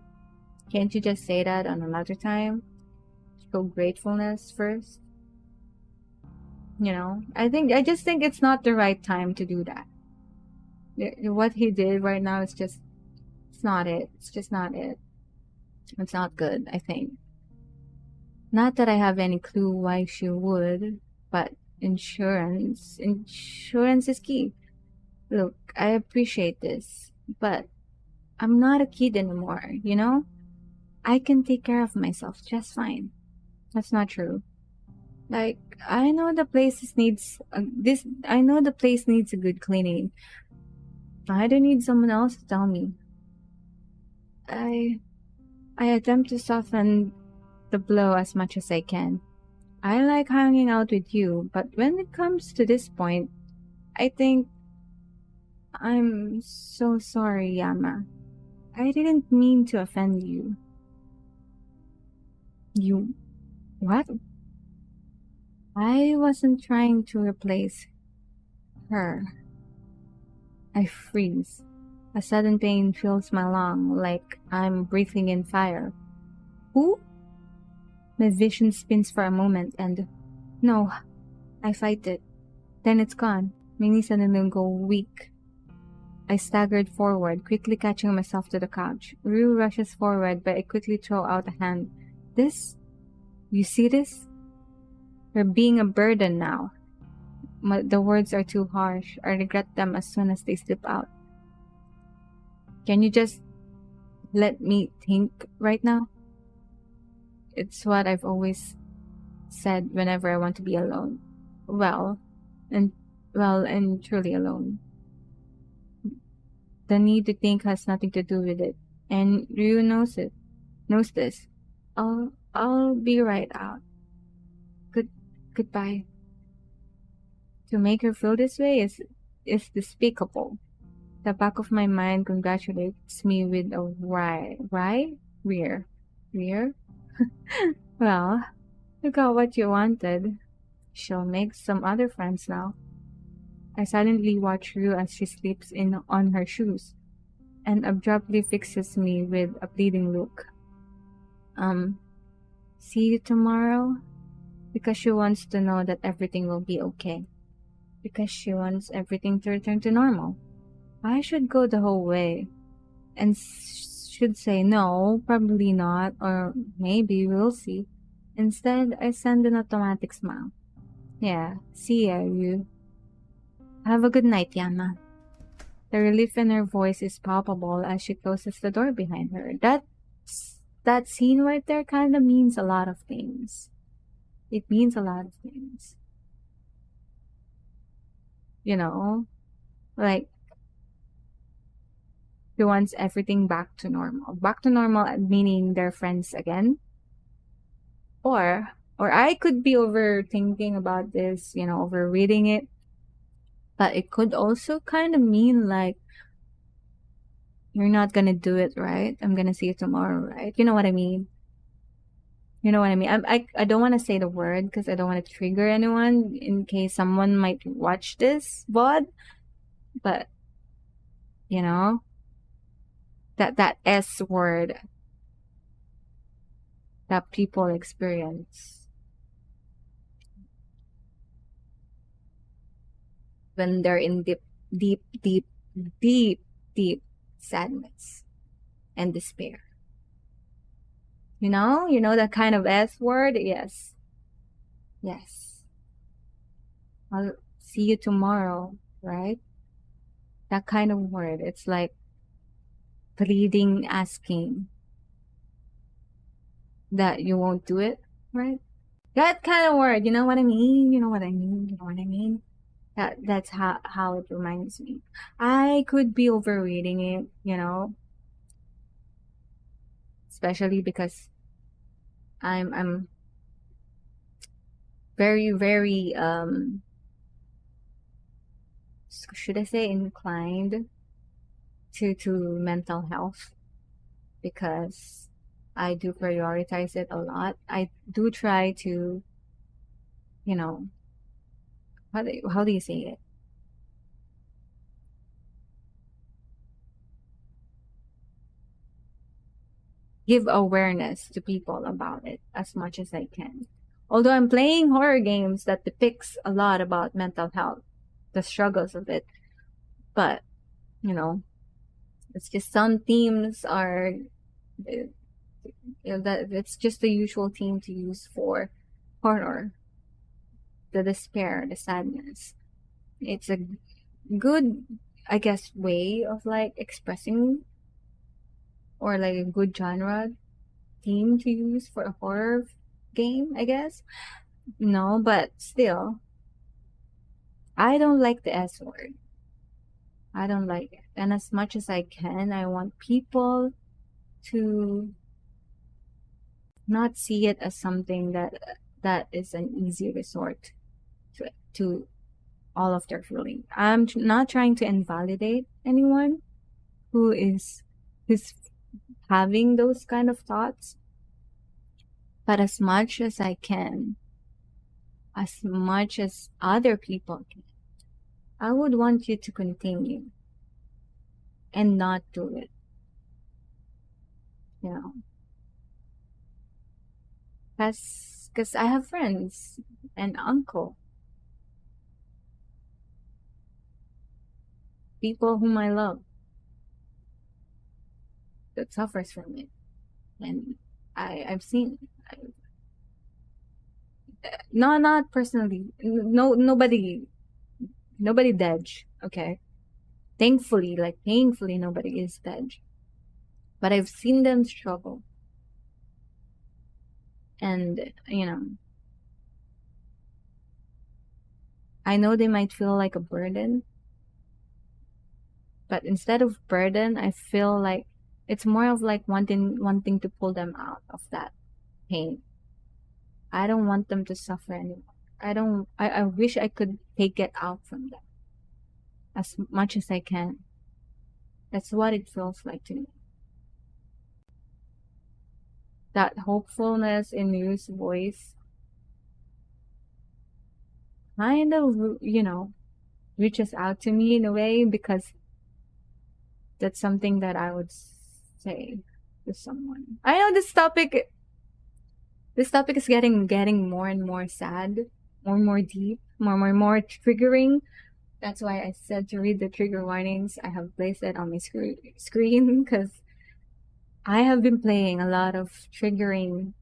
Can't you just say that on another time? Show gratefulness first. I just think it's not the right time to do that. What he did right now is just, it's not it. It's just not it. It's not good, I think. Not that I have any clue why she would, but Insurance. Insurance is key. Look, I appreciate this, but I'm not a kid anymore, you know? I can take care of myself just fine. That's not true. Like, I know the place needs this. I know the place needs a good cleaning. I don't need someone else to tell me. I I attempt to soften the blow as much as I can. I like hanging out with you, but when it comes to this point, I think I'm so sorry, Yama. I didn't mean to offend you. You what? I wasn't trying to replace her. I freeze. A sudden pain fills my lung like I'm breathing in fire. Who? My vision spins for a moment and no, I fight it. Then it's gone. My knees suddenly go weak. I staggered forward, quickly catching myself to the couch. Rue rushes forward, but I quickly throw out a hand. This? You see this? You're being a burden now. The words are too harsh. I regret them as soon as they slip out. Can you just let me think right now? It's what I've always said whenever I want to be alone. Well, and truly alone. The need to think has nothing to do with it. And Ryu knows it. Knows this. I'll be right out. Goodbye. To make her feel this way is despicable. The back of my mind congratulates me with a rear. Rear? Well, you got what you wanted. She'll make some other friends now. I silently watch Rue as she sleeps in on her shoes and abruptly fixes me with a pleading look. See you tomorrow? Because she wants to know that everything will be okay. Because she wants everything to return to normal. I should go the whole way and should say no, probably not, or maybe we'll see. Instead, I send an automatic smile. Yeah, see ya, you. Have a good night, Yama. The relief in her voice is palpable as she closes the door behind her. That scene right there kind of means a lot of things. It means a lot of things. You know, like she wants everything back to normal. Back to normal meaning they're friends again. Or I could be overthinking about this, overreading it. But it could also kind of mean like you're not gonna do it, right? I'm gonna see you tomorrow, right? You know what I mean? You know what I mean? I don't want to say the word because I don't want to trigger anyone in case someone might watch this VOD. But you know, that S word that people experience when they're in deep, deep, deep, deep sadness and despair. You know that kind of S word? Yes. Yes. I'll see you tomorrow, right? That kind of word. It's like pleading, asking that you won't do it, right? That kind of word, you know what I mean? You know what I mean? You know what I mean? That's how it reminds me. I could be overreading it, especially because I'm very, very should I say inclined to mental health because I do prioritize it a lot. I do try to, how do you say it? Give awareness to people about it as much as I can. Although I'm playing horror games that depicts a lot about mental health, the struggles of it, but it's just some themes are that it's just the usual theme to use for horror. the despair, the sadness. It's a good, I guess, way of like expressing, or like a good genre theme to use for a horror game, I guess. No, but still, I don't like the S word. I don't like it. And as much as I can, I want people to not see it as something that is an easy resort to all of their feelings. I'm not trying to invalidate anyone who is who's having those kind of thoughts, but as much as I can, as much as other people can, I would want you to continue and not do it. You know, because I have friends and uncle, people whom I love, that suffers from it, and I've seen. No, not personally. No, nobody dead. Okay, thankfully, like painfully, nobody is dead. But I've seen them struggle, and I know they might feel like a burden, but instead of burden, I feel like it's more of like wanting to pull them out of that pain. I don't want them to suffer anymore. I wish I could take it out from them as much as I can. That's what it feels like to me. That hopefulness in Yu's voice kind of, reaches out to me in a way, because that's something that I would say to someone. I know this topic is getting more and more sad, more and more deep, more triggering. That's why I said to read the trigger warnings. I have placed it on my screen because I have been playing a lot of triggering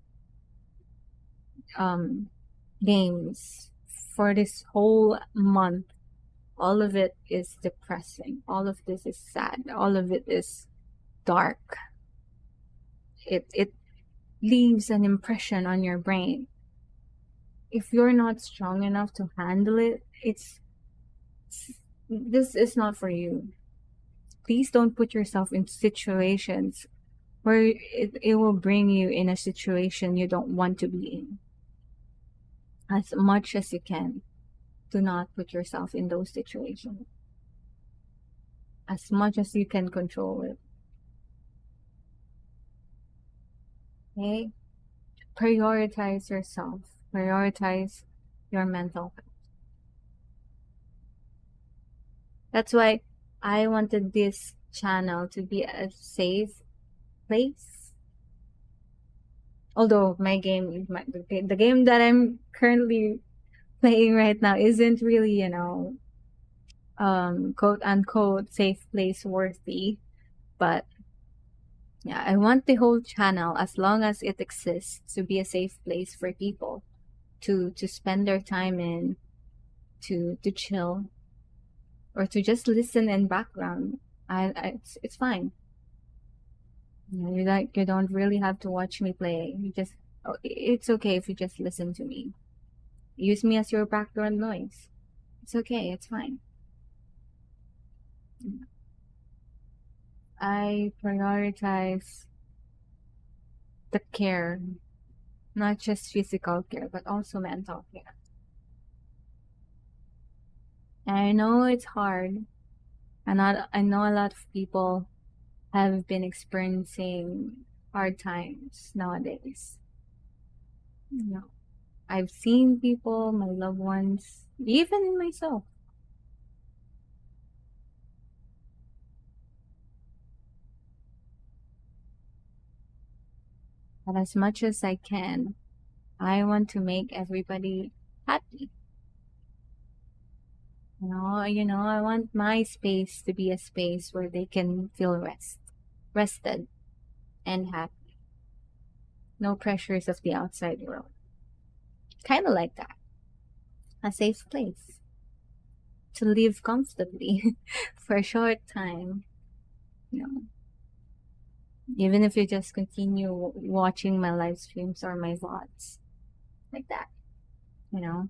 games for this whole month. All of it is depressing. All of this is sad. All of it is dark. It leaves an impression on your brain. If you're not strong enough to handle it, this is not for you. Please don't put yourself in situations where it will bring you in a situation you don't want to be in. As much as you can, do not put yourself in those situations. As much as you can control it. Okay? Prioritize yourself. Prioritize your mental health. That's why I wanted this channel to be a safe place. Although my game, the game that I'm currently playing right now isn't really, quote unquote safe place worthy. But yeah, I want the whole channel, as long as it exists, to be a safe place for people to spend their time in, to chill, or to just listen in background. It's fine. You don't really have to watch me play. It's okay if you just listen to me. Use me as your background noise. It's okay. It's fine. I prioritize the care, not just physical care, but also mental care. And I know it's hard. I know a lot of people have been experiencing hard times nowadays. I've seen people, my loved ones, even myself. But as much as I can, I want to make everybody happy. I want my space to be a space where they can feel rested and happy. No pressures of the outside world. Kind of like that. a safe place to live comfortably for a short time, you know. Even if you just continue watching my live streams or my VODs, like that, you know.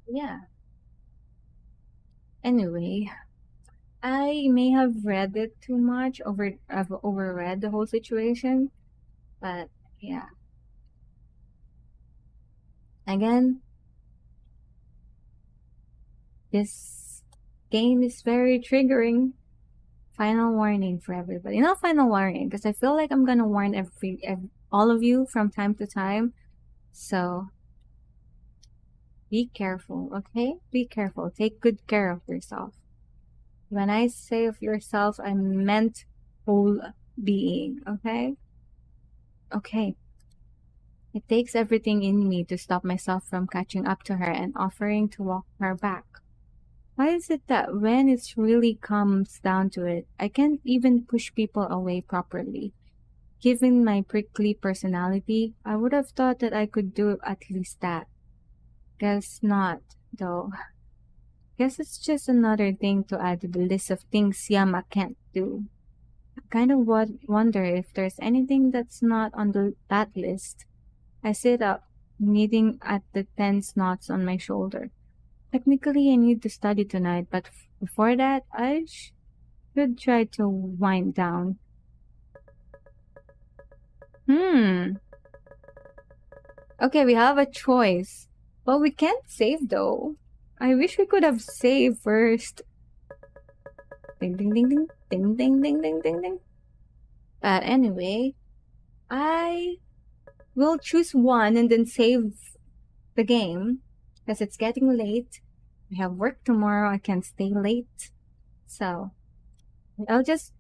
Yeah. Anyway, I may have read it too much, I've overread the whole situation, but yeah. Again, this game is very triggering. Final warning for everybody. Not final warning, because I feel like I'm gonna warn all of you from time to time. So be careful, okay? Be careful. Take good care of yourself. When I say of yourself, I meant whole being, okay? Okay. It takes everything in me to stop myself from catching up to her and offering to walk her back. Why is it that when it really comes down to it, I can't even push people away properly? Given my prickly personality, I would have thought that I could do at least that. Guess not, though. Guess it's just another thing to add to the list of things Yama can't do. I kind of wonder if there's anything that's not on that list. I sit up, knitting at the tense knots on my shoulder. Technically, I need to study tonight, but before that, I should try to wind down. Okay, we have a choice. But we can't save though. I wish we could have saved first. Ding ding ding ding ding ding ding ding ding ding. But anyway, I will choose one and then save the game because it's getting late. I have work tomorrow. I can't stay late. So I'll just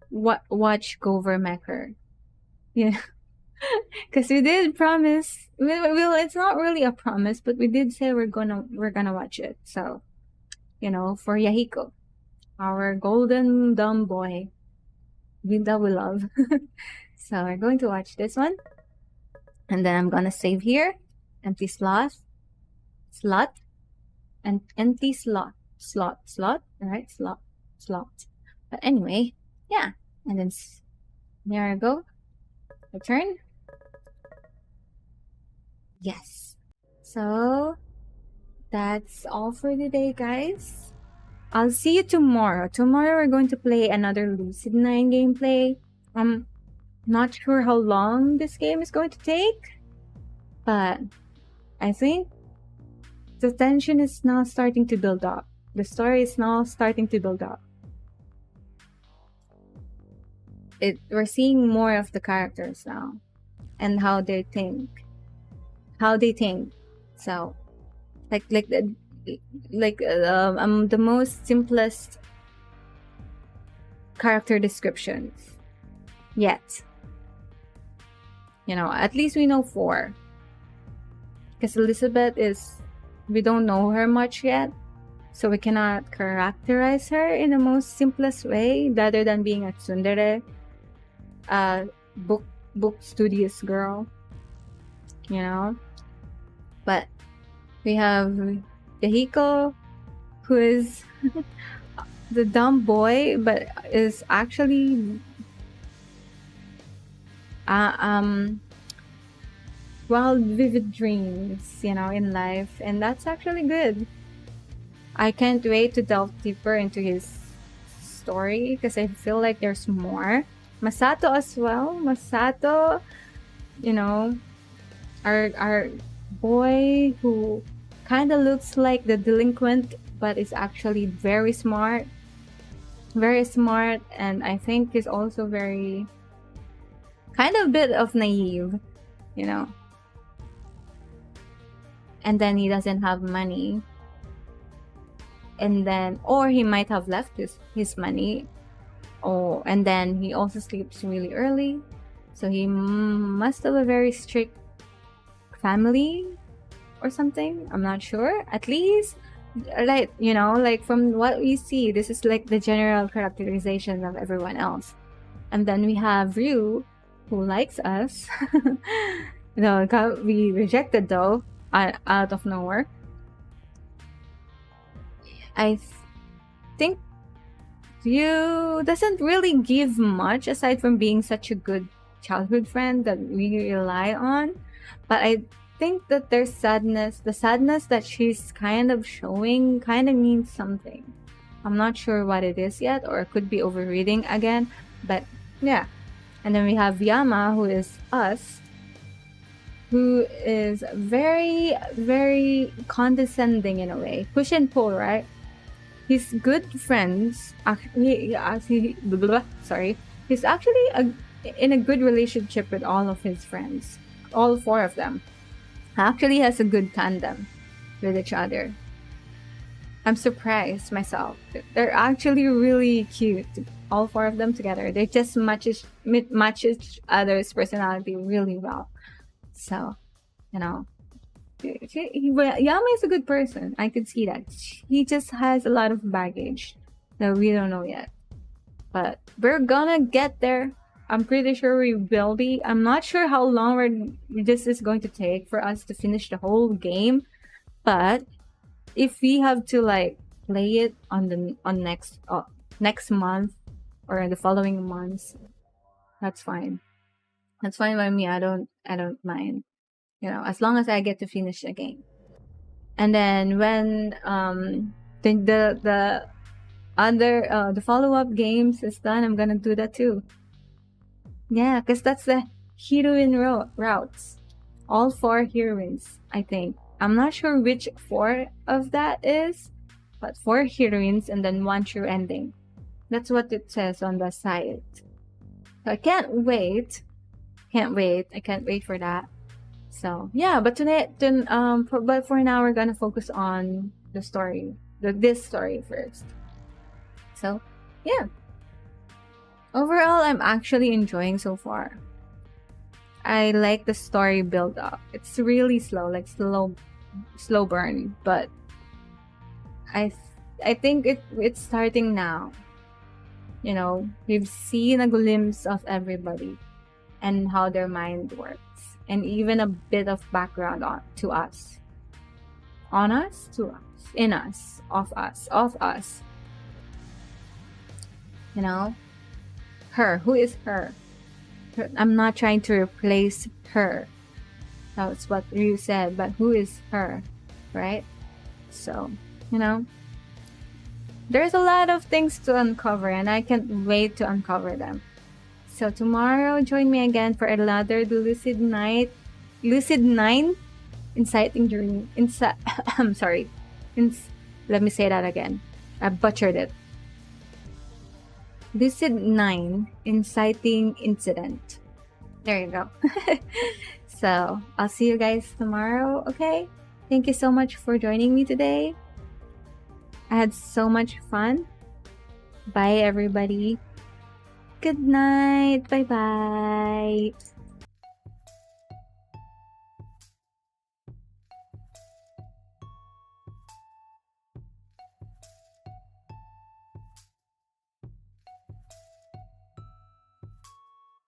watch Govermaker. Yeah. Because we did promise. Well, it's not really a promise, but we did say we're gonna watch it. So, you know, for Yahiko, our golden dumb boy, that we love. So we're going to watch this one, and then I'm gonna save here. Empty slot, and empty slot. All right, slot. But anyway, yeah, and then there I go. Return. Yes. So that's all for today, guys. I'll see you tomorrow. Tomorrow we're going to play another Lucid9 gameplay. I'm not sure how long this game is going to take, but I think the tension is now starting to build up. The story is now starting to build up. We're seeing more of the characters now and how they think. So the most simplest character descriptions yet. You know, at least we know 4. Because Elizabeth we don't know her much yet, so we cannot characterize her in the most simplest way, rather than being a tsundere, book studious girl, you know. But we have Yahiko, who is the dumb boy, but is actually wild, vivid dreams, you know, in life, and that's actually good. I can't wait to delve deeper into his story because I feel like there's more. Masato as well. Masato, you know, our boy who kind of looks like the delinquent but is actually very smart, and I think he's also very kind of bit of naive, you know. And then he doesn't have money, and then, or he might have left his money, and then he also sleeps really early, so he must have a very strict family or something. I'm not sure. At least, like, you know, like from what we see, this is like the general characterization of everyone else. And then we have Ryu, who likes us it got be rejected though, out of nowhere. I think Ryu doesn't really give much aside from being such a good childhood friend that we rely on. But I think that there's sadness. The sadness that she's kind of showing kind of means something. I'm not sure what it is yet, or it could be overreading again. But yeah. And then we have Yama, who is us, who is very, very condescending in a way. Push and pull, right? His good friends, actually, sorry, he's actually in a good relationship with all of his friends. All four of them. Actually has a good tandem with each other. I'm surprised myself. They're actually really cute. All four of them together. They just match each other's personality really well. So, you know, Yama is a good person. I could see that. He just has a lot of baggage that we don't know yet. But we're gonna get there. I'm pretty sure we will be. I'm not sure how long this is going to take for us to finish the whole game. But if we have to like play it on next month or the following months, that's fine. That's fine by me. I don't mind. You know, as long as I get to finish the game. And then when the other the follow-up games is done, I'm gonna do that too. Yeah, because that's the heroine routes. All four heroines, I think. I'm not sure which four of that is, but four heroines and then one true ending. That's what it says on the site. So I can't wait. I can't wait for that. So yeah, but but for now we're gonna focus on the story, this story first. So yeah, overall I'm actually enjoying so far. I like the story build up. It's really slow, like slow burn, but I think it's starting now. You know, we've seen a glimpse of everybody and how their mind works, and even a bit of background to us. On us, to us, in us, of us. You know, her. Who is her? I'm not trying to replace her. That's what Ryu said, but who is her, right? So, you know, there's a lot of things to uncover, and I can't wait to uncover them. So tomorrow, join me again for another Lucid9 Inciting Journey. I'm sorry. Let me say that again. I butchered it. Lucid9 Inciting Incident. There you go. So I'll see you guys tomorrow, okay? Thank you so much for joining me today. I had so much fun. Bye, everybody. Good night. Bye-bye.